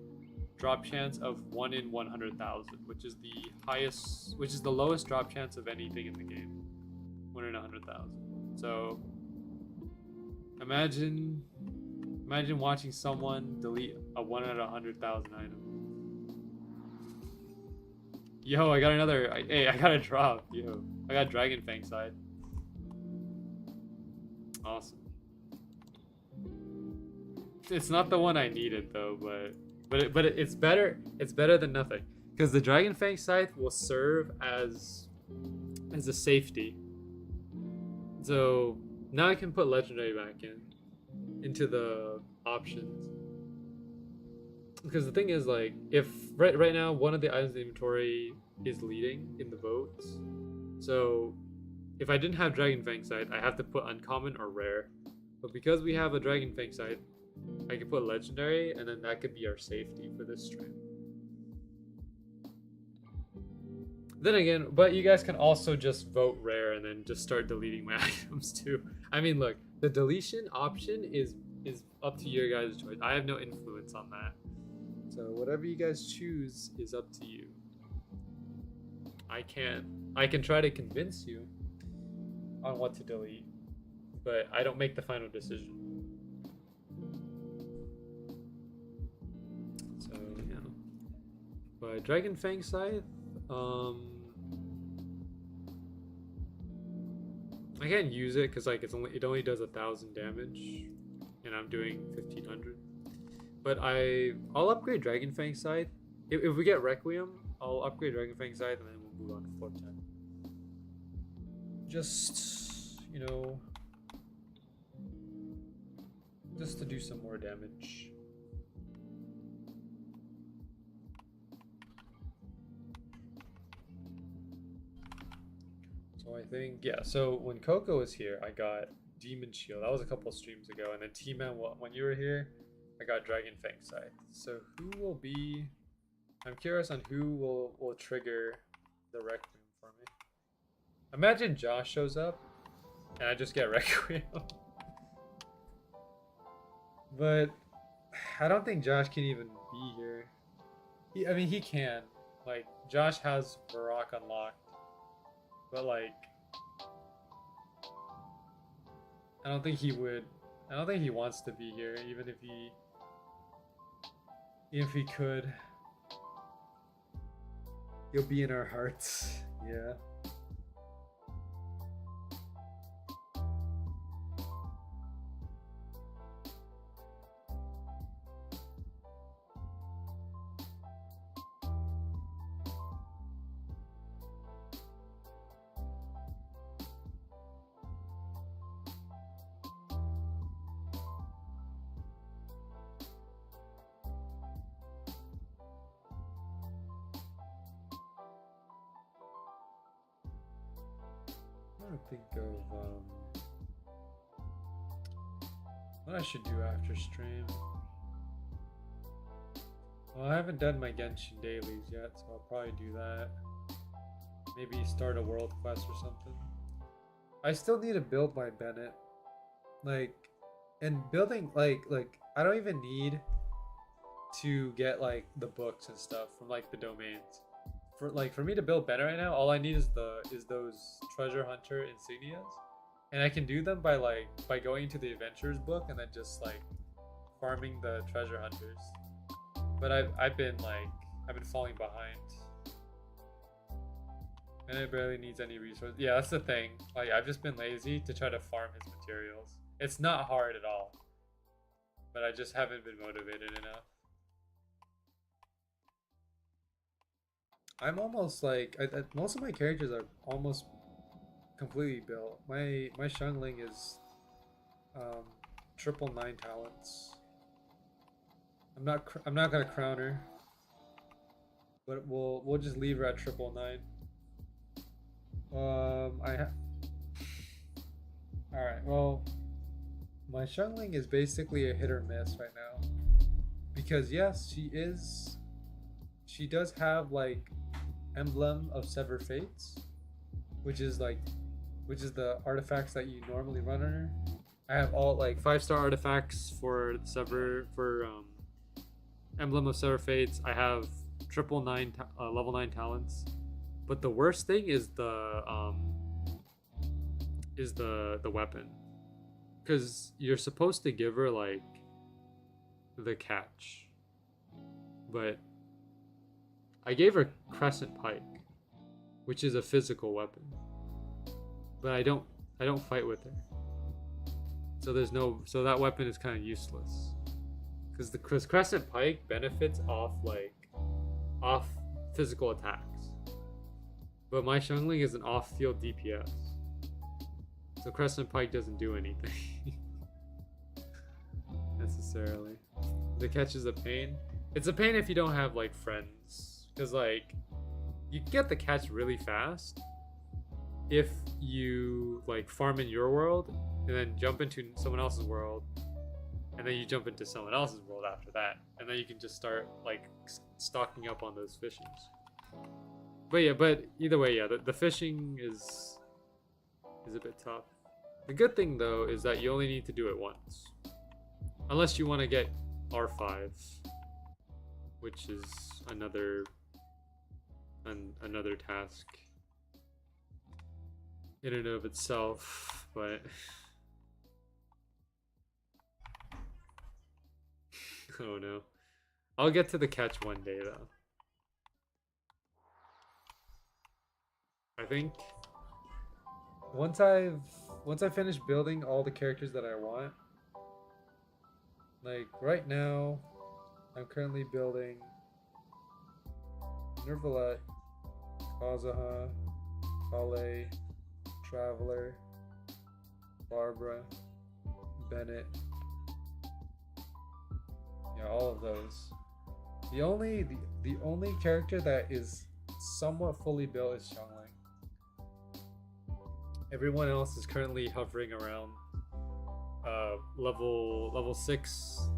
drop chance of 1 in 100,000, which is the lowest drop chance of anything in the game. 1 in 100,000. So imagine watching someone delete a 1 out of 100,000 item. Yo, I got another. I got a drop. Yo, I got Dragon Fang side. Awesome. It's not the one I needed though, but it's better. It's better than nothing, because the Dragon Fang scythe will serve as a safety. So now I can put legendary back into the options. Because the thing is, like, if right now one of the items in the inventory is leading in the votes, so if I didn't have Dragon Fang scythe, I have to put uncommon or rare. But because we have a Dragon Fang scythe, I can put legendary, and then that could be our safety for this stream. Then again, but you guys can also just vote rare and then just start deleting my items too. I mean, look, the deletion option is up to your guys' choice. I have no influence on that. So whatever you guys choose is up to you. I can try to convince you on what to delete, but I don't make the final decision. So yeah. But Dragon Fang scythe, I can't use it because like it only does 1,000 damage, and I'm doing 1,500. But I'll upgrade Dragon Fang scythe. If we get Requiem, I'll upgrade Dragon Fang scythe, and then we'll move on to floor 10. Just, you know, just to do some more damage. So I think, yeah, so when Coco was here, I got Demon Shield. That was a couple streams ago. And then T-Man, when you were here, I got Dragon Fang scythe. So who will be... I'm curious on who will trigger the Requiem for me. Imagine Josh shows up and I just get Requiem. But I don't think Josh can even be here. I mean, he can. Like, Josh has Varrock unlocked. But, like, I don't think he would. I don't think he wants to be here, even if he could. He'll be in our hearts. Yeah. Think of what I should do after stream. Well, I haven't done my Genshin dailies yet, so I'll probably do that. Maybe start a world quest or something. I still need to build my Bennett. Like, and building like I don't even need to get like the books and stuff from like the domains. For me to build better right now, all I need is those treasure hunter insignias, and I can do them by going to the adventurers book and then just like farming the treasure hunters. But I've been falling behind, and it barely needs any resources. Yeah, that's the thing. Like, I've just been lazy to try to farm his materials. It's not hard at all, but I just haven't been motivated enough. I'm almost like most of my characters are almost completely built. My Xiangling is 999 talents. I'm not gonna crown her, but we'll just leave her at 999. All right. Well, My Xiangling is basically a hit or miss right now. Because yes, she does have like Emblem of Sever Fates, which is the artifacts that you normally run on her. I have all like 5-star artifacts for Emblem of Sever Fates. I have level 9 talents. But the worst thing is the weapon. Because you're supposed to give her like the catch. But I gave her Crescent Pike, which is a physical weapon. But I don't fight with her. So that weapon is kind of useless. Because Crescent Pike benefits off physical attacks. But my Xiangling is an off-field DPS. So Crescent Pike doesn't do anything. Necessarily. The catch is a pain. It's a pain if you don't have like friends. Because like you get the catch really fast if you like farm in your world and then jump into someone else's world and then you jump into someone else's world after that, and then you can just start like stocking up on those fishings. But either way, yeah, the fishing is a bit tough. The good thing though is that you only need to do it once, unless you want to get R5, which is another task in and of itself. But oh no, I'll get to the catch one day though. I think once I finish building all the characters that I want, like right now, I'm currently building Nervalette, Kazuha, Kale, Traveler, Barbara, Bennett. Yeah, all of those. The only character that is somewhat fully built is Xiangling. Everyone else is currently hovering around level 6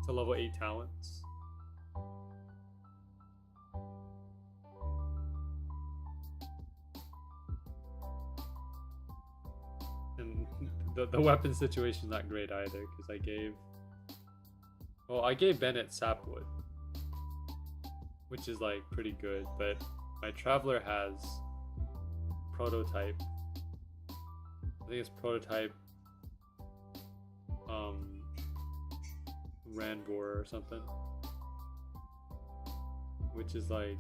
to level 8 talents. And the weapon situation is not great either, because I gave Bennett Sapwood, which is like pretty good, but my Traveler has Prototype. I think it's Prototype Randbor or something, which is like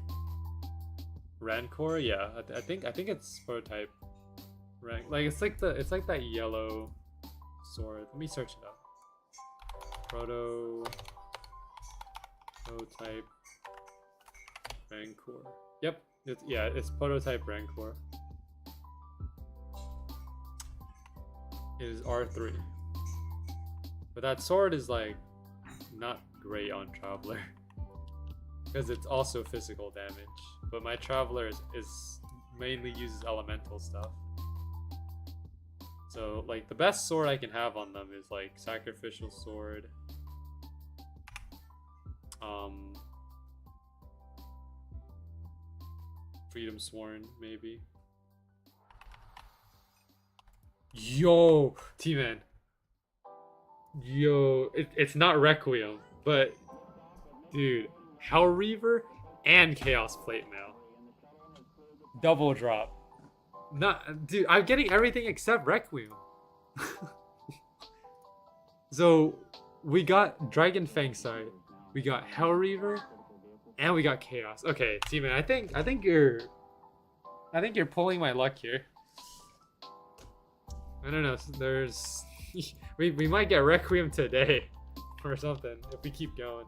Rancor. Yeah, I think it's Prototype like it's like that yellow sword. Let me search it up. Prototype Rancor. Yep, it's Prototype Rancor. It is R3. But that sword is like not great on Traveler, because it's also physical damage. But my Traveler is mainly uses elemental stuff. So like the best sword I can have on them is like Sacrificial Sword. Freedom Sworn, maybe. Yo, T-Man. Yo, it's not Requiem, but dude, Hell Reaver and Chaos Plate Mail. Double drop. Dude, I'm getting everything except Requiem. So we got Dragon Fang Side, we got Hell Reaver, and we got Chaos. Okay, T-Man, I think you're pulling my luck here. I don't know. There's we might get Requiem today or something if we keep going.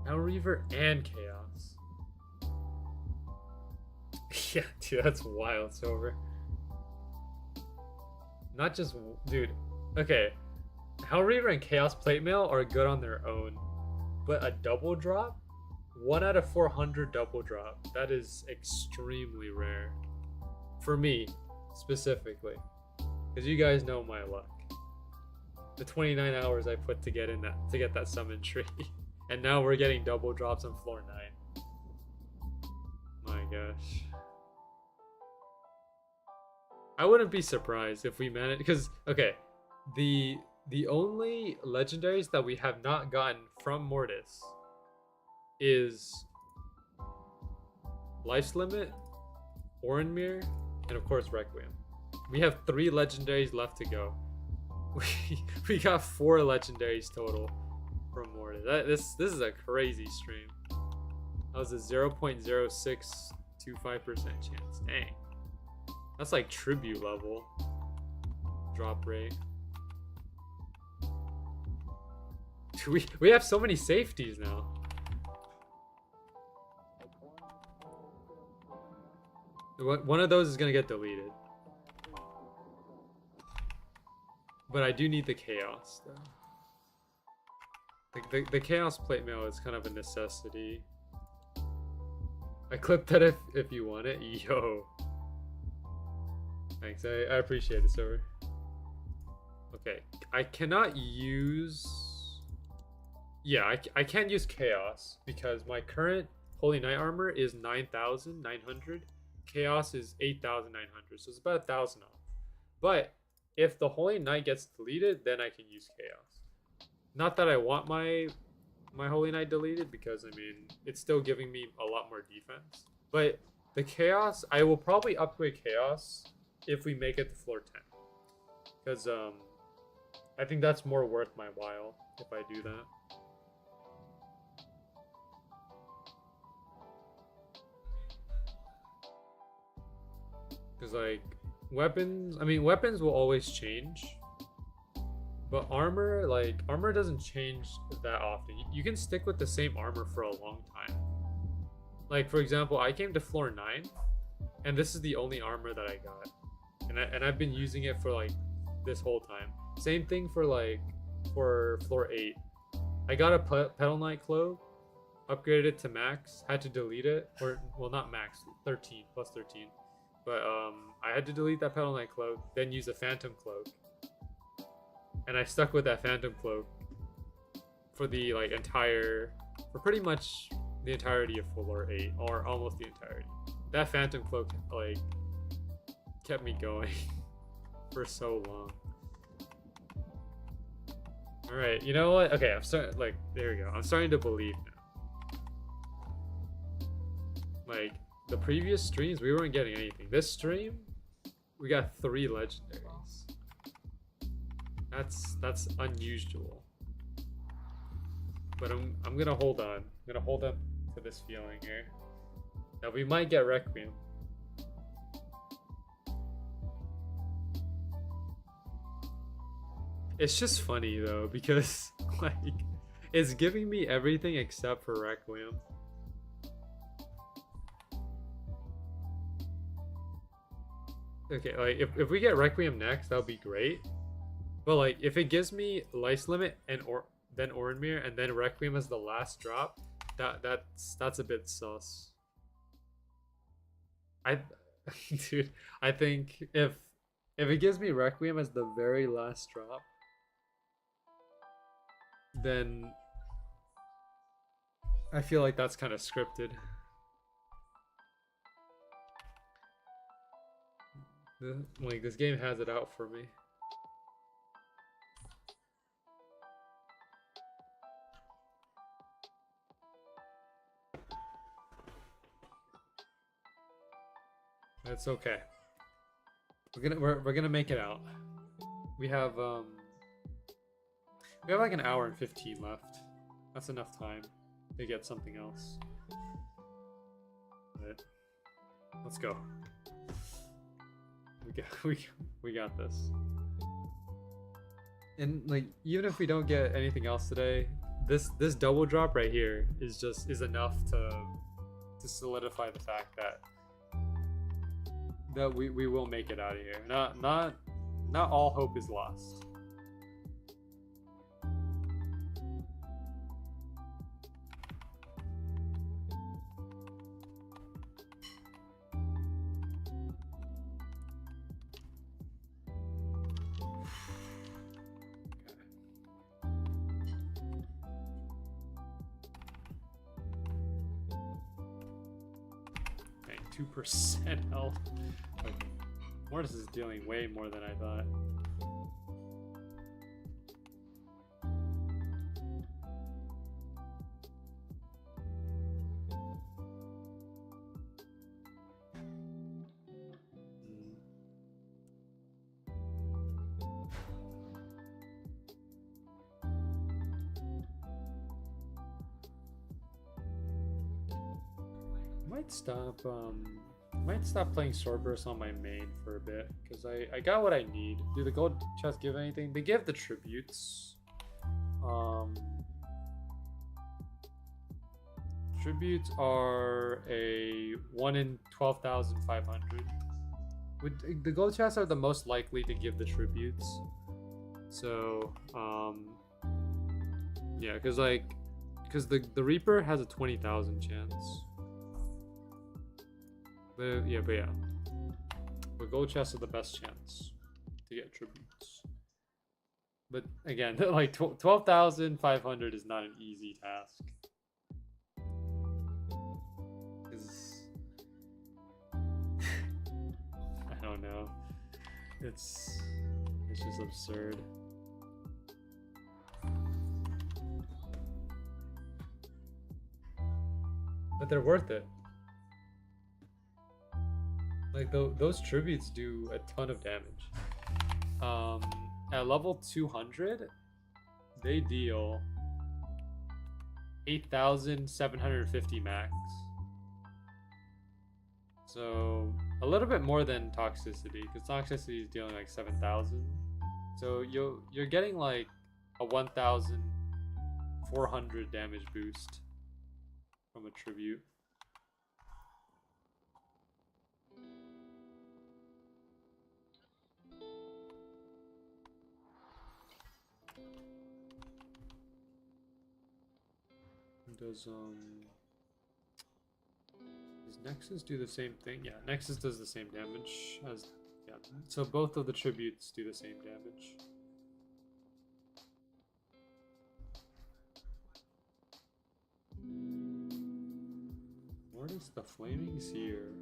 Hell Reaver and Chaos. Yeah, dude, that's wild, Silver. Not just, dude. Okay, Hell Reaver and Chaos Plate Mail are good on their own, but a double drop, 1 out of 400 double drop, that is extremely rare for me specifically. Because you guys know my luck. the 29 hours I put to get that summon tree. And now we're getting double drops on floor 9. My gosh. I wouldn't be surprised if we managed, because okay, the only legendaries that we have not gotten from Mortis is Life's Limit, Orenmere, and of course Requiem. We have 3 legendaries left to go. We got 4 legendaries total from Mortis. This is a crazy stream. That was a 0.0625% chance. Dang. That's like tribute level drop rate. We have so many safeties now. One of those is gonna get deleted. But I do need the chaos though. The chaos plate mail is kind of a necessity. I clipped that if you want it. Yo. Thanks, I appreciate it, sir. Okay, I cannot use... Yeah, I can't use chaos because my current Holy Knight armor is 9,900. Chaos is 8,900, so it's about 1,000 off. But if the Holy Knight gets deleted, then I can use chaos. Not that I want my Holy Knight deleted, because I mean it's still giving me a lot more defense. But the chaos, I will probably upgrade chaos if we make it to floor 10, because I think that's more worth my while if I do that. Because like weapons, I mean weapons will always change, but armor doesn't change that often. You can stick with the same armor for a long time. Like for example, I came to floor 9 and this is the only armor that I got, and I've been using it for like this whole time. Same thing for floor 8. I got a Petal Knight cloak, upgraded it to max, had to delete it, or well not max, 13 plus 13. But I had to delete that Petal Knight cloak, then use a Phantom cloak, and I stuck with that Phantom cloak for the for pretty much the entirety of floor 8, or almost the entirety. That Phantom cloak like kept me going for so long. All right, you know what? Okay, I'm starting. There we go. I'm starting to believe now. Like the previous streams, we weren't getting anything. This stream, we got 3 legendaries. That's unusual. But I'm gonna hold on. I'm gonna hold up to this feeling here. Now we might get Requiem. It's just funny though, because like it's giving me everything except for Requiem. Okay, like if we get Requiem next, that would be great. But like if it gives me Life's Limit and then Orenmere and then Requiem as the last drop, that's a bit sus. Dude, I think if it gives me Requiem as the very last drop, then I feel like that's kind of scripted. Like this game has it out for me. It's okay. We're gonna make it out. We have like an hour and 15 left. That's enough time to get something else. But let's go. We got this. And like even if we don't get anything else today, this double drop right here is enough to solidify the fact that we will make it out of here. Not all hope is lost. 2% health. Like, Mortis is dealing way more than I thought. Might stop playing Swordburst on my main for a bit because I got what I need. Do the gold chests give anything? They give the tributes. Tributes are a 1 in 12,500. The gold chests are the most likely to give the tributes. So yeah, because the Reaper has a 20,000 chance. But yeah. But gold chests are the best chance to get tributes. But again, like 12,500 is not an easy task. I don't know. It's just absurd. But they're worth it. Like those tributes do a ton of damage. At level 200, they deal 8,750 max. So a little bit more than toxicity, because toxicity is dealing like 7,000. So you're getting like a 1,400 damage boost from a tribute. Does Nexus do the same thing? Yeah, Nexus does the same damage as so both of the tributes do the same damage. What is the flaming seer?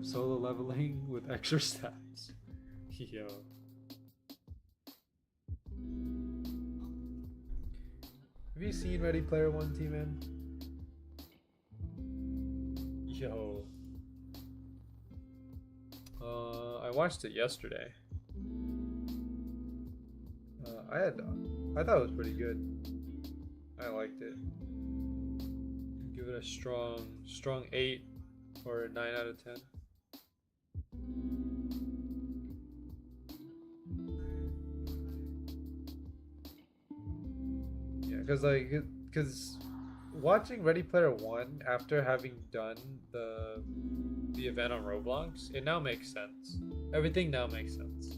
Solo leveling with extra stats. Yo. Have you seen Ready Player One, T-Man? Yo. I watched it yesterday. I thought it was pretty good. I liked it. Give it a strong 8 or a 9 out of 10. Because watching Ready Player One after having done the event on Roblox, it now makes sense. Everything now makes sense.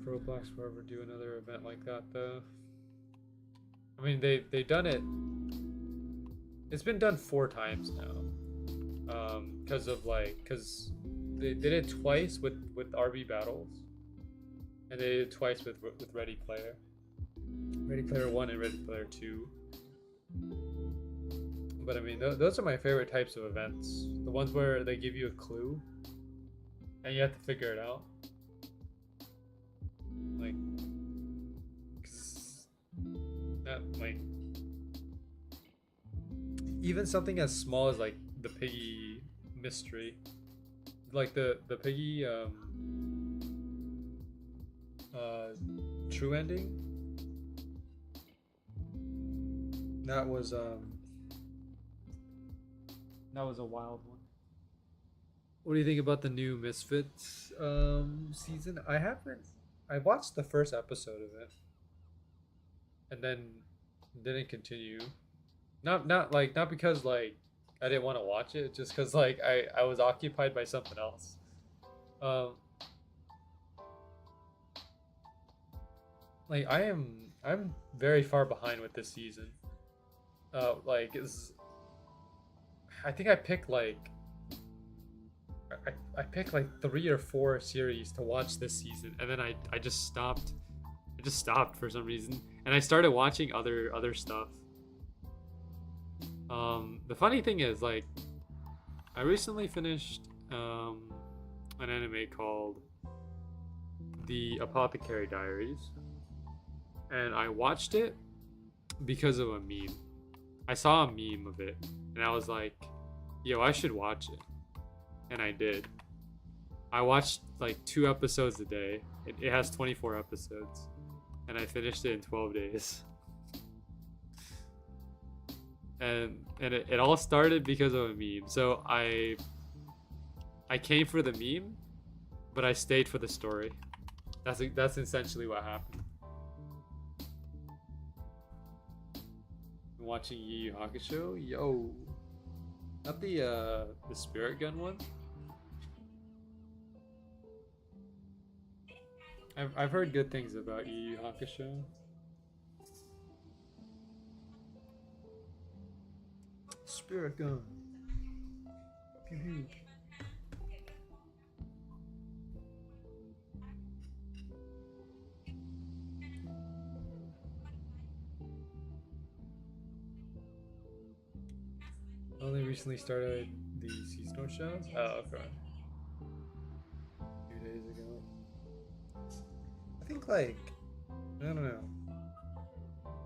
Roblox will ever do another event like that though. I mean they've done it. It's been done 4 times now. Because they did it twice with RB battles, and they did it twice with Ready Player 1 and Ready Player 2. But I mean those are my favorite types of events. The ones where they give you a clue and you have to figure it out. Like even something as small as like the piggy mystery, like the piggy true ending, that was a wild one. What do you think about the new Misfits season? I haven't. I watched the first episode of it, and then didn't continue. Not because like I didn't want to watch it, just because like I was occupied by something else. Um, like I'm very far behind with this season. Like is I think I picked like 3 or 4 series to watch this season, and then I just stopped. I just stopped for some reason, and I started watching other stuff. The funny thing is, like, I recently finished an anime called The Apothecary Diaries, and I watched it because of a meme. I saw a meme of it, and I was like, "Yo, I should watch it," and I did. I watched like 2 episodes a day. It has 24 episodes, and I finished it in 12 days. And it all started because of a meme. So I came for the meme, but I stayed for the story. That's essentially what happened. Watching Yu Yu Hakusho, yo, not the spirit gun one. I've heard good things about Yu Yu Hakusho. Spirit gun. Pew pew. I only recently started the seasonal shows. Oh, okay. A few days ago. I think like I don't know.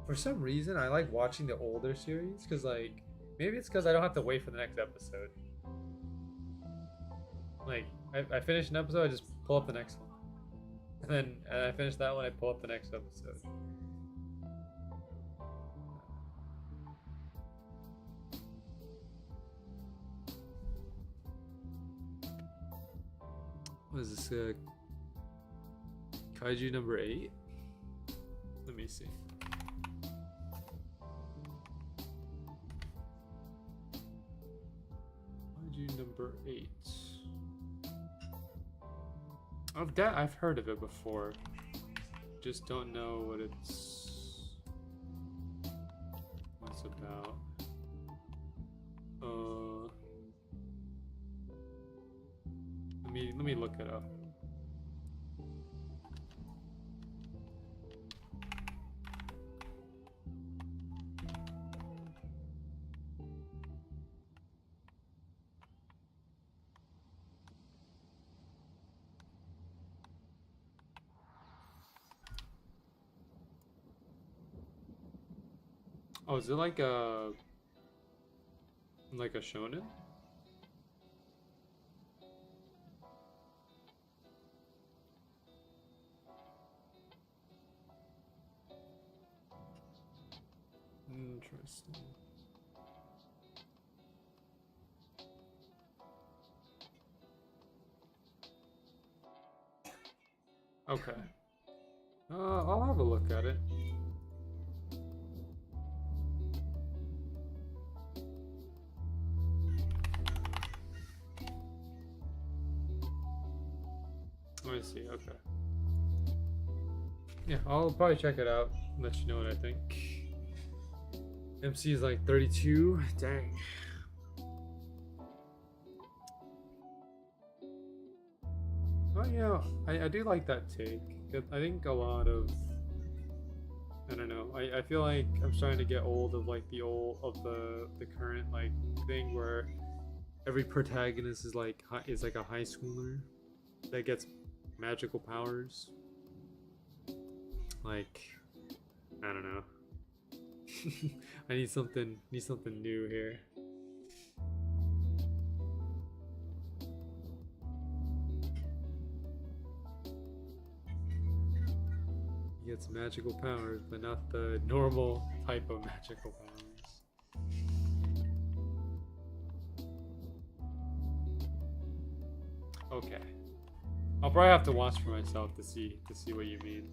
For some reason, I like watching the older series because like maybe it's because I don't have to wait for the next episode. Like I finish an episode, I just pull up the next one, and I finish that one, I pull up the next episode. What is this? Kaiju number 8? Let me see. Kaiju number 8. I've heard of it before. Just don't know what what's about. Let me look it up. Oh, is it like a shonen? Interesting. Okay. I'll have a look at it. I see, okay. Yeah, I'll probably check it out, let you know what I think. MC is like 32, dang. Oh yeah, I do like that take. I think a lot of, I don't know, I feel like I'm starting to get old of like the current like thing where every protagonist is like a high schooler that gets magical powers. Like, I don't know. I need something new here. He gets magical powers, but not the normal type of magical powers. Okay. I'll probably have to watch for myself to see what you mean.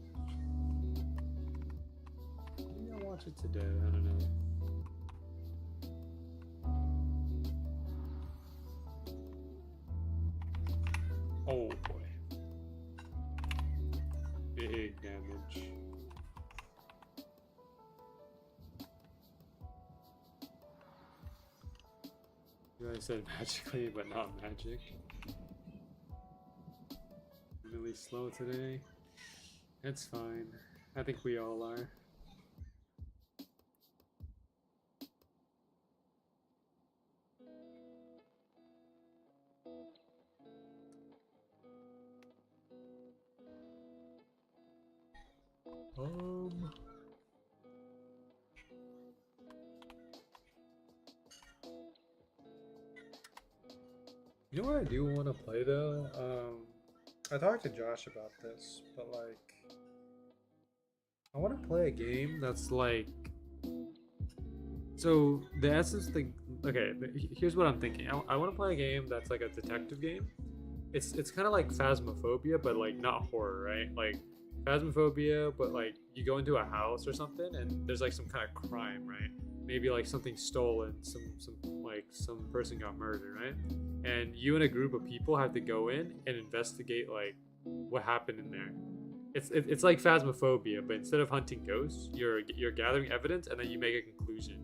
Maybe I'll watch it today. I don't know. Oh boy. Big damage. I said magically, but not magic. Really slow today. It's fine. I think we all are. You know what I do want to play though? I talked to Josh about this, but like, I want to play a game that's like, so the essence thing. Okay, here's what I'm thinking. I want to play a game that's like a detective game. It's kind of like Phasmophobia, but like not horror, right? Like Phasmophobia, but like you go into a house or something, and there's like some kind of crime, right? Maybe like something stolen, some person got murdered, right? And you and a group of people have to go in and investigate like what happened in there. It's like Phasmophobia, but instead of hunting ghosts, you're gathering evidence and then you make a conclusion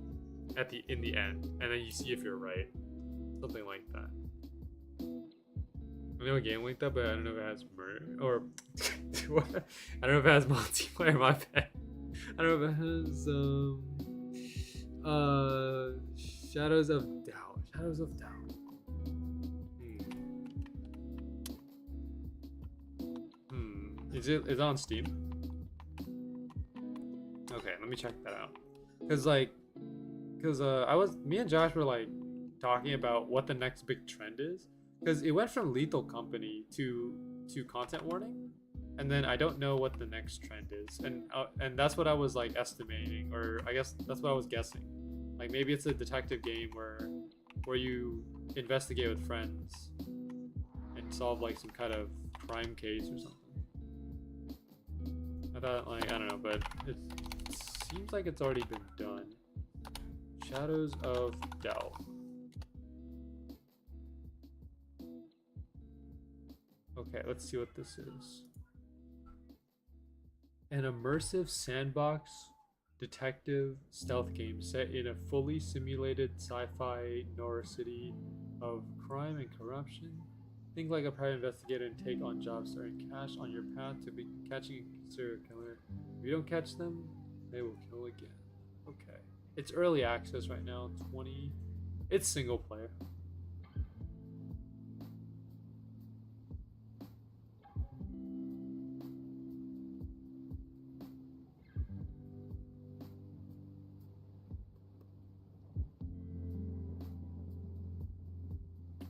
in the end, and then you see if you're right, something like that. I know a game like that, but I don't know if it has murder or I don't know if it has multiplayer. My bad. I don't know if it has Shadows of Doubt. Shadows of Doubt. Is it on Steam? Okay, let me check that out. Me and Josh were like talking about what the next big trend is, because it went from Lethal Company to content warning, and then I don't know what the next trend is, and that's what I was like estimating, or I guess that's what I was guessing. Like maybe it's a detective game where you investigate with friends and solve like some kind of crime case or something. I thought, like, I don't know, but it seems like it's already been done. Shadows of Doubt. Okay, let's see what this is. An immersive sandbox detective stealth game set in a fully simulated sci-fi noir city of crime and corruption. Think like a private investigator and take on jobs to earn cash on your path to be catching a serial killer. If you don't catch them, they will kill again. Okay. It's early access right now, 20. It's single player.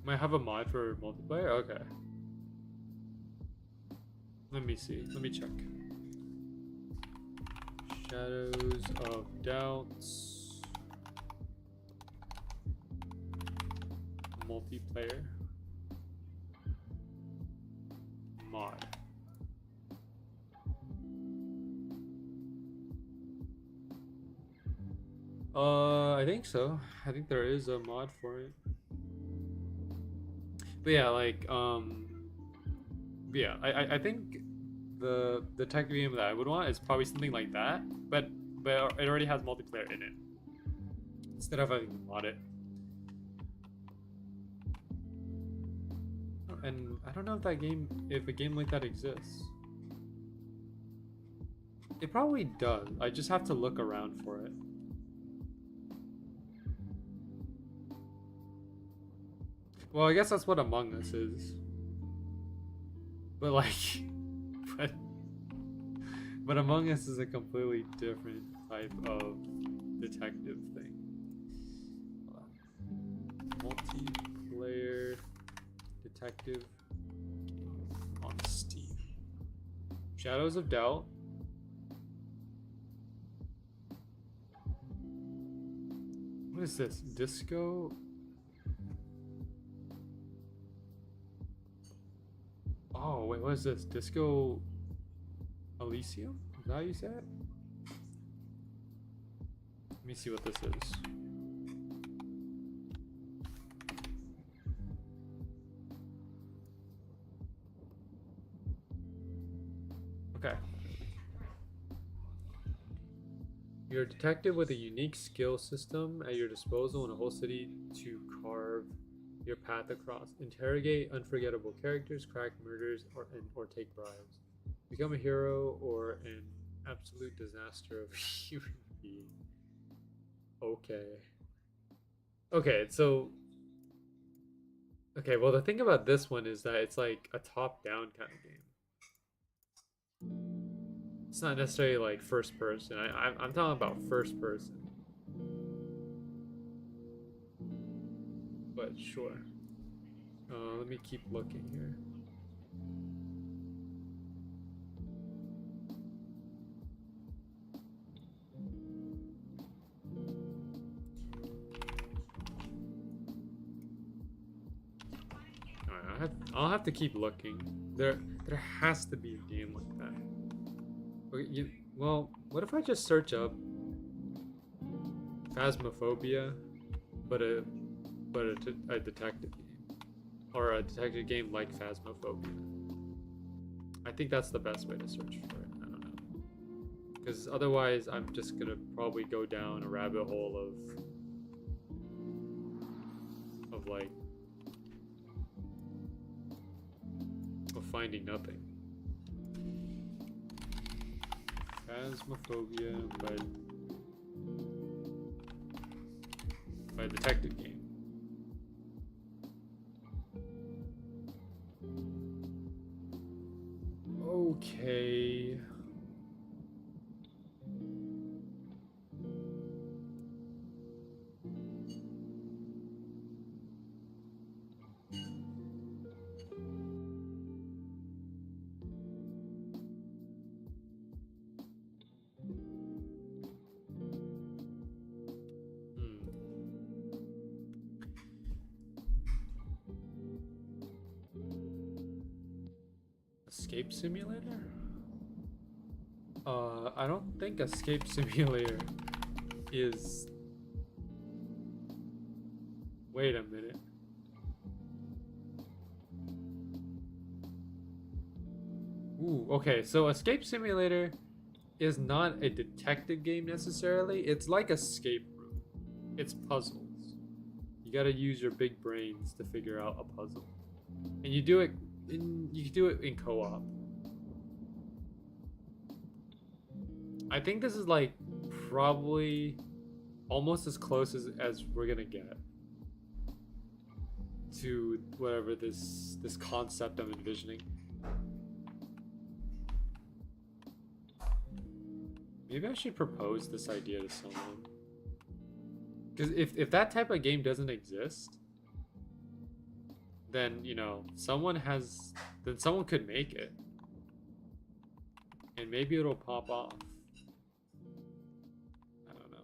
Might have a mod for multiplayer? Okay. Let me see. Let me check. Shadows of Doubts. Multiplayer. Mod. I think so. I think there is a mod for it. But yeah, like, yeah, I think the tech game that I would want is probably something like that, but it already has multiplayer in it instead of having to mod it. And I don't know if a game like that exists. It probably does. I just have to look around for it. Well, I guess that's what Among Us is. But like, but Among Us is a completely different type of detective thing. Multiplayer detective on Steam. Shadows of Doubt. What is this? Disco? Wait, what is this? Disco Elysium? Is that how you say it? Let me see what this is. Okay. You're a detective with a unique skill system at your disposal in a whole city to carve your path across. Interrogate unforgettable characters, crack murders, or take bribes. Become a hero or an absolute disaster of a human being. Okay. Okay, so... Okay, well the thing about this one is that it's like a top-down kind of game. It's not necessarily like first person. I'm talking about first person. But sure. Let me keep looking here. Alright, I'll have to keep looking. There has to be a game like that. Okay, well, what if I just search up Phasmophobia, but a detective game, or a detective game like Phasmophobia? I think that's the best way to search for it. I don't know, because otherwise I'm just gonna probably go down a rabbit hole of finding nothing. Phasmophobia by a detective game. Okay. Escape Simulator? I don't think Escape Simulator is... Wait a minute. Ooh, okay, so Escape Simulator is not a detective game necessarily. It's like Escape Room. It's puzzles. You gotta use your big brains to figure out a puzzle. And you do it in co-op. I think this is like probably almost as close as we're gonna get to whatever this concept I'm envisioning. Maybe I should propose this idea to someone. Because if that type of game doesn't exist, then, you know, someone could make it. And maybe it'll pop off. I don't know.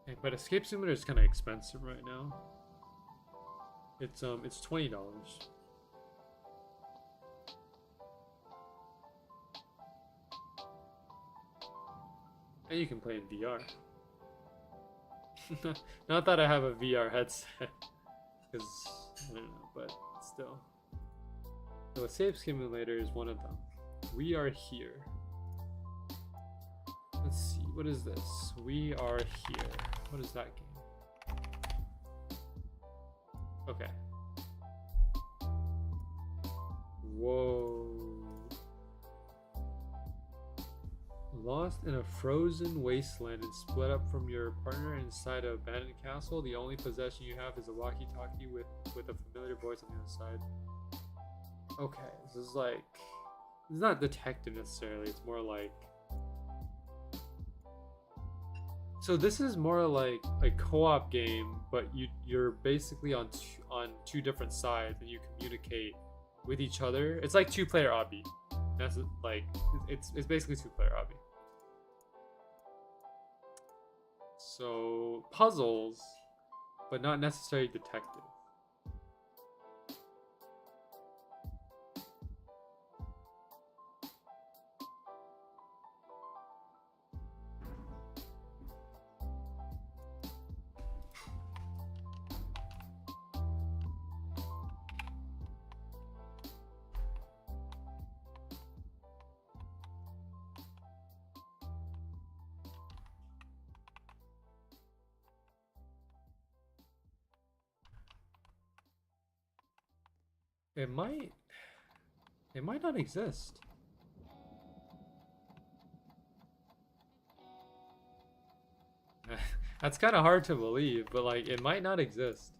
Hey, but Escape Simulator is kind of expensive right now. It's $20. And you can play in VR. Not that I have a VR headset, because I don't know, but still. So Escape Simulator is one of them. We Are Here. Let's see, what is this? We Are Here. What is that game? Okay. Whoa. Lost in a frozen wasteland and split up from your partner inside an abandoned castle. The only possession you have is a walkie-talkie with a familiar voice on the other side. Okay, this is like... It's not detective necessarily, it's more like... So this is more like a co-op game, but you're basically on two different sides and you communicate with each other. It's like two-player obby. That's like it's basically 2-player hobby. So puzzles, but not necessarily detective. It might not exist. That's kind of hard to believe, but like it might not exist.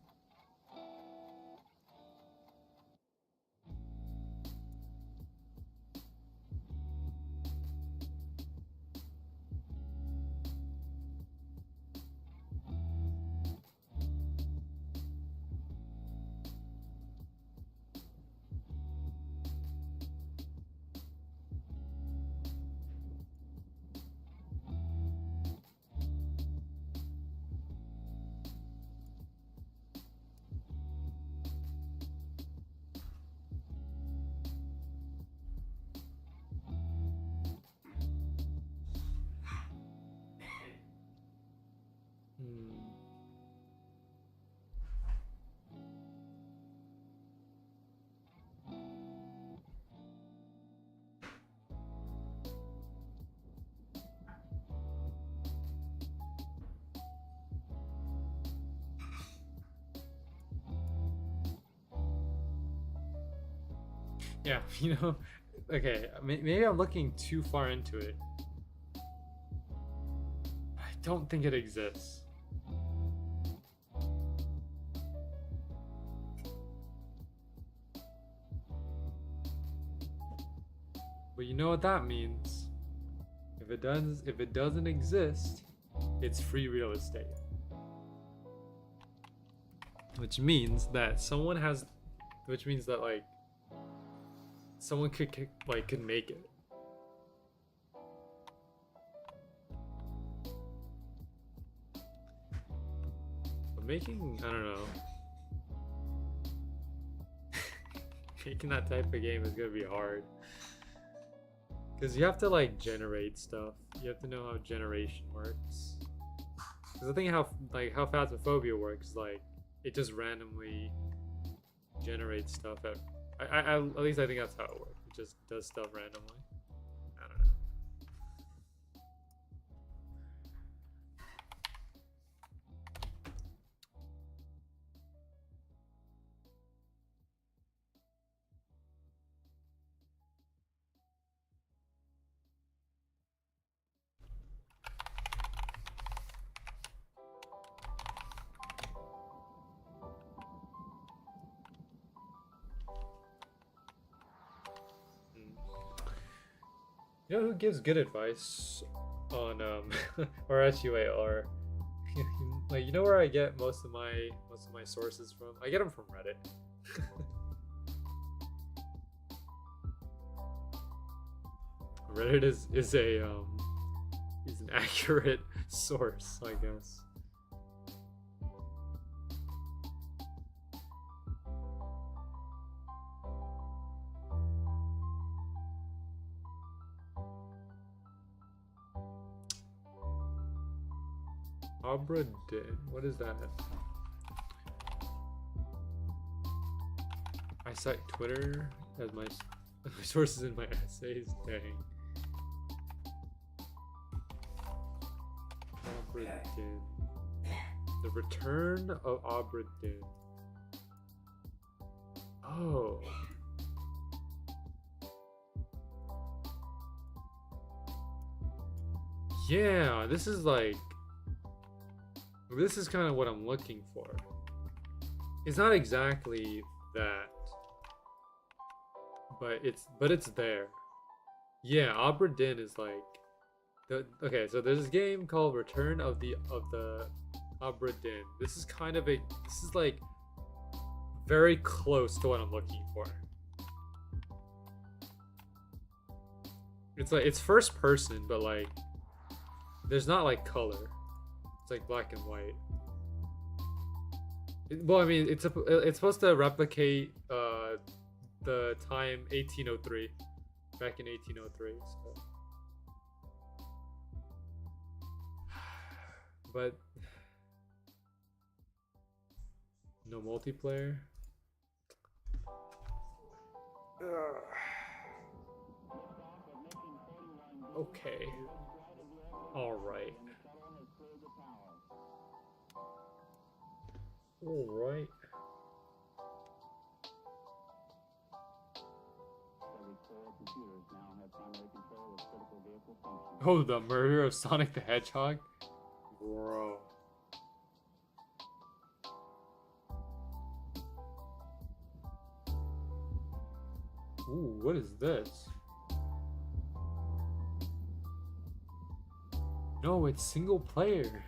Yeah, you know, okay, maybe I'm looking too far into it. I don't think it exists. But you know what that means? If it doesn't exist, it's free real estate. Which means that like someone could make it. But making, I don't know. Making that type of game is gonna be hard. Because you have to like generate stuff. You have to know how generation works. Because the thing how Phasmophobia works, like it just randomly generates stuff at least I think that's how it works. It just does stuff randomly. I don't know. You know who gives good advice on or SUAR? Like, you know where I get most of my sources from? I get them from Reddit. Reddit is an accurate source, I guess. Abra Din. What is that? I cite Twitter as my sources in my essays. Dang. Abra Din. The Return of Abra Din. Oh. Yeah, this is kind of what I'm looking for. It's not exactly that, but it's there. Yeah, Abra Din is like okay. So there's this game called Return of the Abra Din. This is like very close to what I'm looking for. It's like it's first person, but like there's not like color. It's like black and white. Well, I mean, it's supposed to replicate the time 1803, back in 1803. So. But no multiplayer. Okay. All right. All right. Oh, the murder of Sonic the Hedgehog? Bro. Ooh, what is this? No, it's single player.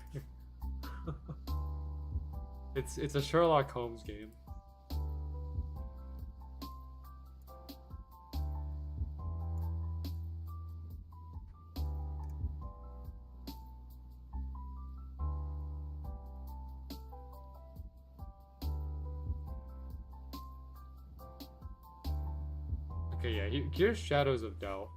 It's a Sherlock Holmes game. Okay, yeah, here's Shadows of Doubt.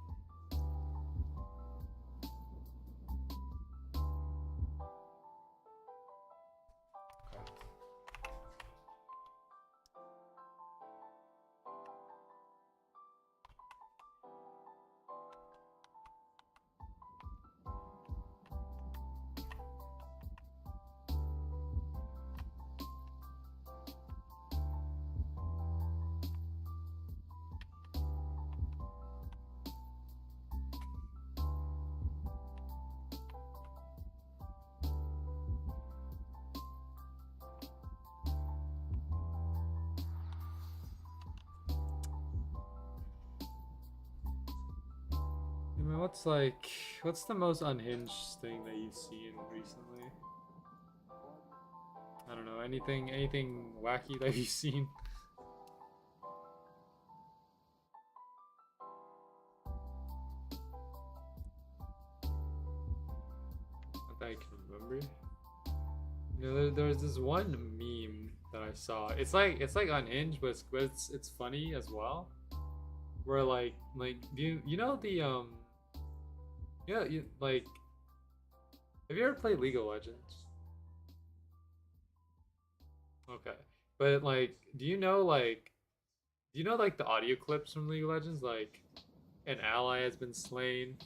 I mean, what's the most unhinged thing that you've seen recently? I don't know, anything wacky that you've seen? Not that I can remember. You know, there's this one meme that I saw. It's like unhinged, but it's funny as well. Where like you know the yeah, like, have you ever played League of Legends? Okay, but like, do you know like the audio clips from League of Legends? Like, an ally has been slain,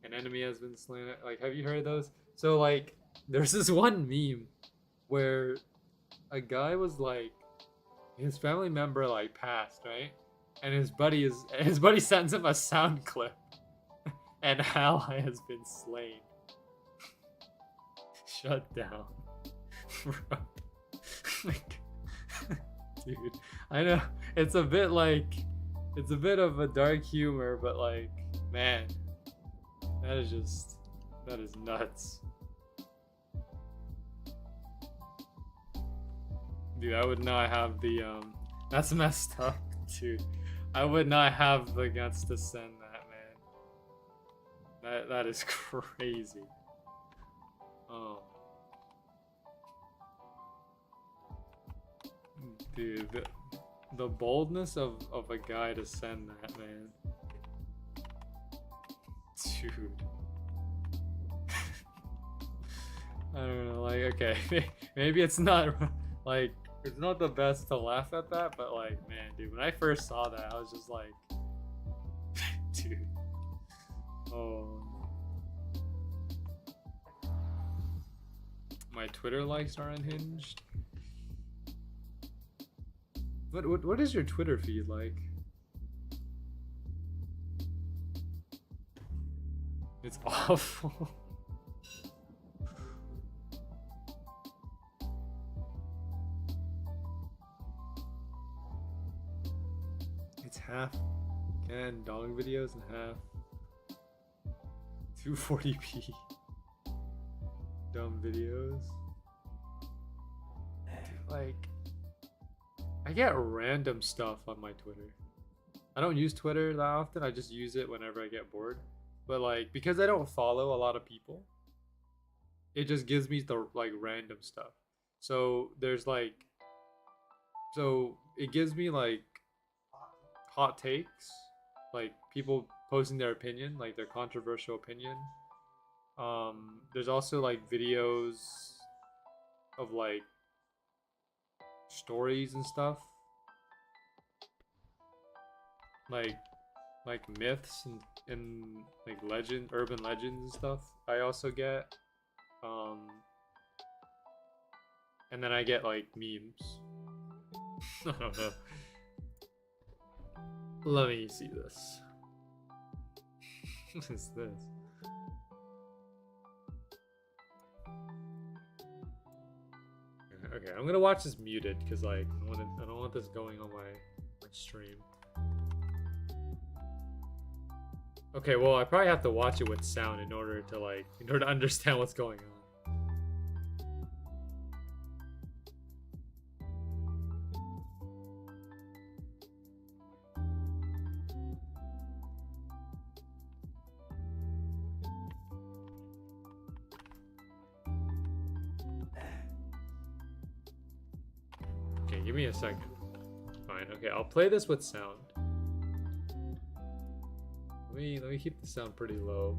an enemy has been slain. Like, have you heard those? So like, there's this one meme where a guy was like, his family member like passed, right? And his buddy sends him a sound clip. An ally has been slain. Shut down. Like, dude, I know it's a bit of a dark humor, but like, man, that is nuts. Dude, I would not have the that's messed up, dude. I would not have the guts to send that, man. That is crazy. Oh. Dude, the boldness of a guy to send that, man. Dude. I don't know, like, okay, maybe it's not, like, it's not the best to laugh at that, but like, man, dude, when I first saw that, I was just like, dude. Oh. My Twitter likes are unhinged. What is your Twitter feed like? It's awful. It's half can dong videos and half 240p dumb videos. Dude, like, I get random stuff on my Twitter. I don't use Twitter that often. I just use it whenever I get bored. But like because I don't follow a lot of people, it just gives me the like random stuff. So there's like so it gives me like hot takes, like people posting their opinion, like their controversial opinion. There's also like videos of like stories and stuff, like myths and like urban legends and stuff. I also get, and then I get like memes. I don't know. Let me see this. What is this? Okay, I'm gonna watch this muted because like I don't want this going on my stream. Okay, well I probably have to watch it with sound in order to understand what's going on. Okay, give me a second. Fine. Okay, I'll play this with sound. Let me keep the sound pretty low.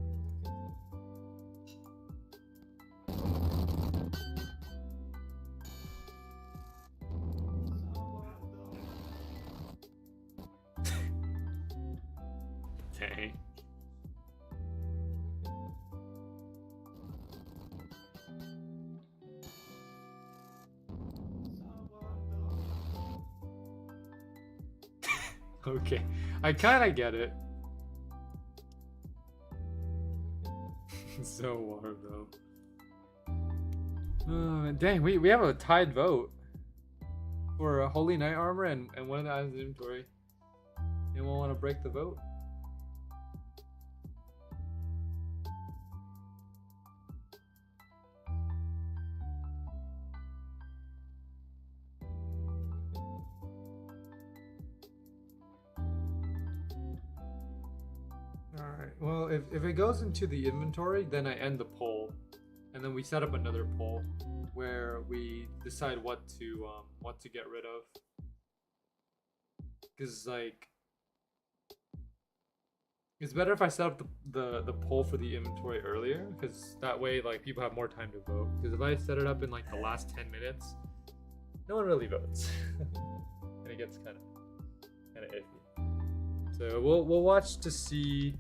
Dang. Okay, I kind of get it. So warm though. Dang, we have a tied vote for a Holy Knight armor and one of the items in inventory. Anyone want to break the vote? Alright, well, if it goes into the inventory, then I end the poll. And then we set up another poll where we decide what to get rid of. Because, like, it's better if I set up the poll for the inventory earlier, because that way, like, people have more time to vote. Because if I set it up in, like, the last 10 minutes, no one really votes. And it gets kind of iffy. So we'll watch to see.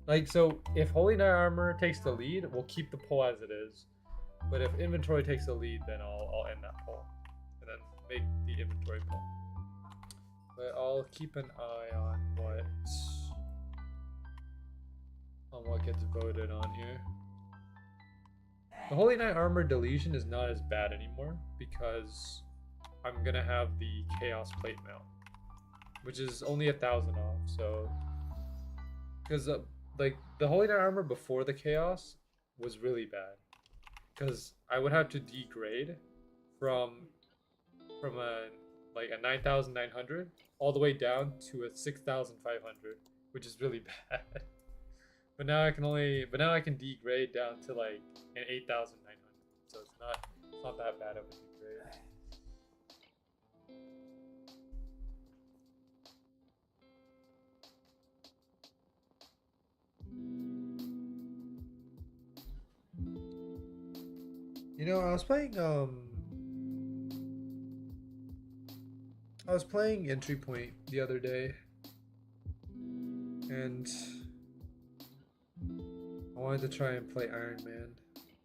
Like, so if Holy Knight armor takes the lead, we'll keep the poll as it is. But if inventory takes the lead, then I'll end that poll and then make the inventory poll. But I'll keep an eye on what gets voted on here. The Holy Knight armor deletion is not as bad anymore because I'm gonna have the Chaos plate mount, which is only 1,000 off. So, because like the Holy Knight armor before the Chaos was really bad, because I would have to degrade from a 9,900 all the way down to a 6,500, which is really bad. But now I can degrade down to like an 8,900, so it's not that bad of a degrade. You know, I was playing Entry Point the other day, and I wanted to try and play Iron Man,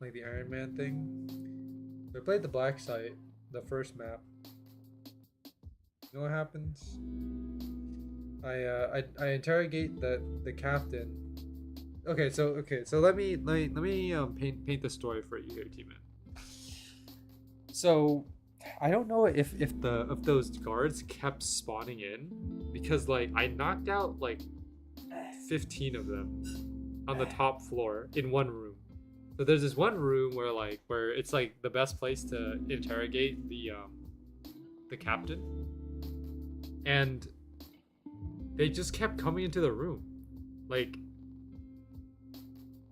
like the Iron Man thing. So I played the black site, the first map. You know what happens? I interrogate the captain. Okay, so let me paint the story for you here, T-Man. So I don't know if those guards kept spawning in, because like I knocked out like 15 of them on the top floor in one room. So there's this one room where it's like the best place to interrogate the captain, and they just kept coming into the room. Like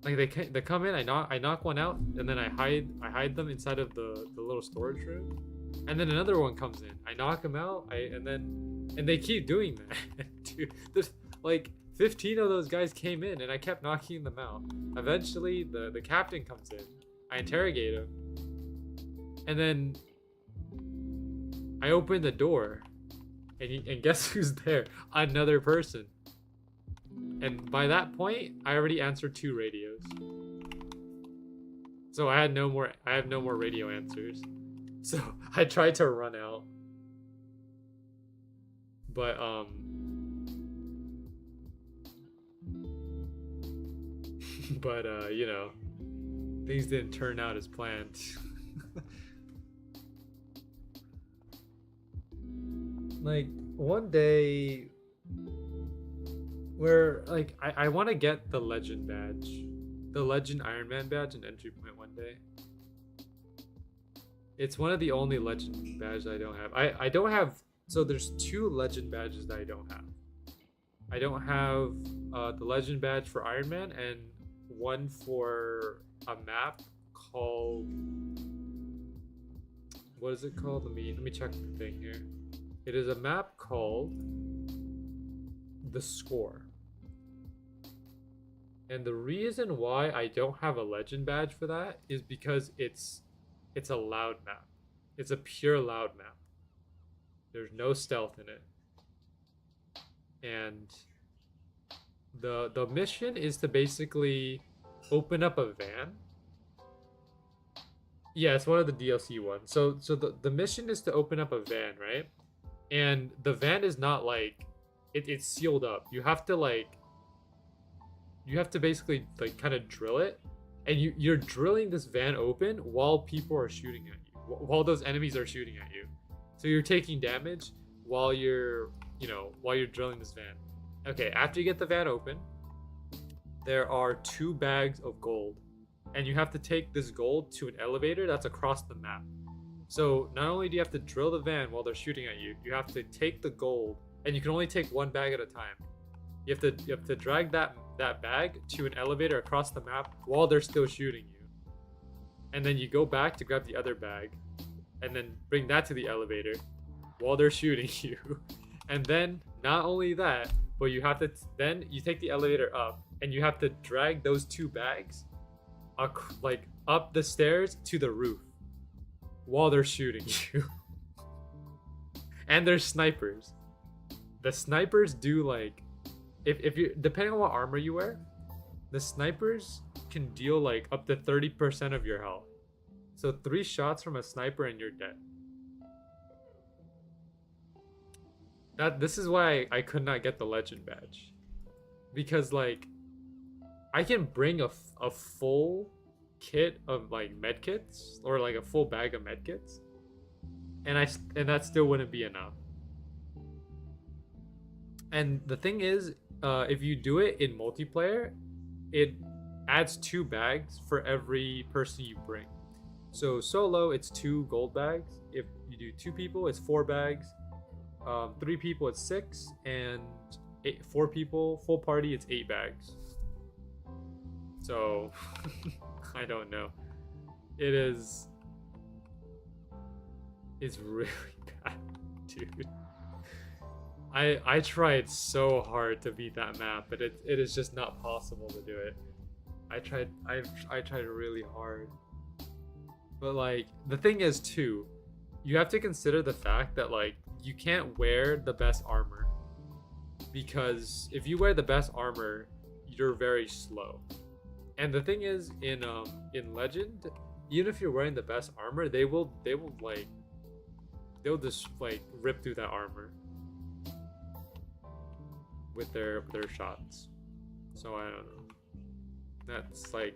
they come in, I knock one out, and then I hide them inside of the little storage room, and then another one comes in. I knock them out, and they keep doing that. Dude, there's like 15 of those guys came in, and I kept knocking them out. Eventually, the captain comes in. I interrogate him, and then I open the door, and guess who's there? Another person. And by that point, I already answered 2 radios. So I have no more radio answers. So I tried to run out. But you know, things didn't turn out as planned. Like one day where like I want to get the legend badge, the legend Iron Man badge in entry point one day. It's one of the only legend badges I don't have. I don't have, so there's 2 legend badges that I don't have. I don't have the legend badge for Iron Man and one for a map called, what is it called? Let me check the thing here. It is a map called The Score. And the reason why I don't have a legend badge for that is because it's a loud map. It's a pure loud map. There's no stealth in it. And the mission is to basically open up a van. Yeah, it's one of the DLC ones. So the mission is to open up a van, right? And the van is not like it's sealed up. You have to basically like kind of drill it, and you're drilling this van open while people are shooting at you, while those enemies are shooting at you. So you're taking damage while you're drilling this van. Okay, after you get the van open, there are 2 bags of gold, and you have to take this gold to an elevator that's across the map. So not only do you have to drill the van while they're shooting at you, you have to take the gold, and you can only take 1 bag at a time. You have to drag that bag to an elevator across the map while they're still shooting you. And then you go back to grab the other bag, and then bring that to the elevator while they're shooting you. And then not only that, but you have to then you take the elevator up, and you have to drag those 2 bags like up the stairs to the roof while they're shooting you. And there's snipers. The snipers do like, if you, depending on what armor you wear, the snipers can deal like up to 30% of your health. So 3 shots from a sniper and you're dead. This is why I could not get the legend badge, because like I can bring a full kit of like medkits, or like a full bag of medkits, and that still wouldn't be enough. And the thing is, if you do it in multiplayer, it adds 2 bags for every person you bring. So solo, it's 2 gold bags. If you do 2 people, it's 4 bags. 3 people, it's 6, and 4 people, full party, it's 8 bags. So I don't know. It's really bad, dude. I tried so hard to beat that map, but it is just not possible to do it. I tried really hard. But like the thing is too, you have to consider the fact that like you can't wear the best armor, because if you wear the best armor, you're very slow. And the thing is, in Legend, even if you're wearing the best armor, they'll just like rip through that armor with their shots. So I don't know. That's like,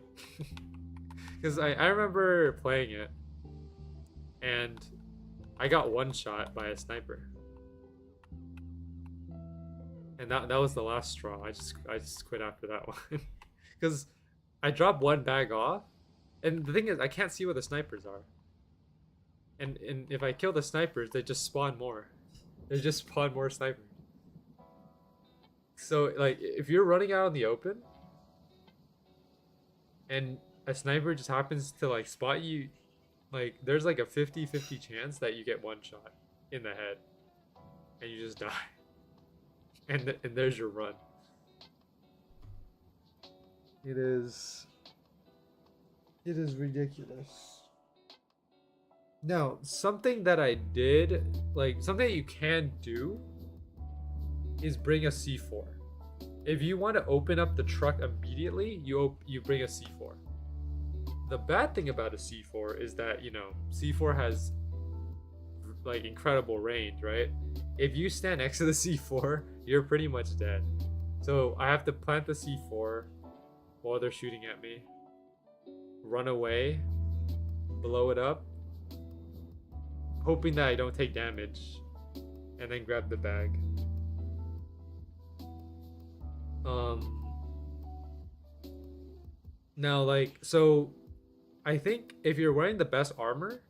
because I remember playing it, and I got 1 shot by a sniper, and that was the last straw. I just quit after that one, because I dropped 1 bag off, and the thing is, I can't see where the snipers are. And if I kill the snipers, they just spawn more. They just spawn more snipers. So like if you're running out in the open and a sniper just happens to like spot you, like there's like a 50-50 chance that you get one shot in the head and you just die. And there's your run. It is ridiculous. Now, something that I did, like something that you can do is bring a C4. If you want to open up the truck immediately, you bring a C4. The bad thing about a C4 is that, you know, C4 has like incredible range, right? If you stand next to the C4, you're pretty much dead. So I have to plant the C4 while they're shooting at me, run away, blow it up, hoping that I don't take damage, and then grab the bag. Now, like, so I think if you're wearing the best armor,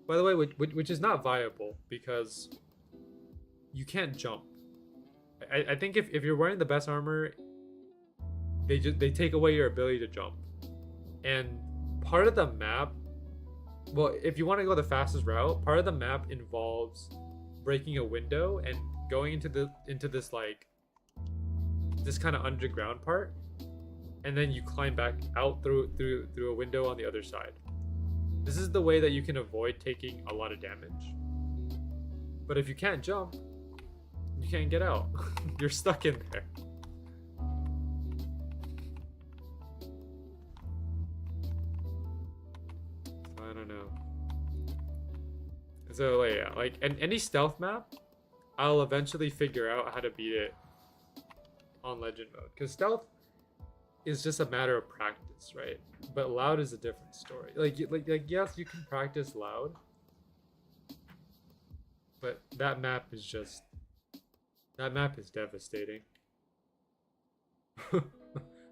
by the way, which is not viable because you can't jump. I think if you're wearing the best armor, they take away your ability to jump. And part of the map, well, if you want to go the fastest route, part of the map involves breaking a window and going into this like this kind of underground part, and then you climb back out through a window on the other side. This is the way that you can avoid taking a lot of damage. But if you can't jump, you can't get out. You're stuck in there. I don't know. So like, yeah, like any stealth map, I'll eventually figure out how to beat it on legend mode, because stealth is just a matter of practice, right? But loud is a different story. Like yes, you can practice loud, but that map is devastating.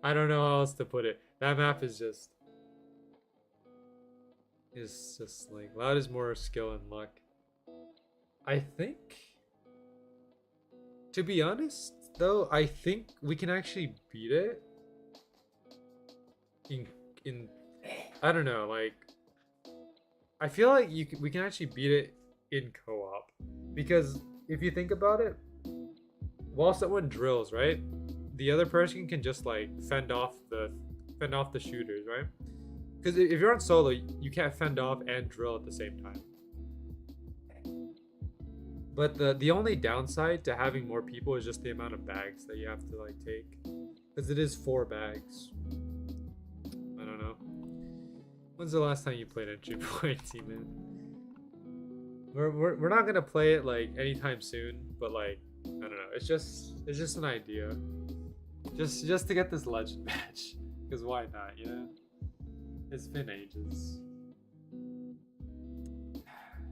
I don't know how else to put it. That map is just like loud is more skill and luck. I think, to be honest though, I think we can actually beat it in I don't know, like I feel like we can actually beat it in co-op, because if you think about it, while someone drills, right, the other person can just like fend off the shooters, right? Because if you're on solo, you can't fend off and drill at the same time. But the only downside to having more people is just the amount of bags that you have to like take, because it is 4 bags. I don't know. When's the last time you played Entry Point, man? We're not gonna play it like anytime soon, but like I don't know. It's just an idea, just to get this legend badge, because why not? You know, it's been ages.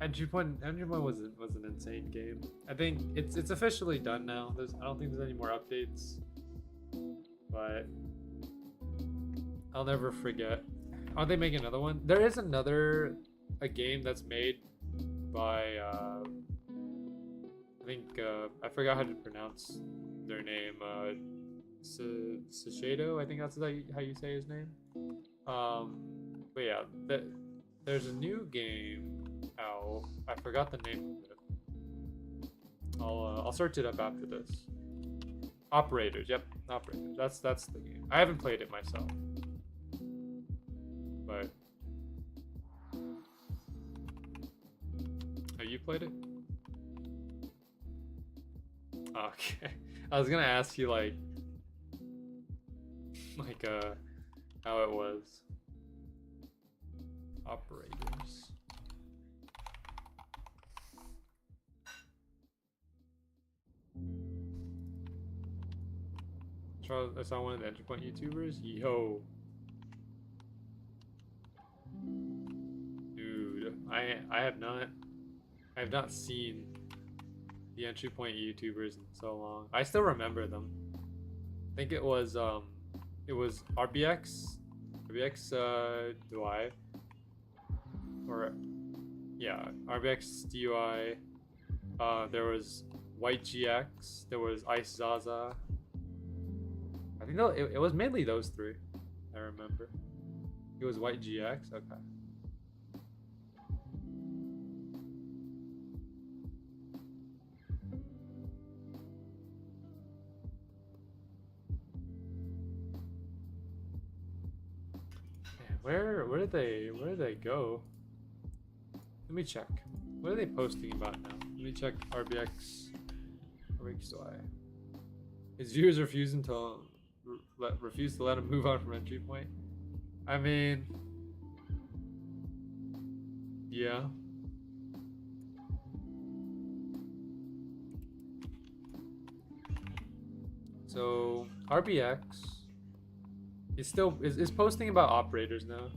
Entry Point was an insane game. I think it's officially done now. I don't think there's any more updates, but I'll never forget. Are they making another one? There is a game that's made by I think I forgot how to pronounce their name. Shiseido, I think that's how you say his name. But yeah, there's a new game out. I forgot the name of it. I'll search it up after this. Operators, yep, Operators. That's the game. I haven't played it myself, but have you played it? Okay, I was gonna ask you like how it was. Operators. I saw one of the Entry Point YouTubers. Yo, dude, I have not seen the Entry Point YouTubers in so long. I still remember them. I think it was RBX DUI, or yeah, RBX DUI. There was White GX. There was Ice Zaza. You know, it was mainly those three. I remember. It was white GX. Okay. Man, where did they go? Let me check. What are they posting about now? Let me check RBX. His viewers refuse to let him move on from entry point. I mean, yeah. So RBX is posting about operators now.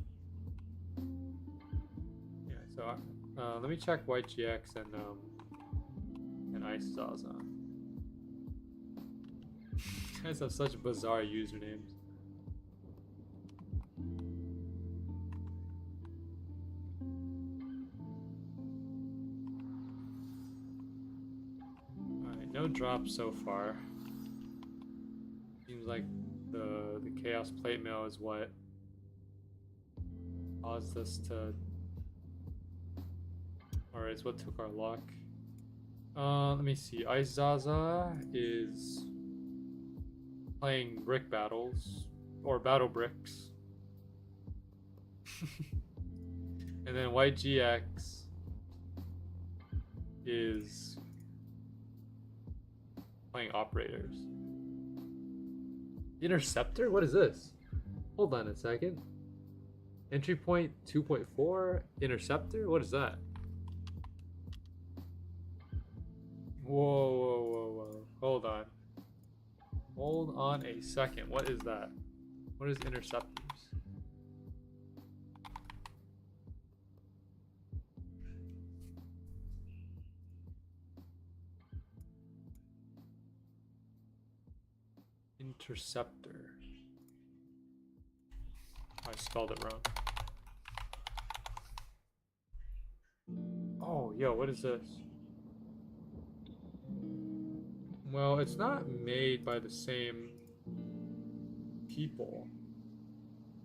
Yeah. So let me check white GX and Ice Zaza. You guys have such bizarre usernames. Alright, no drops so far. Seems like the Chaos Plate Mail is what caused us to, or is what took our luck. Let me see. Ice Zaza is playing brick battles or battle bricks. And then white GX is playing operators. Interceptor? What is this? Hold on a second. Entry point 2.4 interceptor? What is that? Whoa. Hold on. Hold on a second. What is that? What is interceptors? Interceptor. I spelled it wrong. Oh, yo, what is this? Well, it's not made by the same people.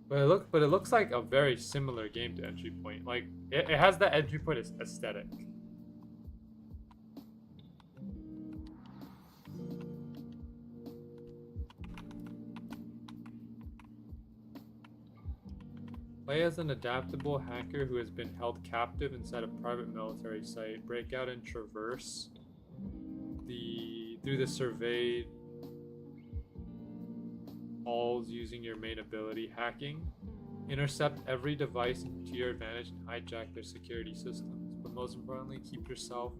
But it looks like a very similar game to Entry Point. Like it has that Entry Point aesthetic. Play as an adaptable hacker who has been held captive inside a private military site. Break out and traverse through the surveyed halls using your main ability, hacking. Intercept every device to your advantage and hijack their security systems. But most importantly, keep yourself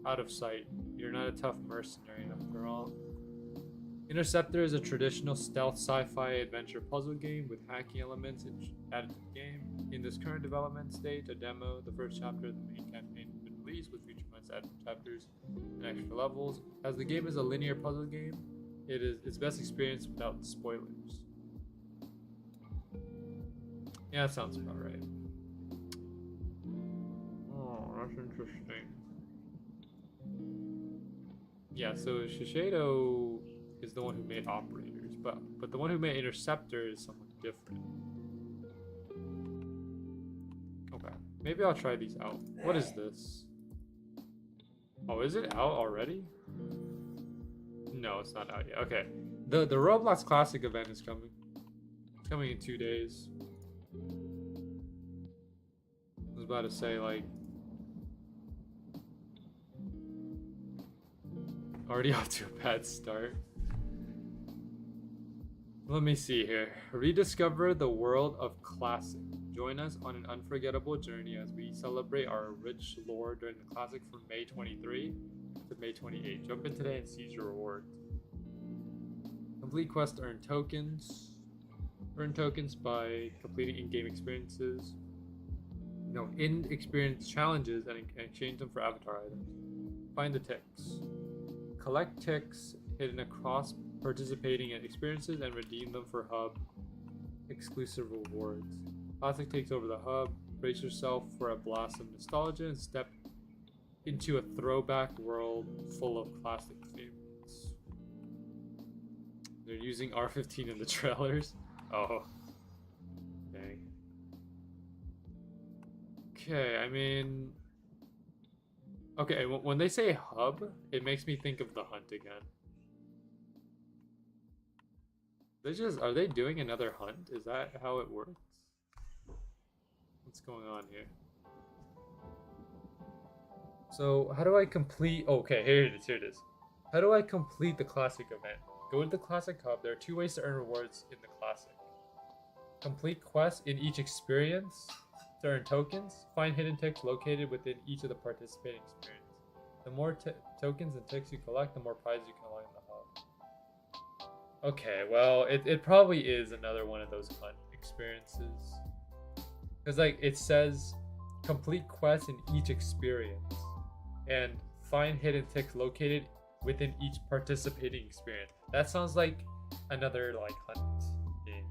out of sight. You're not a tough mercenary after all. Interceptor is a traditional stealth sci-fi adventure puzzle game with hacking elements added to the game. In this current development stage, a demo, the first chapter of the main campaign has been released with future months added chapters and extra levels. As the game is a linear puzzle game, it's best experienced without spoilers. Yeah, that sounds about right. Oh, that's interesting. Yeah, so Shiseido is the one who made operators, but the one who made interceptor is someone different. Okay, maybe I'll try these out. What is this? Oh, is it out already? No, it's not out yet. Okay, the Roblox Classic event is coming. It's coming in 2 days. I was about to say, like, already off to a bad start. Let me see here. Rediscover the world of Classic. Join us on an unforgettable journey as we celebrate our rich lore during the Classic from May 23 to May 28. Jump in today and seize your rewards. Complete quests, earn tokens. Earn tokens by completing in-game experiences. No, in-experience challenges and exchange them for avatar items. Find the ticks. Collect ticks hidden across participating in experiences and redeem them for hub exclusive rewards. Classic takes over the hub. Brace yourself for a blast of nostalgia and step into a throwback world full of classic favorites. They're using R15 in the trailers. Oh. Dang. Okay, I mean... Okay, when they say hub, it makes me think of the hunt again. Are they doing another hunt? Is that how it works? What's going on here? So, how do I complete... Okay, here it is. How do I complete the classic event? Go to the classic hub. There are 2 ways to earn rewards in the classic. Complete quests in each experience to earn tokens. Find hidden ticks located within each of the participating experiences. The more tokens and ticks you collect, the more prizes you can unlock in the hub. Okay, well, it probably is another one of those hunt experiences. Because, like, it says complete quests in each experience. And find hidden ticks located within each participating experience. That sounds like another, like, hunt game.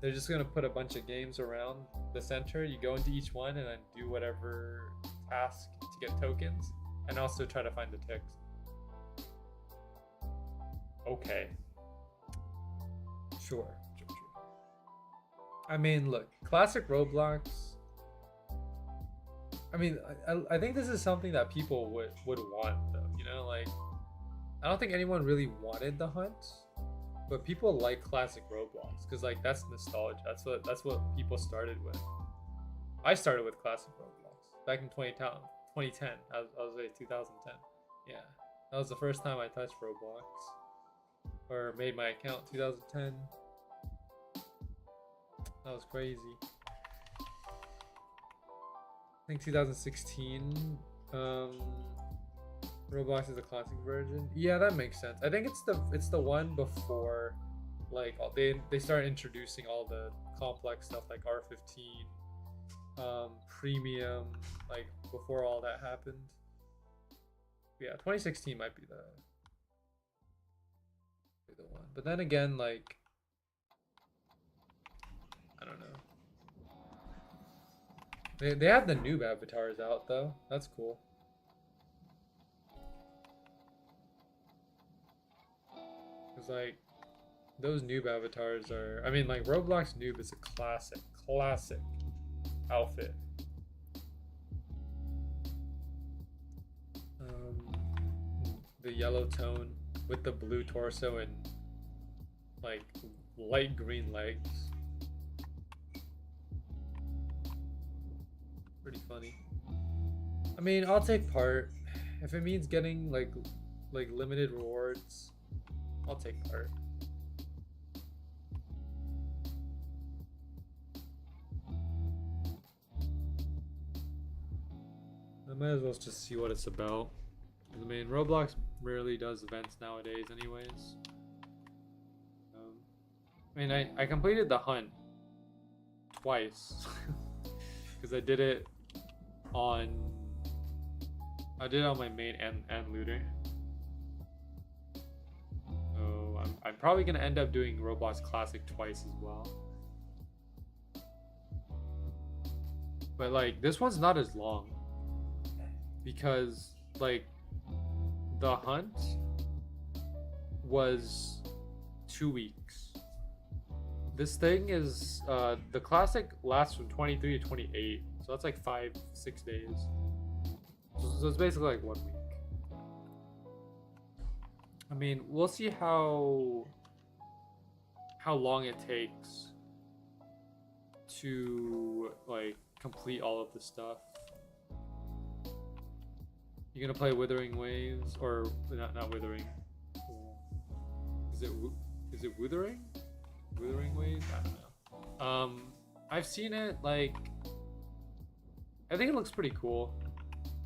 They're just gonna put a bunch of games around the center. You go into each one and then do whatever task to get tokens, and also try to find the ticks. Okay. Sure. I mean, look, classic Roblox. I mean, I think this is something that people would want, though. You know, like, I don't think anyone really wanted the hunt, but people like classic Roblox because, like, that's nostalgia. That's what people started with. I started with classic Roblox back in 2010. I was like 2010. Yeah, that was the first time I touched Roblox or made my account. 2010. That was crazy. I think 2016. Roblox is a classic version. Yeah, that makes sense. I think it's the one before, like, they start introducing all the complex stuff like R15, premium, like before all that happened. Yeah, 2016 might be the one. But then again, like, I don't know. They have the noob avatars out though. That's cool. Cause like those noob avatars are. I mean, like, Roblox noob is a classic outfit. The yellow tone with the blue torso and like light green legs. Pretty funny. I mean, I'll take part if it means getting like limited rewards. I'll take part. I might as well just see what it's about. I mean, Roblox rarely does events nowadays anyways. I mean, I completed the hunt twice because I did it on my main and looter. So I'm probably gonna end up doing Roblox Classic twice as well. But like, this one's not as long because like the hunt was 2 weeks. This thing is the classic lasts from 23 to 28, so that's like 5-6 days. So it's basically like 1 week. I mean, we'll see how long it takes to like complete all of the stuff. You're gonna play Withering Waves, or not Withering? Is it Withering? Withering Waves? I don't know. I've seen it. Like, I think it looks pretty cool.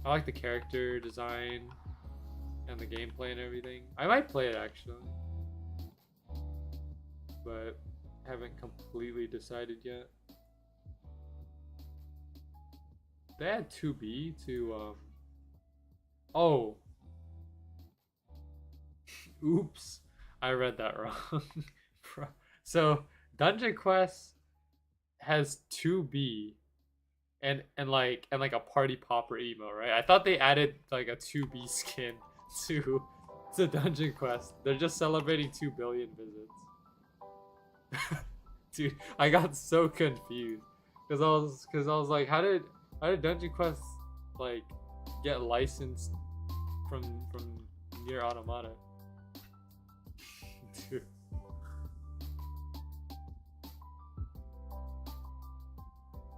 I like the character design and the gameplay and everything. I might play it actually, but haven't completely decided yet. They had 2B to oh. Oops. I read that wrong. So Dungeon Quest has 2B and like a party popper emo, right? I thought they added like a 2B skin to It's a dungeon quest. They're just celebrating 2 billion visits. Dude, I got so confused because I was like, how did dungeon quests like get licensed from near Automata? Dude.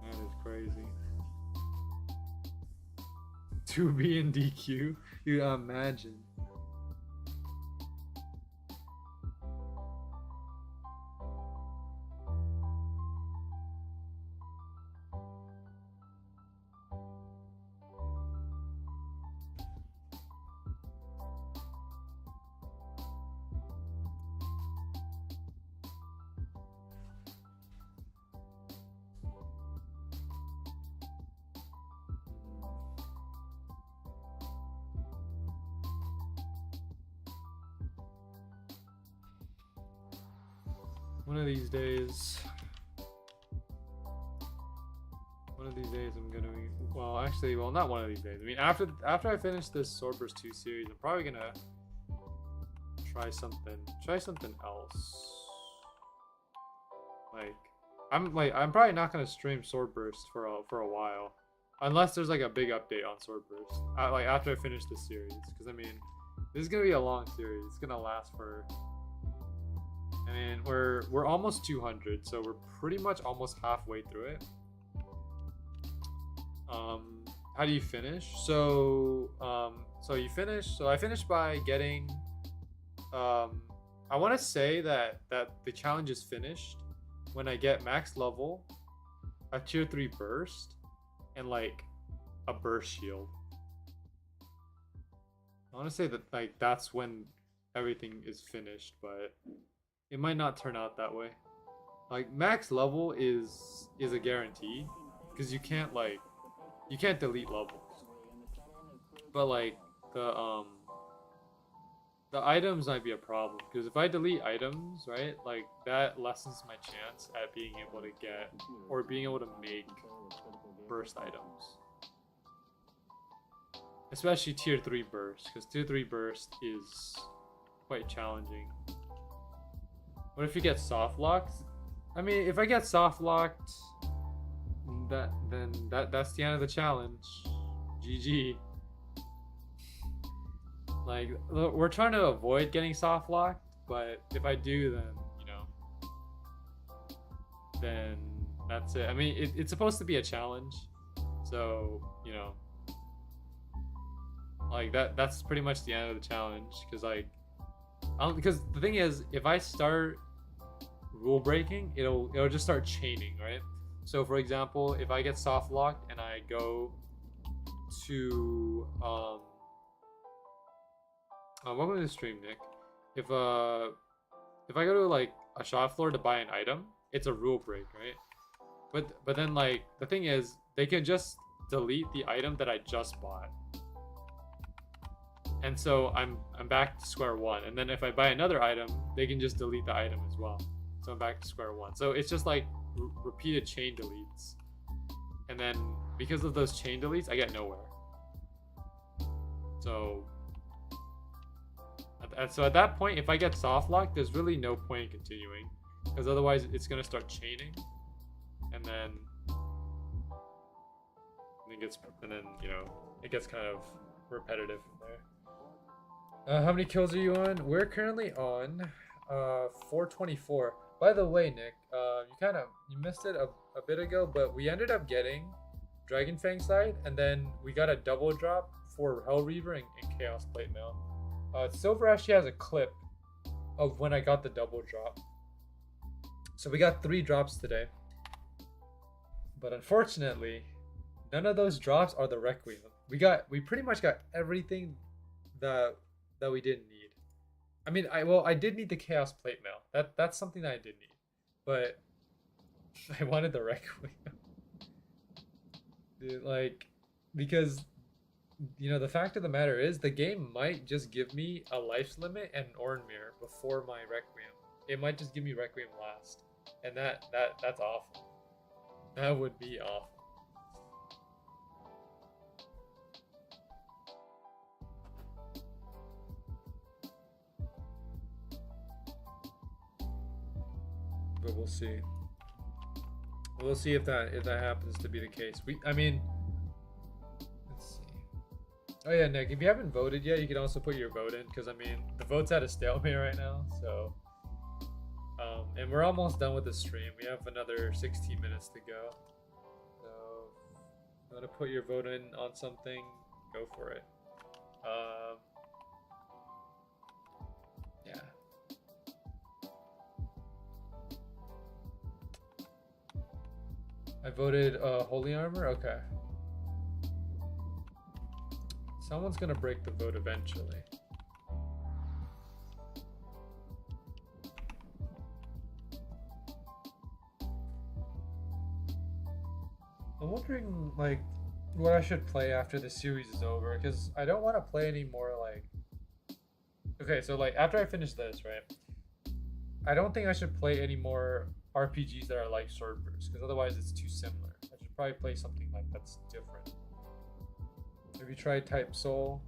That is crazy. 2B and DQ? You imagine. One of these days I'm gonna be, well, actually, well, not one of these days. I mean, after I finish this Swordburst 2 series, I'm probably gonna try something else. I'm probably not gonna stream Swordburst for a while, unless there's like a big update on Swordburst. Like after I finish this series, because I mean, this is gonna be a long series. It's gonna last for. I mean, we're almost 200, so we're pretty much almost halfway through it. How do you finish? So you finish. So I finished by getting. I want to say that the challenge is finished when I get max level, a tier 3 burst, and like a burst shield. I want to say that like that's when everything is finished, but it might not turn out that way. Like max level is a guarantee because you can't delete levels. But like the items might be a problem because if I delete items, right, like that lessens my chance at being able to get or being able to make burst items. Especially tier 3 burst, because tier 3 burst is quite challenging. What if you get soft locked? I mean, if I get soft locked, that's the end of the challenge. GG. Like, we're trying to avoid getting soft locked, but if I do, then then that's it. I mean, it's supposed to be a challenge, so like that's pretty much the end of the challenge. Because the thing is, if I start rule breaking, it'll just start chaining, right? So for example, if I get soft locked and I go to welcome to the stream, Nick. If I go to like a shop floor to buy an item, it's a rule break, right? But then like the thing is, they can just delete the item that I just bought. And so I'm back to square one. And then if I buy another item, they can just delete the item as well. So I'm back to square one. So it's just like repeated chain deletes. And then because of those chain deletes, I get nowhere. So at that point, if I get soft locked, there's really no point in continuing, because otherwise it's gonna start chaining, and then it gets kind of repetitive from there. How many kills are you on? We're currently on 424. By the way, Nick, you missed it a bit ago, but we ended up getting Dragon Fang side, and then we got a double drop for Hell Reaver and Chaos Plate Mail. Silver actually has a clip of when I got the double drop. So we got 3 drops today. But unfortunately, none of those drops are the Requiem. We pretty much got everything that we didn't need. I mean, I did need the Chaos Plate Mail. That's something that I did need. But I wanted the Requiem. Dude, like, because the fact of the matter is, the game might just give me a life limit and an Oran Mirror before my Requiem. It might just give me Requiem last. And that's awful. That would be awful. but we'll see. We'll see if that happens to be the case. I mean, let's see. Oh yeah, Nick, if you haven't voted yet, you can also put your vote in, because I mean the vote's at a stalemate right now. So, and we're almost done with the stream. We have another 16 minutes to go. So, if you want to put your vote in on something, go for it. Yeah. I voted Holy Armor? Okay. Someone's gonna break the vote eventually. I'm wondering, like, what I should play after the series is over, because I don't want to play any more, like... Okay, so, like, after I finish this, right? I don't think I should play any more RPGs that are like Swordburst, because otherwise it's too similar. I should probably play something like that's different. Have you tried Type Soul?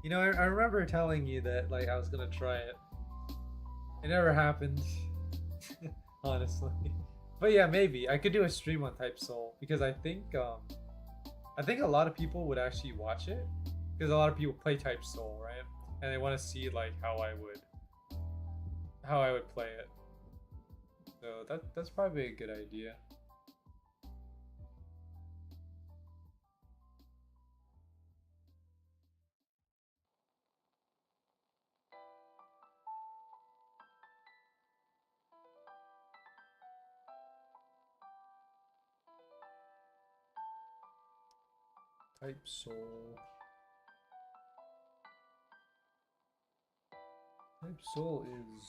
You know, I remember telling you that like I was gonna try it. It never happened, honestly. But yeah, maybe I could do a stream on Type Soul, because I think a lot of people would actually watch it, because a lot of people play Type Soul, right? And they want to see like how I would play it. So that's probably a good idea. Type Soul. Type Soul is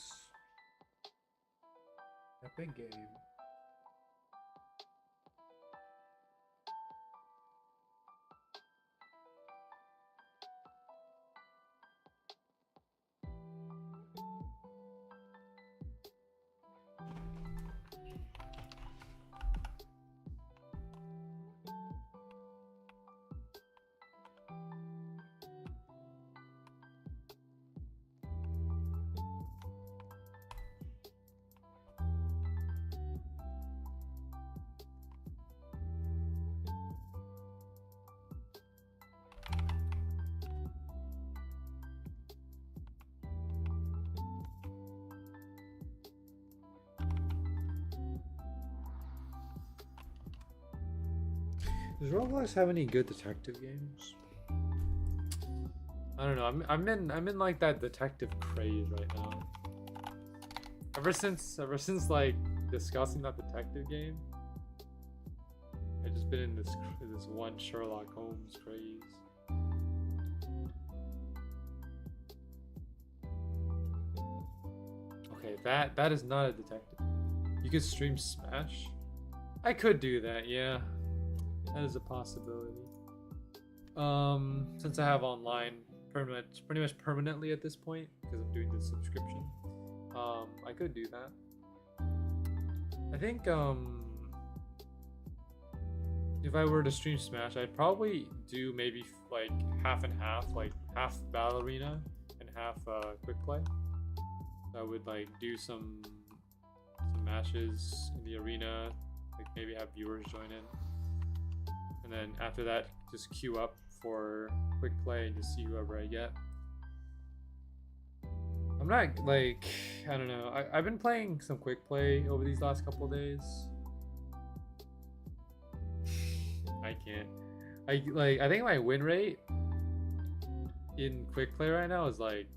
a big game. Does Roblox have any good detective games? I don't know. I'm in like that detective craze right now. Ever since like discussing that detective game, I've just been in this one Sherlock Holmes craze. Okay, that is not a detective. You could stream Smash? I could do that, yeah. That is a possibility. Since I have online pretty much permanently at this point, because I'm doing the subscription, I could do that. I think if I were to stream Smash, I'd probably do maybe like half and half, like half Battle Arena and half Quick Play. I would like do some matches in the arena, like maybe have viewers join in. And then after that, just queue up for Quick Play and just see whoever I get. I'm not like, I don't know. I've been playing some Quick Play over these last couple of days. I can't. I think my win rate in Quick Play right now is like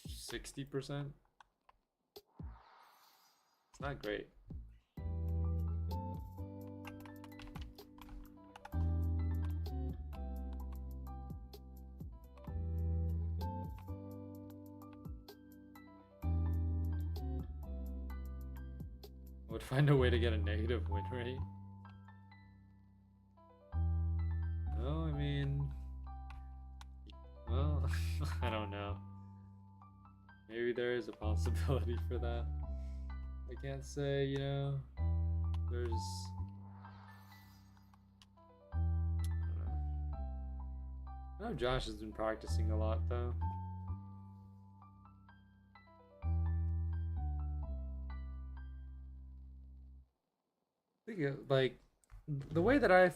60%. It's not great. Would find a way to get a negative win rate. No, I mean, well, I don't know. Maybe there is a possibility for that. I can't say, you know, there's... I don't know. I know Josh has been practicing a lot, though. Like the way that I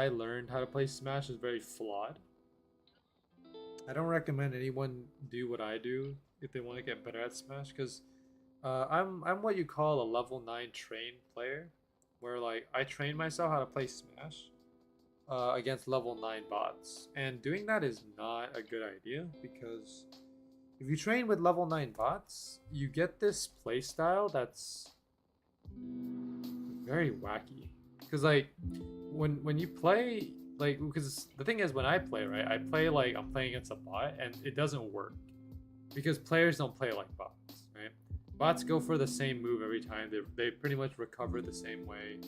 learned how to play Smash is very flawed. I don't recommend anyone do what I do if they want to get better at Smash, because I'm what you call a level 9 trained player, where like I train myself how to play Smash against level 9 bots, and doing that is not a good idea because if you train with level 9 bots, you get this playstyle that's very wacky. Because like when you play, like, because the thing is, when I play, right, I play like I'm playing against a bot and it doesn't work because players don't play like bots, right? Bots go for the same move every time. They pretty much recover the same way.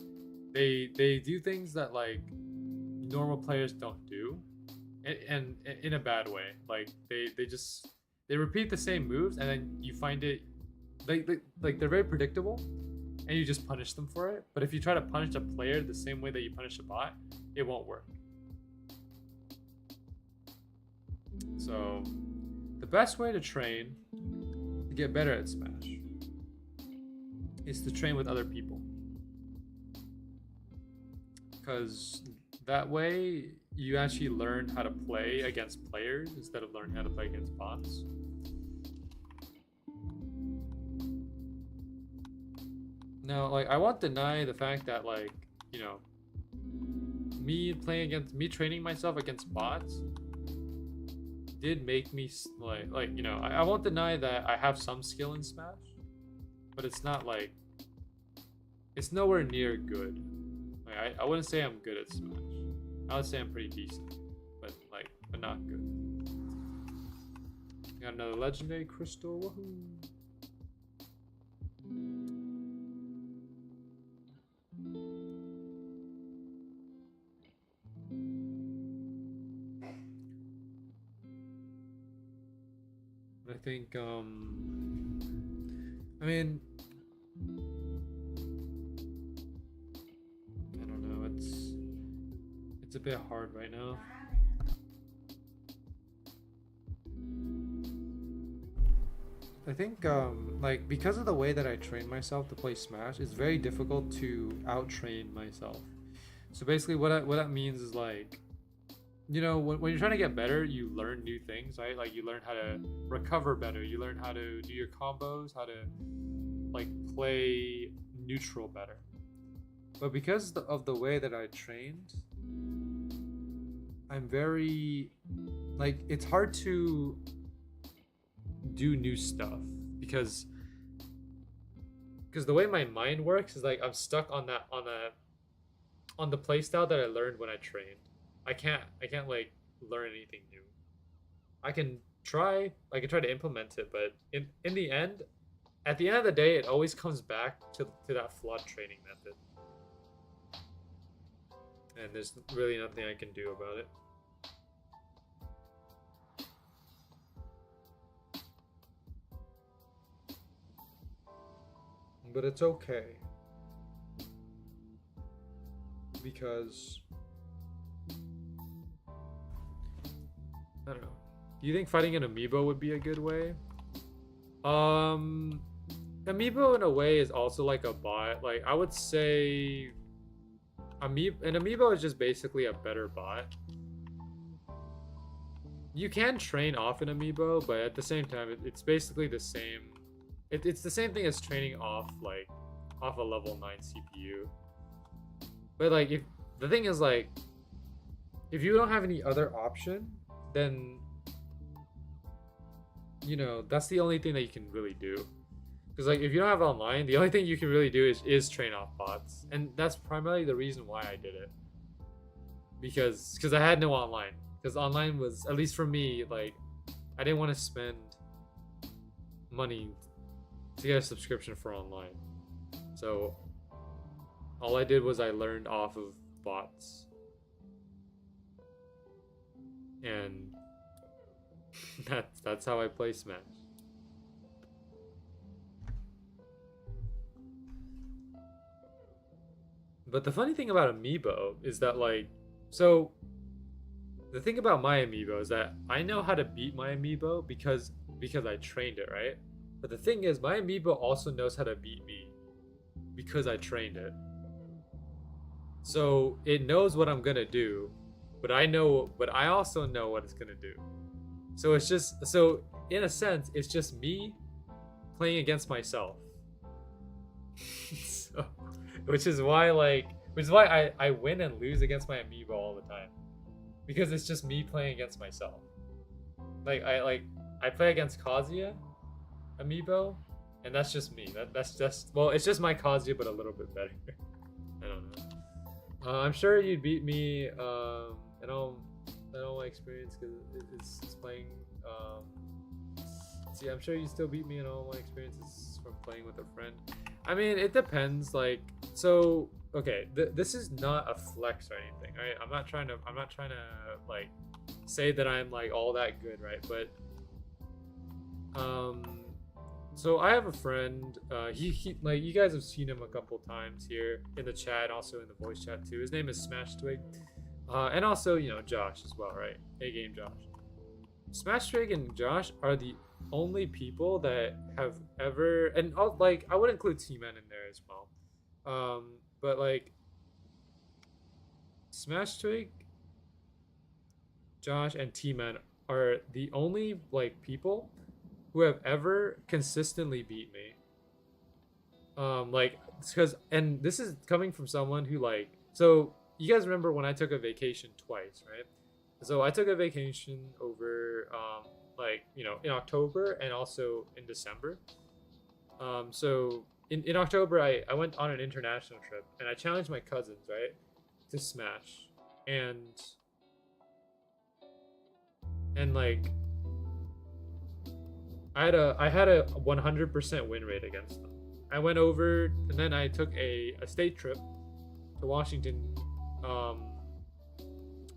They do things that like normal players don't do, and in a bad way. Like they repeat the same moves, and then you find it like they're very predictable, and you just punish them for it. But if you try to punish a player the same way that you punish a bot, it won't work. So the best way to train to get better at Smash is to train with other people, because that way you actually learn how to play against players instead of learning how to play against bots. Now, like, I won't deny the fact that, like, you know, me training myself against bots did make me like you know, I won't deny that I have some skill in Smash, but it's not like it's nowhere near good. Like, I wouldn't say I'm good at Smash. I would say I'm pretty decent, but not good. Got another legendary crystal. Woohoo! I think I mean, I don't know, it's a bit hard right now. I think like, because of the way that I train myself to play Smash, it's very difficult to out-train myself. So basically what that means is, like, you know, when you're trying to get better, you learn new things, right? Like, you learn how to recover better, you learn how to do your combos, how to like play neutral better. But because of the way that I trained, I'm very, like, it's hard to do new stuff because the way my mind works is like I'm stuck on the playstyle that I learned when I trained. I can't like learn anything new. I can try to implement it, but in the end, at the end of the day, it always comes back to that flawed training method. And there's really nothing I can do about it. But it's okay, because I don't know. Do you think fighting an amiibo would be a good way? Amiibo in a way is also like a bot. Like, I would say an amiibo is just basically a better bot. You can train off an amiibo, but at the same time, it's basically the same. It's the same thing as training off a level 9 CPU. But like, if the thing is, like, if you don't have any other option, then, you know, that's the only thing that you can really do. Because like, if you don't have online, the only thing you can really do is train off bots, and that's primarily the reason why I did it. Because I had no online. Because online was, at least for me, like, I didn't want to spend money to get a subscription for online. So all I did was I learned off of bots. And that's how I play Smash. But the funny thing about Amiibo is that, like, so the thing about my Amiibo is that I know how to beat my Amiibo because I trained it, right? But the thing is, my Amiibo also knows how to beat me because I trained it. So it knows what I'm gonna do, but I also know what it's gonna do. So it's just so in a sense, it's just me playing against myself. So, which is why I win and lose against my amiibo all the time. Because it's just me playing against myself. I play against Kazuya amiibo, and that's just me. That's just well, it's just my Kazuya, but a little bit better. I don't know. I'm sure you'd beat me in all my experience because it's playing. See, I'm sure you still beat me in all my experiences from playing with a friend. I mean, it depends. Like, so okay, this is not a flex or anything, right? I'm not trying to like say that I'm like all that good, right? But so I have a friend. He like you guys have seen him a couple times here in the chat, also in the voice chat too. His name is Smash Twig, and also Josh as well, right? A game Josh. Smash Twig and Josh are the only people that have ever, and like I would include T-Man in there as well. But like Smash Twig, Josh, and T-Man are the only like people who have ever consistently beat me. Like because and this is coming from someone who like so you guys remember when I took a vacation twice, right? So I took a vacation over like in October and also in December. So in October I went on an international trip and I challenged my cousins, right, to Smash. And like I had a 100% win rate against them. I went over and then I took a state trip to Washington,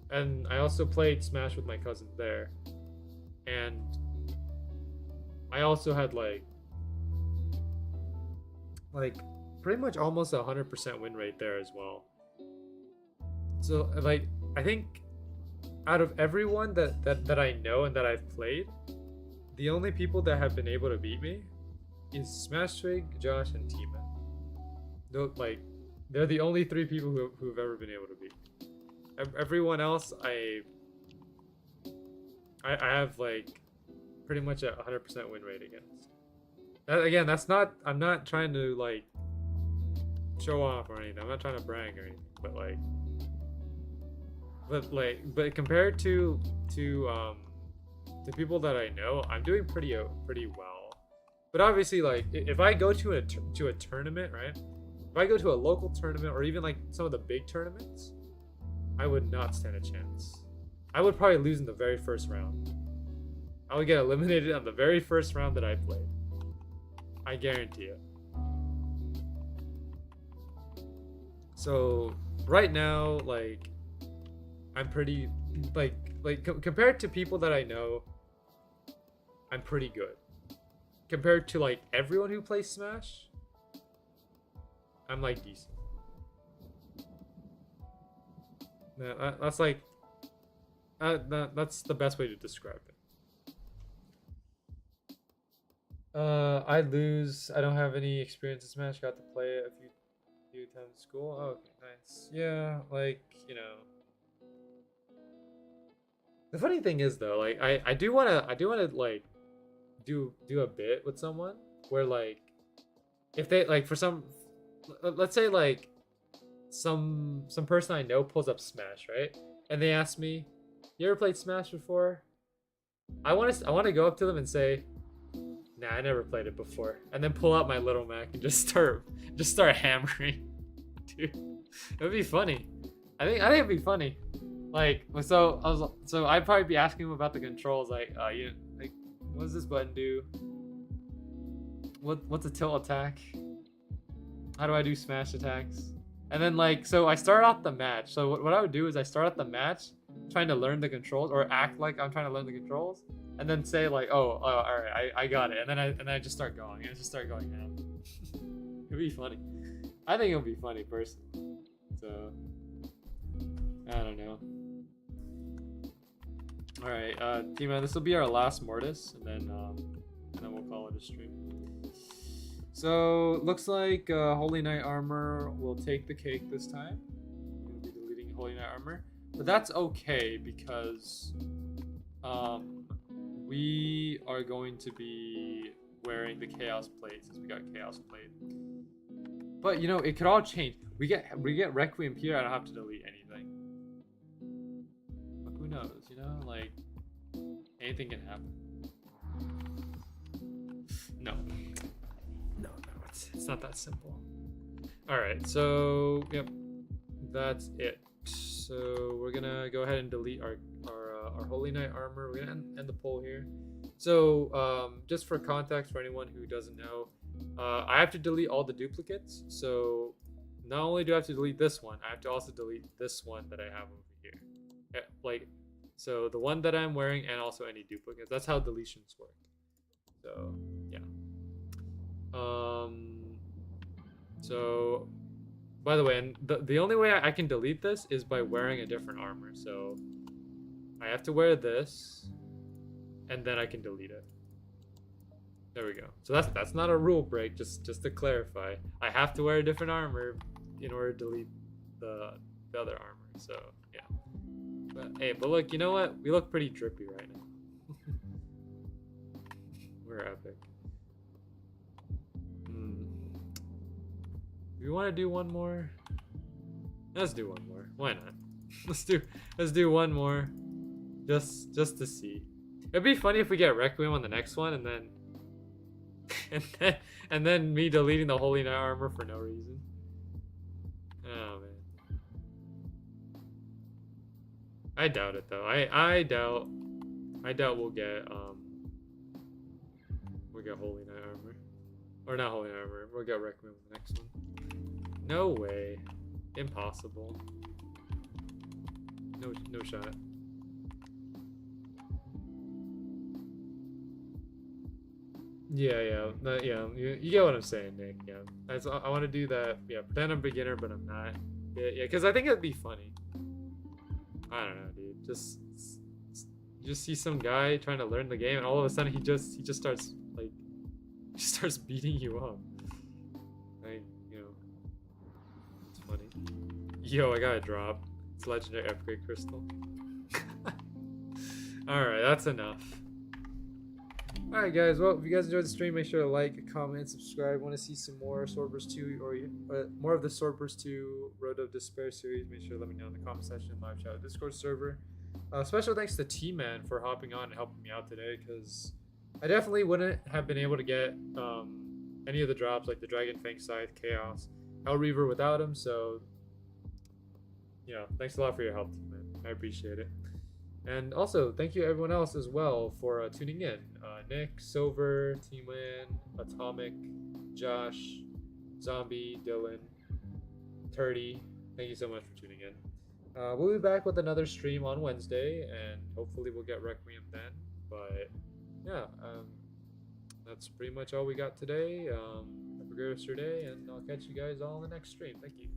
and I also played Smash with my cousins there, and I also had like pretty much almost 100% win rate there as well. So like I think out of everyone that I know and that I've played, the only people that have been able to beat me is Smash Twig, Josh, and T-Man. They're the only three people who've ever been able to beat me. Everyone else, I have like pretty much a 100% win rate against. Again, that's not. I'm not trying to like show off or anything. I'm not trying to brag or anything. But compared to the people that I know, I'm doing pretty well. But obviously, like if I go to a tournament, right? If I go to a local tournament or even like some of the big tournaments, I would not stand a chance. I would probably lose in the very first round. I would get eliminated on the very first round that I played. I guarantee it. So right now, like I'm pretty compared to people that I know, I'm pretty good. Compared to like everyone who plays Smash, I'm like decent. That's like that's the best way to describe it. I lose. I don't have any experience in Smash. Got to play it a few times in school. Oh, okay, nice. Yeah, like the funny thing is though, like I do wanna like do a bit with someone where like if they like for some let's say like some person I know pulls up Smash, right? And they ask me, "You ever played Smash before?" I want to go up to them and say, "Nah, I never played it before," and then pull out my little Mac and just start hammering. Dude, it would be funny. I think it'd be funny. Like so I'd probably be asking him about the controls, like what does this button do? What's a tilt attack? How do I do smash attacks? And then like so I start off the match. So what I would do is I start off the match trying to learn the controls or act like I'm trying to learn the controls, and then say like, all right, I got it, and then I just start going. I just start going now. It'd be funny. I think it would be funny personally. So I don't know. All right, T-Man, this will be our last Mortis, and then we'll call it a stream. So looks like Holy Knight armor will take the cake this time. Holy Knight armor, but that's okay because we are going to be wearing the Chaos Plate since we got Chaos Plate. But you know, it could all change. We get Requiem here. I don't have to delete anything. But who knows? You know, like anything can happen. No, it's not that simple. All right, so yep, that's it. So we're gonna go ahead and delete our Holy Knight armor. We're gonna end the poll here. So just for context for anyone who doesn't know, I have to delete all the duplicates. So not only do I have to delete this one, I have to also delete this one that I have over here. Like, so the one that I'm wearing and also any duplicates. That's how deletions work. So yeah. So by the way, and the only way I can delete this is by wearing a different armor. So I have to wear this, and then I can delete it. There we go. So that's not a rule break. Just to clarify, I have to wear a different armor in order to delete the other armor. So yeah. But hey, but look, you know what? We look pretty drippy right now. We're epic. Do we want to do one more? Let's do one more. Why not? Let's do one more. Just to see. It'd be funny if we get Requiem on the next one and then me deleting the Holy Knight armor for no reason. Oh man. I doubt it though. I doubt we'll get Holy Knight armor. Or not Holy Knight armor. We'll get Requiem on the next one. No way. Impossible. No shot. Yeah. You get what I'm saying, Nick. Yeah. I want to do that. Yeah, pretend I'm a beginner, but I'm not. Yeah, because I think it'd be funny. I don't know, dude. You just see some guy trying to learn the game, and all of a sudden he just starts beating you up. Like, you know, it's funny. Yo, I got a drop. It's legendary upgrade crystal. All right, that's enough. Alright guys, well, if you guys enjoyed the stream, make sure to like, comment, subscribe. Want to see some more Swordburst 2 or more of the Swordburst 2 Road of Despair series, make sure to let me know in the comment section, live chat, Discord server. Special thanks to T-Man for hopping on and helping me out today, because I definitely wouldn't have been able to get any of the drops, like the Dragon Fang Scythe, Chaos, Hell Reaver without him, so yeah, thanks a lot for your help, T-Man. I appreciate it. And also, thank you everyone else as well for tuning in. Nick, Silver, T-Man, Atomic, Josh, Zombie, Dylan, Turdy. Thank you so much for tuning in. We'll be back with another stream on Wednesday, and hopefully we'll get Requiem then. But yeah, that's pretty much all we got today. Have a great rest of your day, and I'll catch you guys all in the next stream. Thank you.